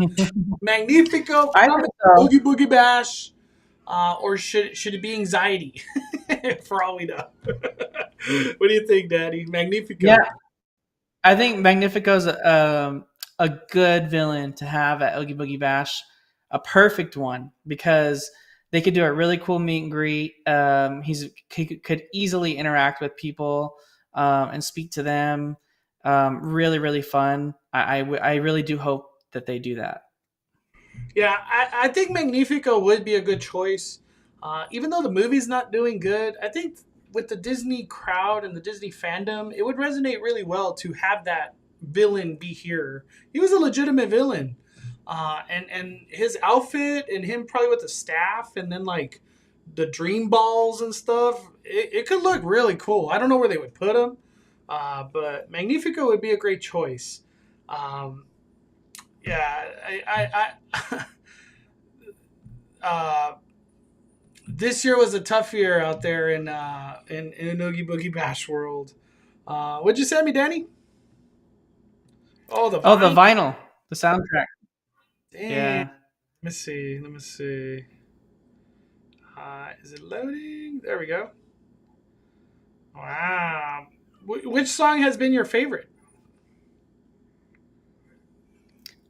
Magnifico I coming think to so. Oogie Boogie Bash, or should it be anxiety? For all we know. What do you think, Daddy? Yeah, Magnifico. I think Magnifico's a good villain to have at Oogie Boogie Bash, a perfect one because they could do a really cool meet and greet. He could easily interact with people and speak to them. Really, really fun. I really do hope that they do that. Yeah, I think Magnifico would be a good choice. Even though the movie's not doing good, I think with the Disney crowd and the Disney fandom, it would resonate really well to have that villain be here. He was a legitimate villain. And his outfit and him probably with the staff and then like the dream balls and stuff, it could look really cool. I don't know where they would put him, but Magnifico would be a great choice. Um, yeah, uh, this year was a tough year out there in Oogie Boogie Bash world. What'd you send me, Danny? Oh, the Oh, the Vine. vinyl, the soundtrack. Damn. Yeah. Let me see. Let me see. Is it loading? There we go. Wow. Which song has been your favorite?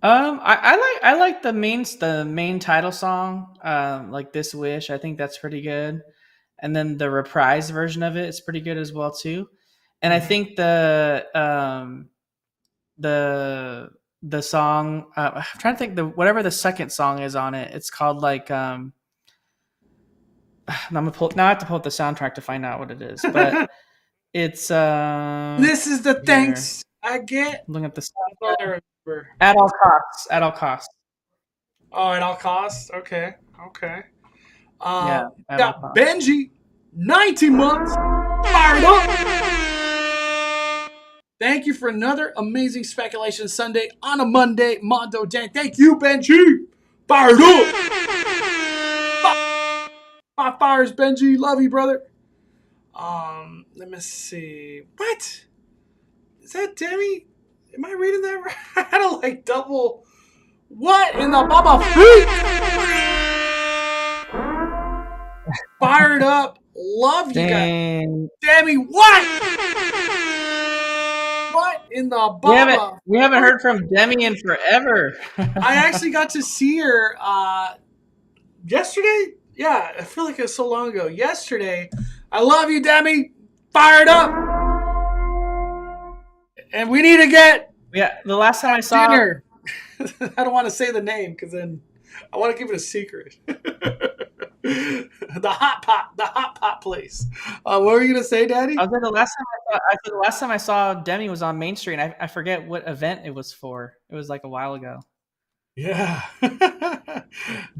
I like the main title song, like This Wish. I think that's pretty good, and then the reprise version of it is pretty good as well too. And I Mhm. think the the song I'm trying to think the whatever the second song is on it. It's called like I'm gonna pull now. I have to pull up the soundtrack to find out what it is, but it's This is the here. thanks I get. I'm looking at the That's all I soundtrack. remember. At all costs. At all costs. Oh, at all costs. Okay. Okay. Yeah, We at all got costs. Benji, 19 months, fired up. Thank you for another amazing speculation Sunday on a Monday, Mondo Day. Thank you, Benji. Fired up. Five fires, Benji. Love you, brother. Let me see. What? Is that Demi? Am I reading that right? I had to like double. What in the Baba Freak? Fired up. Love you guys. Dang. Demi, what? What in the We haven't Baba we haven't Freak? heard from Demi in forever. I actually got to see her yesterday. Yeah, I feel like it was so long ago. Yesterday. I love you, Demi. Fired up. And we need to get Yeah, the last time I saw dinner. I don't want to say the name because then I want to keep it a secret. The hot pot place. What were you gonna say, I Daddy? was like the last time I saw Demi was on Main Street. And I forget what event it was for. It was like a while ago. Yeah.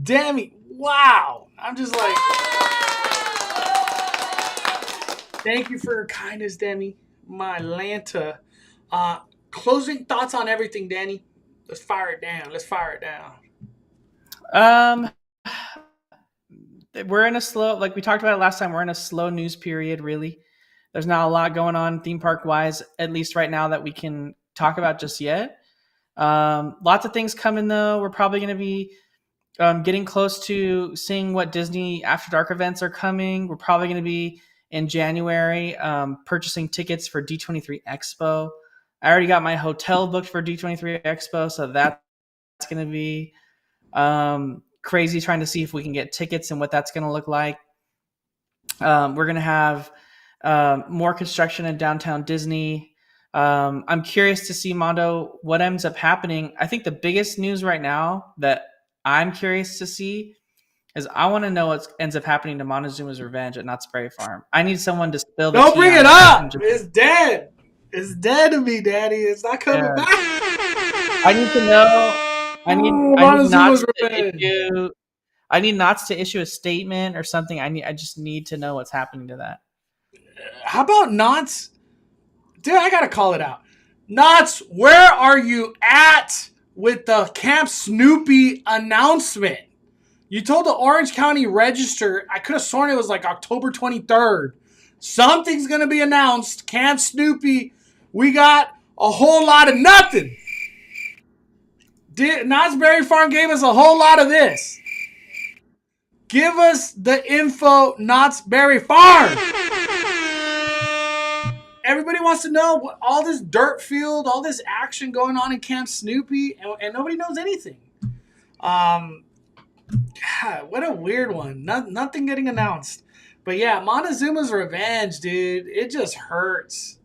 Demi, wow. I'm just like, thank you for your kindness, Demi. My Lanta. Closing thoughts on everything, Danny. Let's fire it down. Let's fire it down. Um, we're in a slow, like we talked about it last time. We're in a slow news period. Really, there's not a lot going on theme park wise, at least right now that we can talk about just yet. Lots of things coming though. We're probably going to be getting close to seeing what Disney After Dark events are coming. We're probably going to be in January purchasing tickets for D23 Expo. I already got my hotel booked for D23 Expo, so that's going to be crazy trying to see if we can get tickets and what that's going to look like. We're going to have more construction in downtown Disney. I'm curious to see, Mondo, what ends up happening. I think the biggest news right now that I'm curious to see is I want to know what ends up happening to Montezuma's Revenge at Knott's Berry Farm. I need someone to spill the Don't tea bring on it that and up. just It's dead. It's dead to me, Daddy. It's not coming yeah. back. I need to know. Ooh, I need Knott's Montezuma's to revenge. issue. I need Knott's to issue a statement or something. I just need to know what's happening to that. How about Knott's? Dude, I gotta call it out. Knott's, where are you at with the Camp Snoopy announcement? You told the Orange County Register. I could have sworn it was like October 23rd. Something's going to be announced. Camp Snoopy. We got a whole lot of nothing. Knott's Berry Farm gave us a whole lot of this. Give us the info, Knott's Berry Farm. Everybody wants to know what, all this dirt field, all this action going on in Camp Snoopy, and nobody knows anything. God, what a weird one. Nothing getting announced. But yeah, Montezuma's Revenge, dude. It just hurts.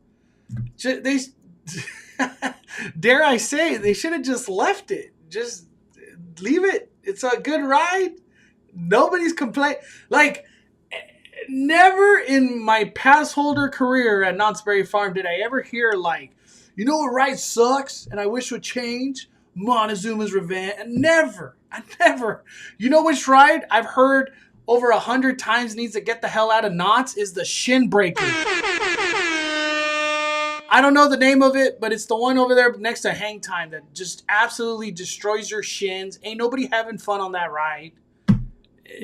Dare I say, they should have just left it. Just leave it. It's a good ride. Nobody's complaining. Like, never in my pass holder career at Knott's Berry Farm did I ever hear, like, you know what ride sucks and I wish would change? Montezuma's Revenge. Never. I never. You know which ride I've heard over 100 times needs to get the hell out of Knott's is the Shin Breaker. I don't know the name of it, but it's the one over there next to Hang Time that just absolutely destroys your shins. Ain't nobody having fun on that ride.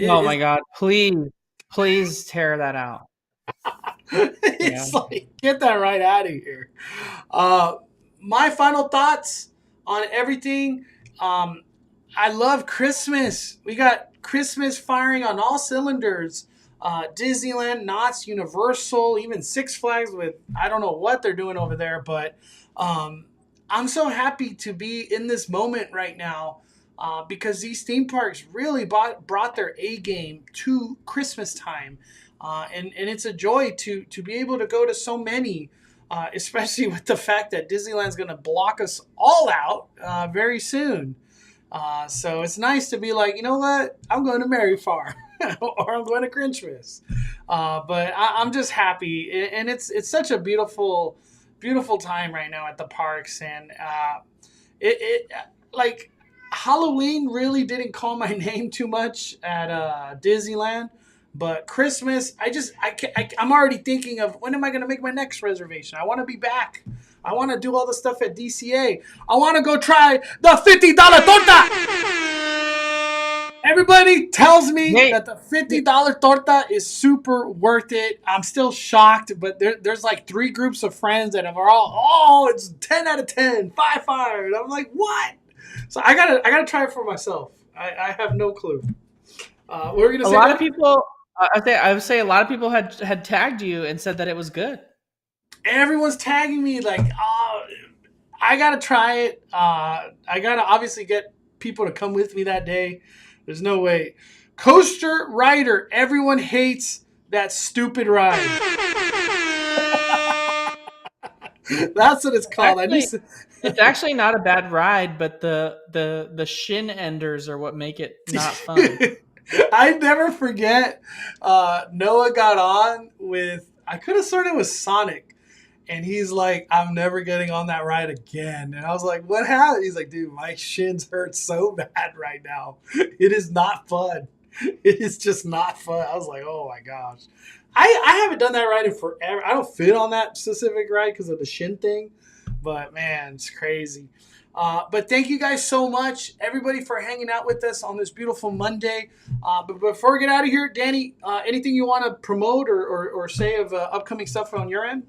Oh my God. Please tear that out. It's like, get that right out of here. My final thoughts on everything. I love Christmas. We got Christmas firing on all cylinders. Disneyland, Knott's, Universal, even Six Flags with, I don't know what they're doing over there, but I'm so happy to be in this moment right now because these theme parks really brought their A game to Christmas time. And it's a joy to be able to go to so many, especially with the fact that Disneyland's going to block us all out very soon. So it's nice to be like, you know what? I'm going to Merry Farm or I'm going to Grinchmas. But I'm just happy. And it's such a beautiful, beautiful time right now at the parks. And it like Halloween really didn't call my name too much at Disneyland. But Christmas, I'm already thinking of when am I going to make my next reservation? I want to be back. I want to do all the stuff at DCA. I want to go try the $50 torta. Everybody tells me that the $50 torta is super worth it. I'm still shocked, but there's like 3 groups of friends that are all, it's 10 out of 10, 5-5. And I'm like, what? So I gotta try it for myself. I have no clue. We're gonna say a lot of people. I would say a lot of people had tagged you and said that it was good. Everyone's tagging me like, I gotta try it. I gotta obviously get people to come with me that day. There's no way. Coaster Rider. Everyone hates that stupid ride. That's what it's called. It's actually not a bad ride, but the shin enders are what make it not fun. I never forget. Noah got on with, I could have sworn it was Sonic. And he's like, I'm never getting on that ride again. And I was like, what happened? He's like, dude, my shins hurt so bad right now. It is not fun. It is just not fun. I was like, oh my gosh. I haven't done that ride in forever. I don't fit on that specific ride because of the shin thing. But man, it's crazy. But thank you guys so much, everybody, for hanging out with us on this beautiful Monday. But before we get out of here, Danny, anything you want to promote or say of upcoming stuff on your end?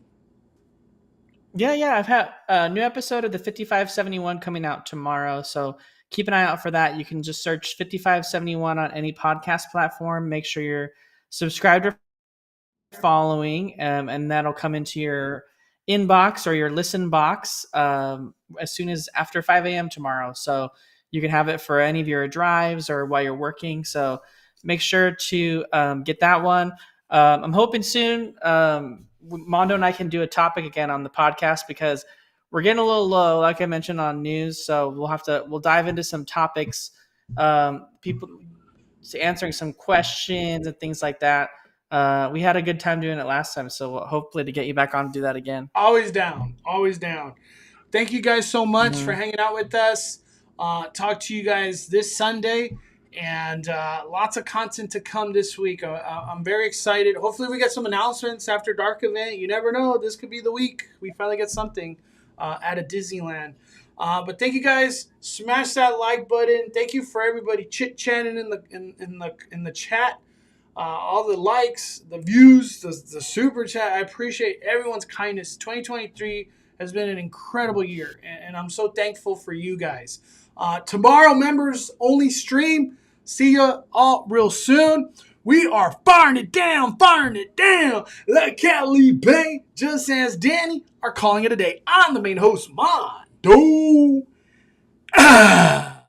Yeah. I've had a new episode of the 5571 coming out tomorrow. So keep an eye out for that. You can just search 5571 on any podcast platform. Make sure you're subscribed or following, and that'll come into your inbox or your listen box as soon as after 5 a.m. tomorrow. So you can have it for any of your drives or while you're working. So make sure to get that one. I'm hoping soon Mondo and I can do a topic again on the podcast because we're getting a little low, like I mentioned on news. So we'll dive into some topics, people answering some questions and things like that. We had a good time doing it last time, so hopefully to get you back on to do that again. Always down. Thank you guys so much for hanging out with us. Talk to you guys this Sunday, and lots of content to come this week. I'm very excited. Hopefully we get some announcements after Dark event. You never know. This could be the week we finally get something. at a Disneyland. But thank you guys. Smash that like button. Thank you for everybody chit-chatting in the chat. All the likes, the views, the super chat. I appreciate everyone's kindness. 2023 has been an incredible year, and I'm so thankful for you guys. Tomorrow, members only stream. See ya all real soon. We are firing it down. Like Cali Bay, just as Danny are calling it a day. I'm the main host, Mondo.